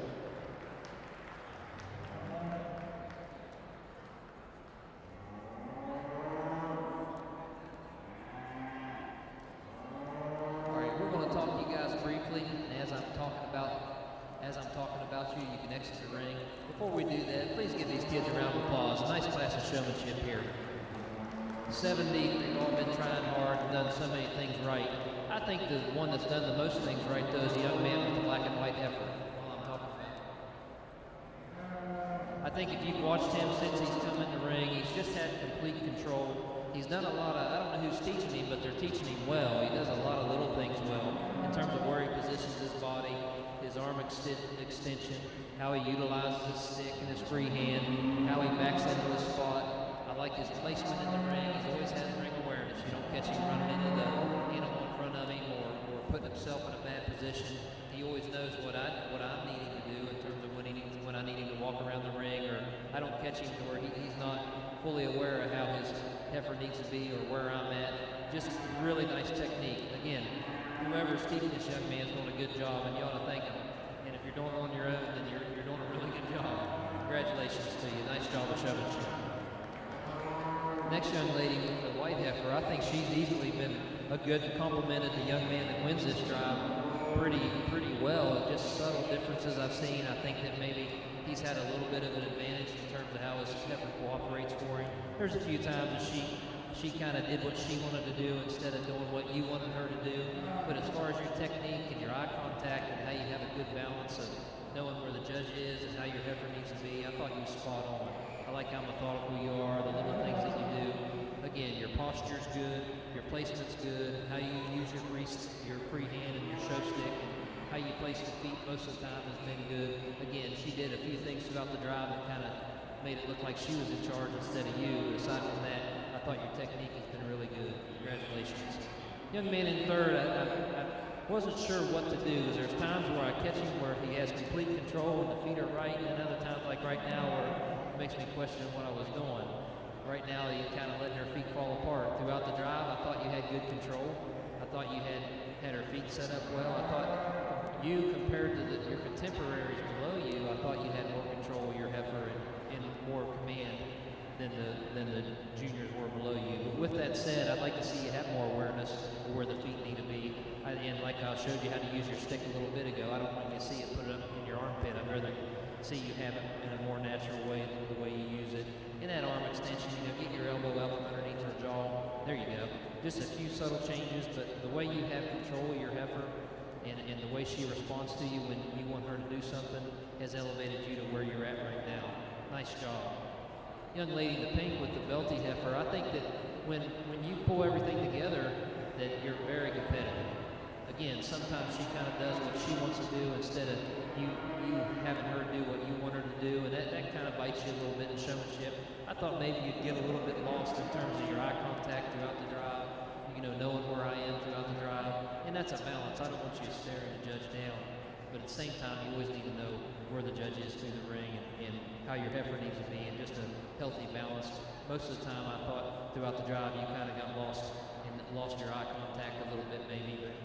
we do that, please give these kids a round of applause. A nice class of showmanship here. 7 deep, they've all been trying hard and done so many things right. I think the one that's done the most things right, though, is the young man with the black and white heifer. All I'm talking about. I think if you've watched him since he's come in the ring, he's just had complete control. He's done a lot of, I don't know who's teaching him, but they're teaching him well. He does a lot of little things well in terms of where he positions his body, his arm extension, how he utilizes his stick and his free hand, how he backs into the spot. I like his placement in the ring. He's always had ring awareness. You don't catch him running into the animal in front of him or putting himself in a bad position. He always knows what I'm needing to do in terms of when I need him to walk around the ring, or I don't catch him to where he's not fully aware of how his heifer needs to be or where I'm at. Just really nice technique. Again, whoever's teaching this young man is doing a good job, and you ought to thank him. And if you're doing it on your own, then you're doing a really good job. Congratulations to you. Nice job of showmanship. Next young lady with the white heifer, I think she's easily been a good complement to the young man that wins this drive pretty well. Just subtle differences I've seen. I think that maybe he's had a little bit of an advantage in terms of how his heifer cooperates for him. There's a few times that she kind of did what she wanted to do instead of doing what you wanted her to do. But as far as your technique and your eye contact and how you have a good balance of knowing where the judge is and how your heifer needs to be, I thought you were spot on. I like how methodical you are, the little things that you do. Again, your posture's good, your placement's good, how you use your free hand and your show stick, and how you place your feet most of the time has been good. Again, she did a few things throughout the drive that kind of made it look like she was in charge instead of you. But aside from that, I thought your technique has been really good. Congratulations. Young man in third, I wasn't sure what to do. There's times where I catch him where he has complete control and the feet are right, and then other times like right now where it makes me question what I was doing. Right now, you kind of letting her feet fall apart. Throughout the drive, I thought you had good control. I thought you had her feet set up well. I thought you, compared to your contemporaries below you, I thought you had more control of your heifer and more command than the juniors were below you. But with that said, I'd like to see you have more awareness of where the feet need to be. And like I showed you how to use your stick a little bit ago, I don't want you to see it put it up in your armpit. I'd rather see you have it in a more natural way than the way you use it. In that arm extension, get your elbow out from underneath her jaw. There you go. Just a few subtle changes, but the way you have control of your heifer and the way she responds to you when you want her to do something has elevated you to where you're at right now. Nice job. Young lady in the pink with the belty heifer, I think that when you pull everything together, that you're very competitive. Again, sometimes she kind of does what she wants to do instead of you having her do what you want her to do, and that kind of bites you a little bit in showmanship. I thought maybe you'd get a little bit lost in terms of your eye contact throughout the drive, knowing where I am throughout the drive, and that's a balance. I don't want you staring the judge down, but at the same time, you always need to know where the judge is through the ring and how your heifer needs to be, and just a healthy balance. Most of the time, I thought throughout the drive, you kind of got lost and lost your eye contact a little bit maybe, but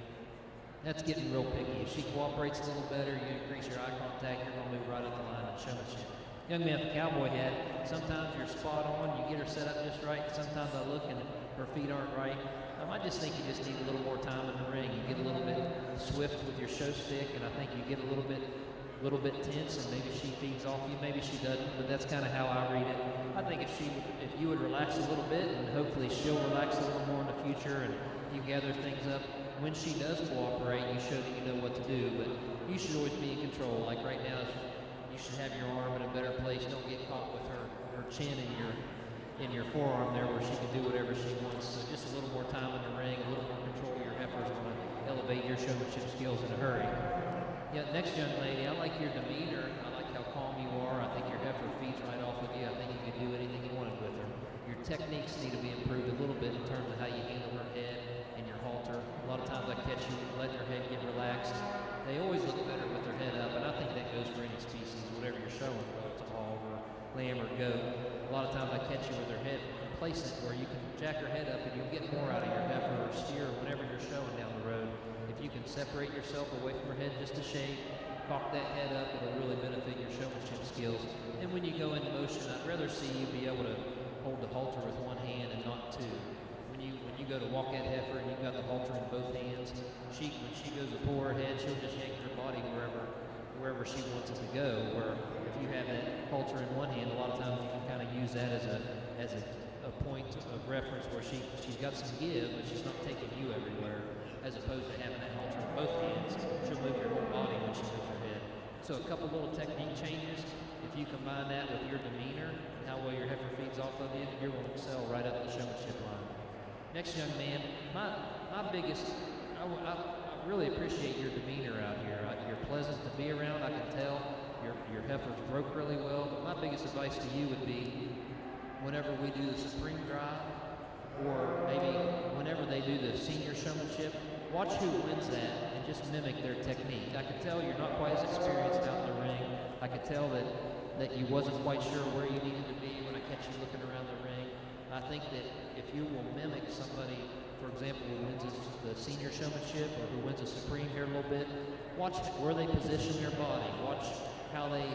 that's getting real picky. If she cooperates a little better, you increase your eye contact, you're going to move right up the line and showmanship. Young man with the cowboy hat, sometimes you're spot on, you get her set up just right. Sometimes I look and her feet aren't right. I just think you just need a little more time in the ring. You get a little bit swift with your show stick, and I think you get a little bit tense, and maybe she feeds off you, maybe she doesn't, but that's kind of how I read it. I think if you would relax a little bit, and hopefully she'll relax a little more in the future, and you gather things up. When she does cooperate, you show that you know what to do, but you should always be in control. Like right now, you should have your arm in a better place. Don't get caught with her chin in your forearm there where she can do whatever she wants. So just a little more time in the ring, a little more control of your heifer is going to elevate your showmanship skills in a hurry. Yeah, next young lady, I like your demeanor. I like how calm you are. I think your heifer feeds right off of you. I think you can do anything you wanted with her. Your techniques need to be improved a little bit in terms of how you handle her head and your halter. A lot of times I catch you letting her head get relaxed. They always look better with their head up, and I think that goes for any species, whatever you're showing, whether it's a hog or lamb or goat. A lot of times I catch you with her head complacent, where you can jack her head up and you'll get more out of your heifer or steer or whatever you're showing down the road. If you can separate yourself away from her head just a shade, cock that head up, it'll really benefit your showmanship skills. And when you go into motion, I'd rather see you be able to hold the halter with one hand and not two. When you go to walk that heifer and you've got the halter in both hands, when she goes to pull her head, she'll just yank her body wherever wherever she wants it to go. Where if you have that halter in one hand, a lot of times you can kind of use that as a point of reference where she's got some give, but she's not taking you everywhere, as opposed to having that halter in both hands. She'll move your whole body when she moves her head. So a couple little technique changes. If you combine that with your demeanor and how well your heifer feeds off of you, you're going to excel right up the showmanship line. Next young man, my biggest, I really appreciate your demeanor out here. You're pleasant to be around, I can tell. Your heifers broke really well, but my biggest advice to you would be whenever we do the Supreme Drive, or maybe whenever they do the senior showmanship, watch who wins that and just mimic their technique. I can tell you're not quite as experienced out in the ring. I could tell that you wasn't quite sure where you needed to be when I catch you looking around the ring. I think that if you will mimic somebody, for example, who wins the senior showmanship or who wins a Supreme here a little bit, watch where they position their body. Watch how they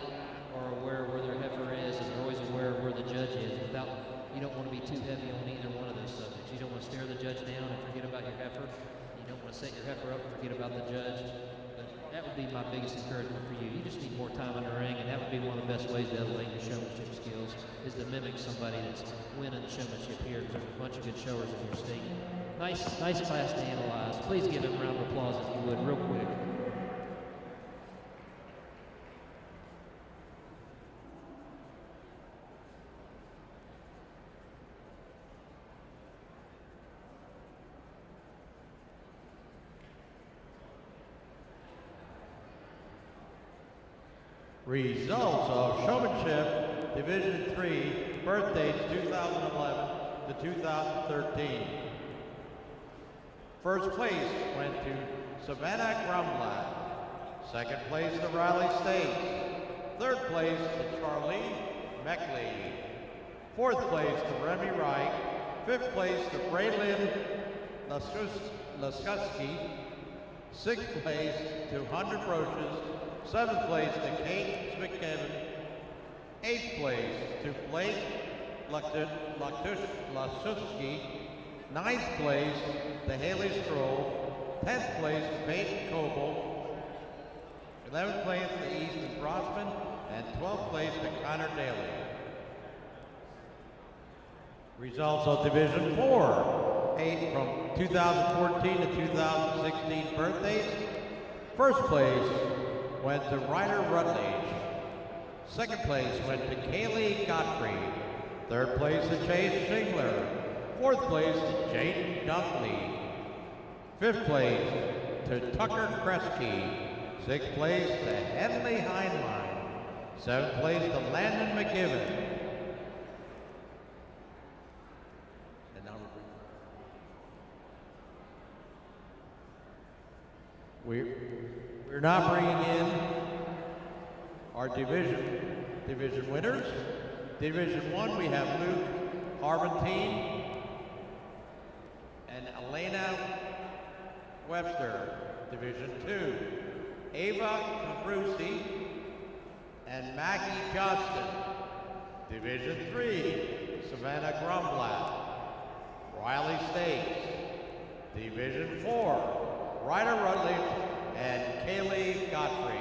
are aware where their heifer is, and they're always aware of where the judge is. You don't want to be too heavy on either one of those subjects. You don't want to stare the judge down and forget about your heifer. You don't want to set your heifer up and forget about the judge. But that would be my biggest encouragement for you. You just need more time in the ring, and that would be one of the best ways to elevate your showmanship skills, is to mimic somebody that's winning the showmanship here. There's a bunch of good showers in your state. Nice class to analyze. Please give him a round of applause if you would, real quick. Results of Showmanship Division 3, birth dates 2011 to 2013. First place went to Savannah Grumblatt. Second place to Riley States. Third place to Charlie Meckley. Fourth place to Remy Reich. Fifth place to Braylon Laskuski. Sixth place to 100 Roaches. Seventh place to Kate McKevin. Eighth place to Blake Lasuski. Ninth place to Haley Stroll. 10th place to Peyton Coble. 11th place to Easton Grossman. And 12th place to Connor Daly. Results of Division 4. 8 from 2014 to 2016 birthdays. First place went to Ryder Rutledge. Second place went to Kaylee Godfrey. Third place to Chase Shingler. Fourth place to Jaden Dunkley. Fifth place to Tucker Kresge. Sixth place to Henley Heinlein. Seventh place to Landon McGibbon. And now we're now bringing in our division winners. Division 1, we have Luke Harventine and Elena Webster. Division 2, Ava Cabrusi and Maggie Johnston. Division 3, Savannah Grumblatt, Riley States. Division 4, Ryder Rutledge and Kaylee Godfrey.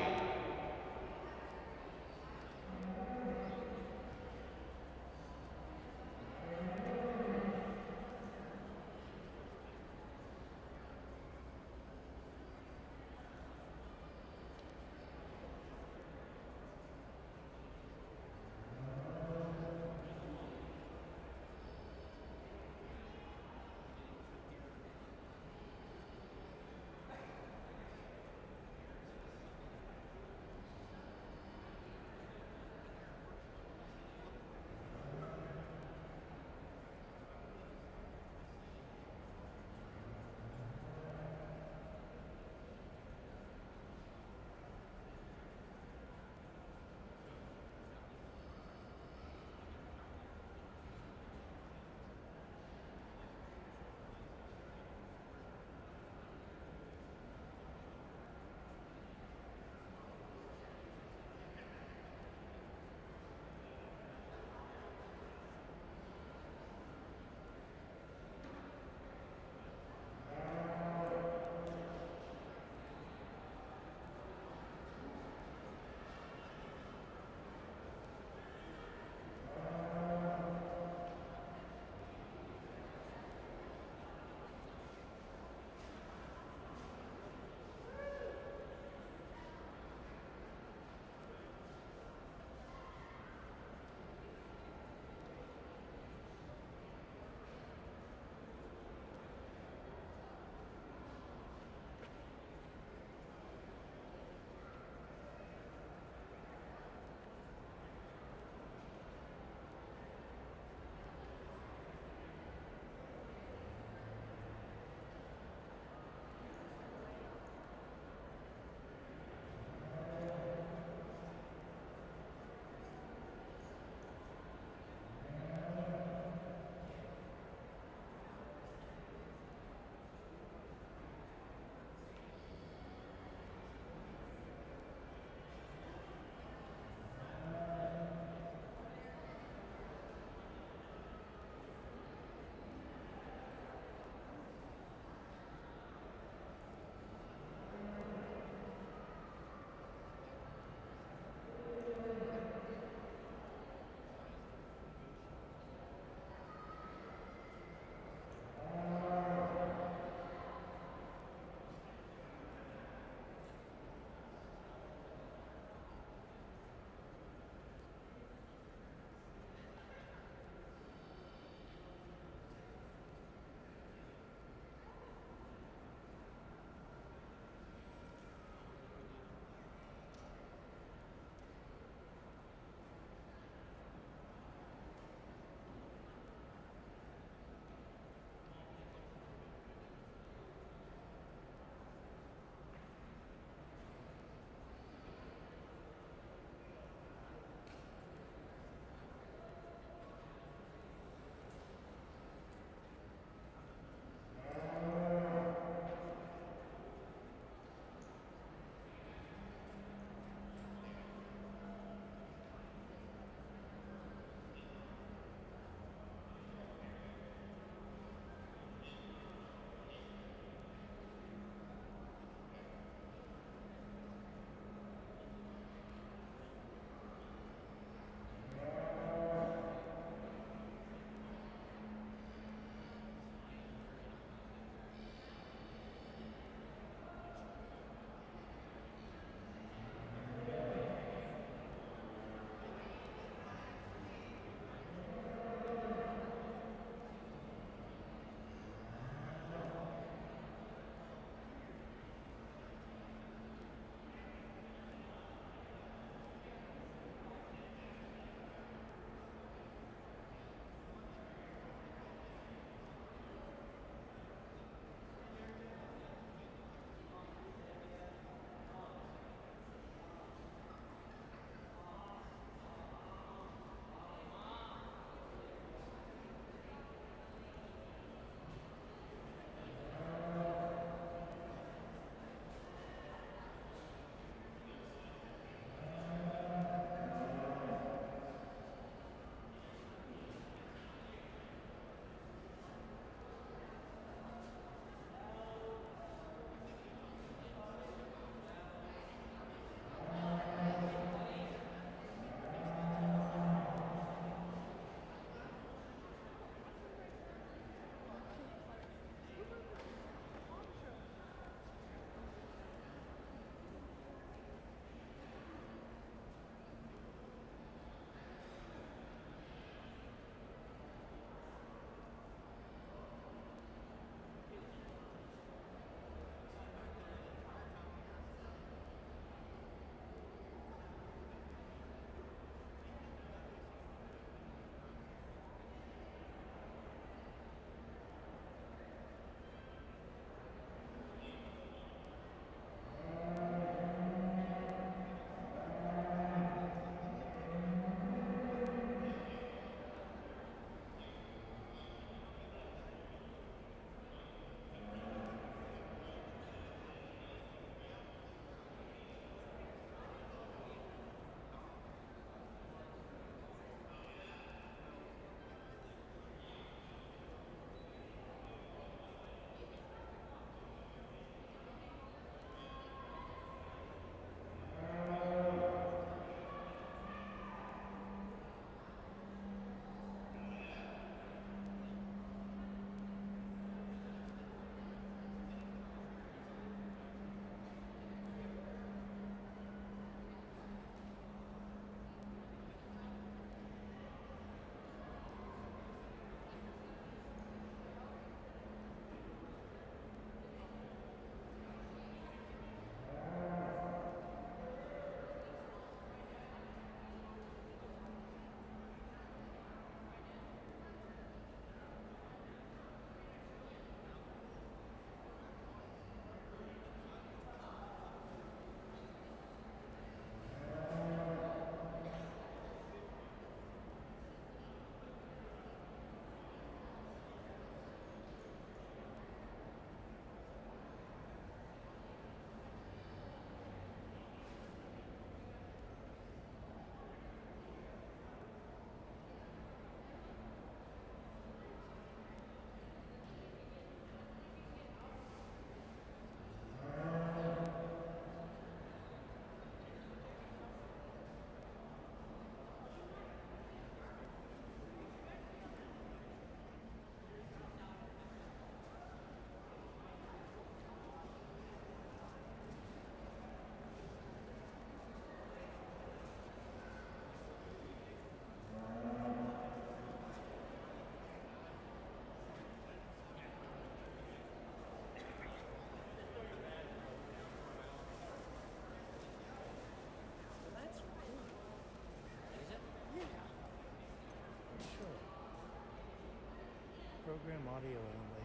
program audio only.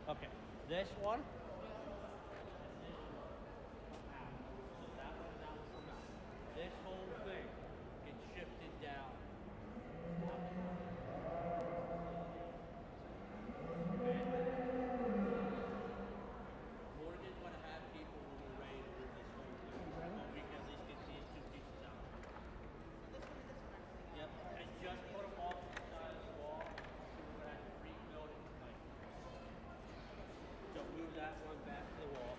Okay, this one. This whole thing gets shifted down. Morgan's going to have people when we're ready to do this whole thing. Because these get these two pieces out. Yep, and just put them off the side of the wall. So we're going to have to rebuild it tonight. So move that one back to the wall.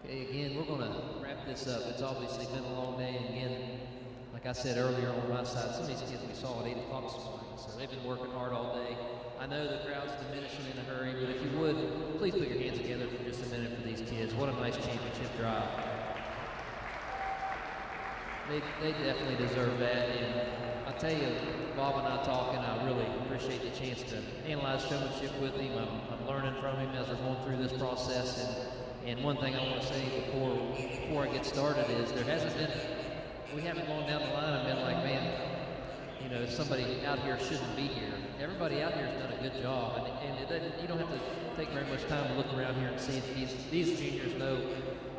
Okay, again, we're going to wrap this up. It's obviously been a long day. And again, like I said earlier on my side, some of these kids we saw at 8 o'clock this morning, so they've been working hard all day. I know the crowd's diminishing in a hurry, but if you would, please put your hands together for just a minute for these kids. What a nice championship drive. They definitely deserve that. And I tell you, Bob and I talking, I really appreciate the chance to analyze Showmanship with him. I'm learning from him as we're going through this process. And one thing I want to say before I get started is we haven't gone down the line and been like, man, you know, somebody out here shouldn't be here. Everybody out here has done a good job, and it doesn't, you don't have to take very much time to look around here and see that these juniors know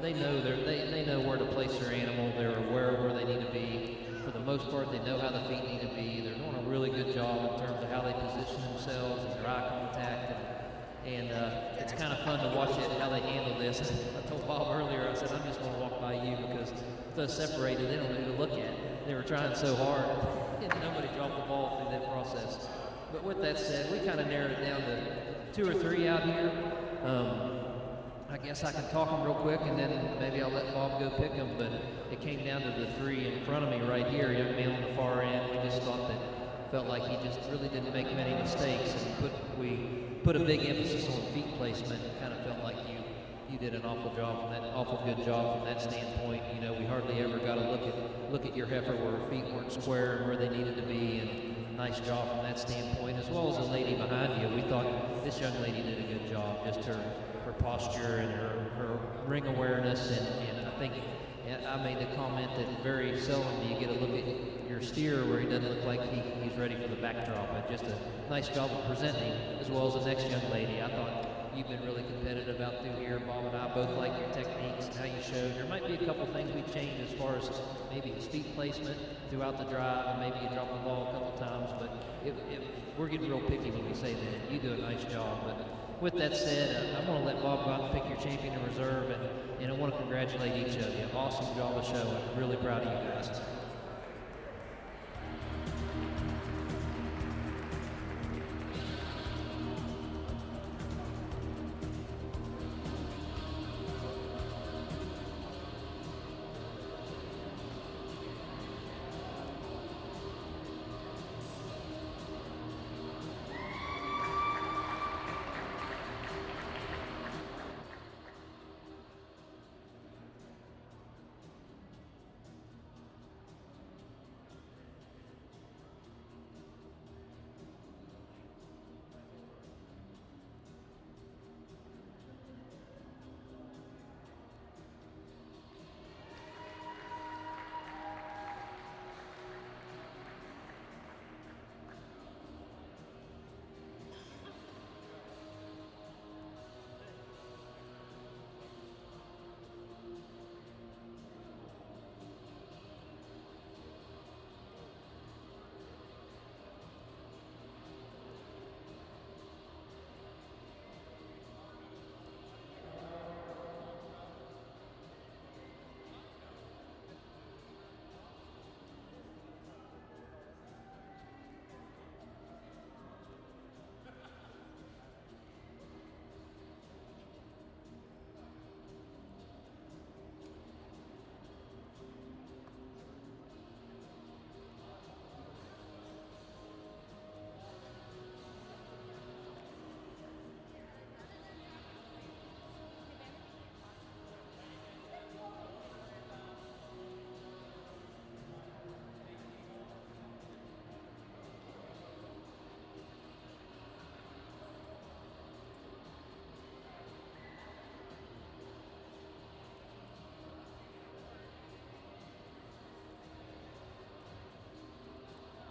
they know where to place their animal. They're aware of where they need to be. For the most part, they know how the feet need to be. They're doing a really good job in terms of how they position themselves and their eye contact. And it's kind of fun to watch it, how they handle this. I told Bob earlier, I said, I'm just going to walk by you because with us separated, they don't know who to look at. They were trying so hard, and nobody dropped the ball through that process. But with that said, we kind of narrowed it down to 2 or 3 out here. I guess I can talk them real quick, and then maybe I'll let Bob go pick them. But it came down to the 3 in front of me right here, young man on the far end. We just thought felt like he just really didn't make many mistakes, and we put a big emphasis on feet placement. Kind of felt like you did an awful good job from that standpoint. You know, we hardly ever got to look at your heifer where her feet weren't square and where they needed to be, and nice job from that standpoint, as well as the lady behind you. We thought this young lady did a good job, just her posture and her ring awareness, and I think I made the comment that very seldom do you get a look at your steer where he doesn't look like he's ready for the backdrop. But just a nice job of presenting, as well as the next young lady. I thought you've been really competitive out through here. Bob and I both like your techniques and how you showed. There might be a couple things we changed as far as maybe his feet placement throughout the drive, and maybe you dropped the ball a couple times, but we're getting real picky when we say that. You do a nice job. But with that said, I'm going to let Bob go out and pick your champion in reserve, and I want to congratulate each of you. Awesome job of showing. Really proud of you guys.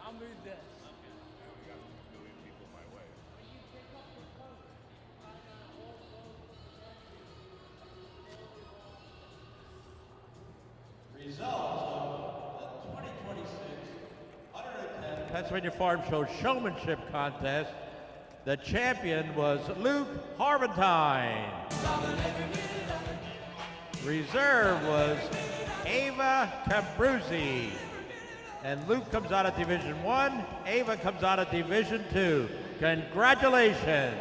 I'll move this. Results of the 2026 110 Pennsylvania Farm Show Showmanship Contest. The champion was Luke Harventine. Reserve was Ava Cabruzzi. And Luke comes out of Division 1, Ava comes out of Division 2. Congratulations.